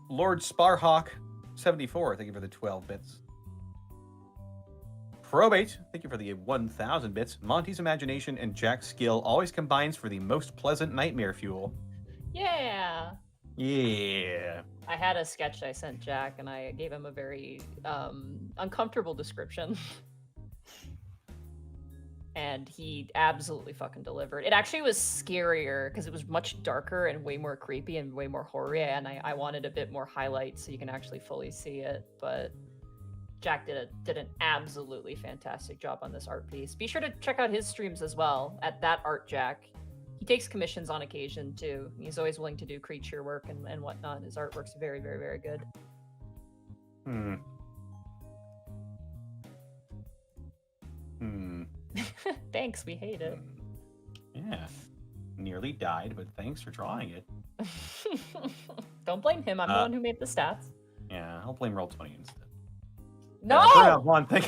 Lord Sparhawk 74, thank you for the 12 bits. Probate, thank you for the 1,000 bits. Monty's imagination and Jack's skill always combines for the most pleasant nightmare fuel. Yeah. Yeah. I had a sketch I sent Jack, and I gave him a very uncomfortable description. And he absolutely fucking delivered. It actually was scarier because it was much darker and way more creepy and way more horror. And I wanted a bit more highlight so you can actually fully see it. But Jack did an absolutely fantastic job on this art piece. Be sure to check out his streams as well at that Art Jack. He takes commissions on occasion too. He's always willing to do creature work and whatnot. His artwork's very, very, very good. Thanks, we hate it. Yeah. Nearly died, but thanks for drawing it. Don't blame him. I'm the one who made the stats. Yeah, I'll blame Roll20 instead. No! Burnout Vaughn, thank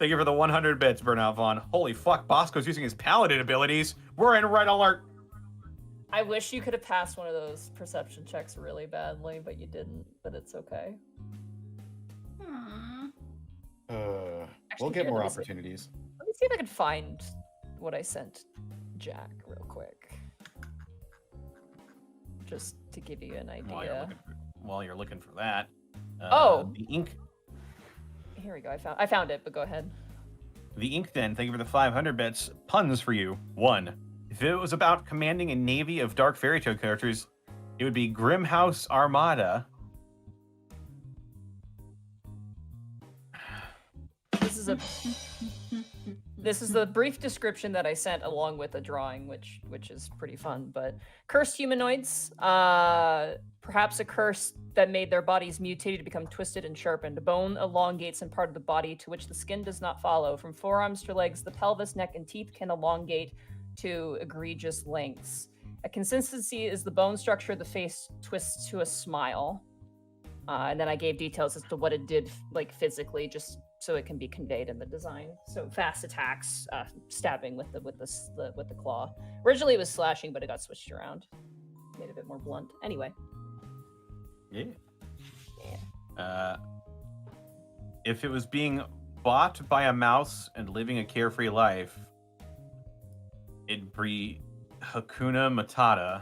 you for the 100 bits, Burnout Vaughn. Holy fuck, Bosco's using his paladin abilities. We're in red alert. I wish you could have passed one of those perception checks really badly, but you didn't. But it's okay. We'll get more opportunities. Let me see if I can find what I sent Jack real quick. Just to give you an idea. While you're looking for that. The ink. Here we go. I found it, but go ahead. The Ink Den, thank you for the 500 bits. Puns for you. 1. If it was about commanding a navy of dark fairy tale characters, it would be Grimhouse Armada. This is the brief description that I sent along with a drawing, which is pretty fun. But cursed humanoids, perhaps a curse that made their bodies mutated to become twisted and sharpened. Bone elongates in part of the body to which the skin does not follow. From forearms to legs, the pelvis, neck, and teeth can elongate to egregious lengths. A consistency is the bone structure. The face twists to a smile. And then I gave details as to what it did, like physically, just so it can be conveyed in the design. So fast attacks, stabbing with the claw. Originally it was slashing, but it got switched around, made it a bit more blunt. Anyway. Yeah. If it was being bought by a mouse and living a carefree life, it'd be Hakuna Matata.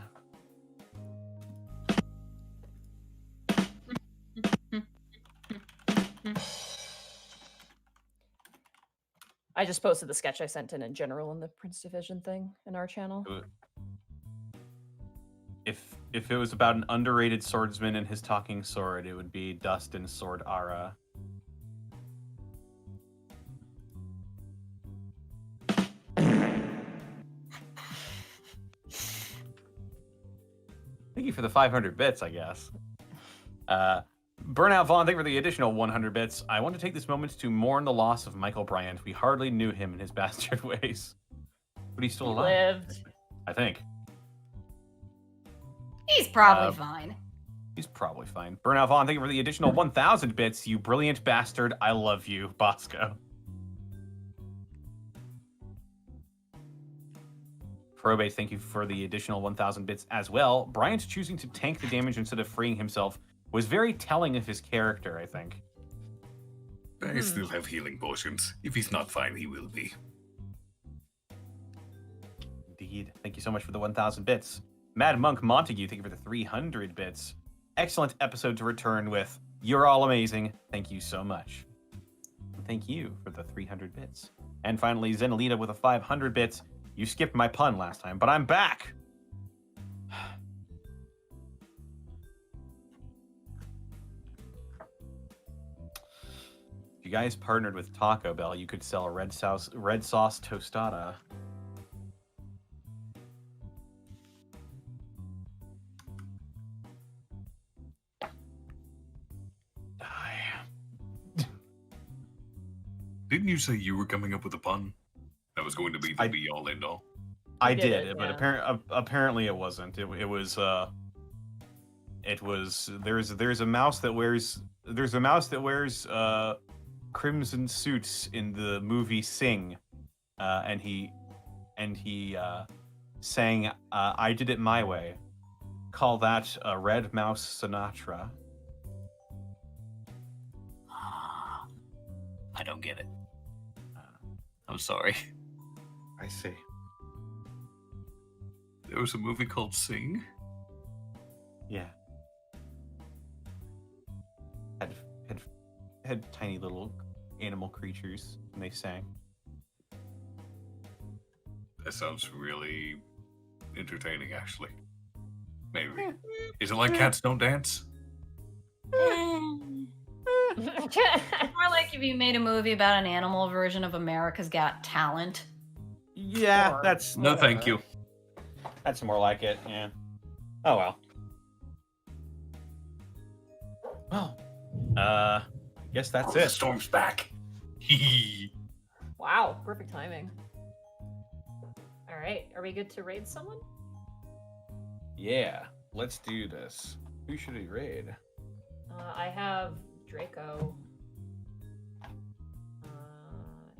I just posted the sketch I sent in general in the Prince Division thing in our channel. If it was about an underrated swordsman and his talking sword, it would be Dustin Sword Ara. Thank you for the 500 bits, I guess. Burnout Vaughn, thank you for the additional 100 bits. I want to take this moment to mourn the loss of Michael Bryant. We hardly knew him in his bastard ways. But he's still alive. Lived. I think. He's probably fine. He's probably fine. Burnout Vaughn, thank you for the additional 1,000 bits. You brilliant bastard. I love you, Bosco. Probate, thank you for the additional 1,000 bits as well. Bryant choosing to tank the damage instead of freeing himself was very telling of his character, I think. I still have healing potions. If he's not fine, he will be. Indeed. Thank you so much for the 1,000 bits. Mad Monk Montague, thank you for the 300 bits. Excellent episode to return with. You're all amazing. Thank you so much. And thank you for the 300 bits. And finally, Zenalita with a 500 bits. You skipped my pun last time, but I'm back. If you guys partnered with Taco Bell, you could sell a red sauce tostada. Didn't you say you were coming up with a pun? That was going to be the be-all, end-all. I did, but apparently it wasn't. It was there's a mouse that wears crimson suits in the movie Sing, and he sang "I Did It My Way." Call that a Red Mouse Sinatra. I don't get it. I'm sorry. I see. There was a movie called Sing. Yeah. Had tiny little animal creatures, and they sang. That sounds really entertaining, actually. Maybe. Is it like Cats Don't Dance? More like if you made a movie about an animal version of America's Got Talent. Yeah, Or- that's No, thank you. That's more like it. Yeah. Oh well. Well, I guess that's The it. storm's back. Hee. Wow, perfect timing. All right, are we good to raid someone? Yeah, let's do this. Who should we raid? I have Draco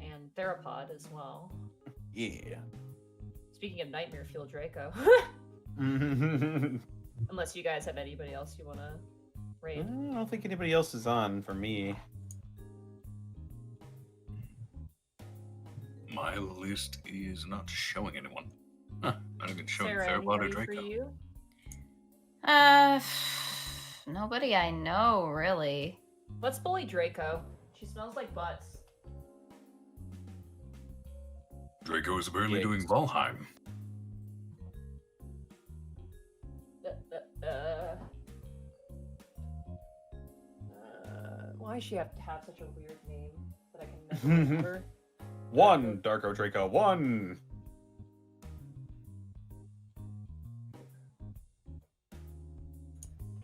and Therapod as well. Yeah. Speaking of Nightmare Fuel Draco, I unless you guys have anybody else you want to raid. don't think anybody else is on for me. My list is not showing anyone. Huh, not even showing Sarah, Therapod or anybody for Draco. you? Nobody I know, really. Let's bully Draco. She smells like butts. Draco is apparently Yeah. doing Valheim. Why does she have to have such a weird name that I can never remember? One, Darko Draco, one.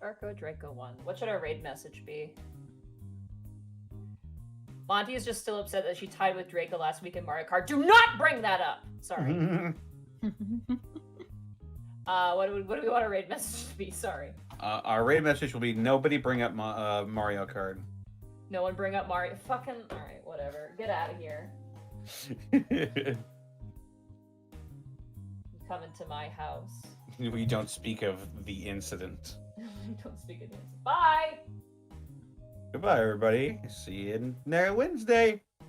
Darko Draco 1. What should our raid message be? Monty is just still upset that she tied with Draco last week in Mario Kart. Do not bring that up! Sorry. What do we want our raid message to be? Sorry. Our raid message will be nobody bring up Mario Kart. No one bring up Mario. Fucking. Alright, whatever. Get out of here. You come into my house. We don't speak of the incident. Don't speak of this. Bye! Goodbye, everybody. See you next Wednesday.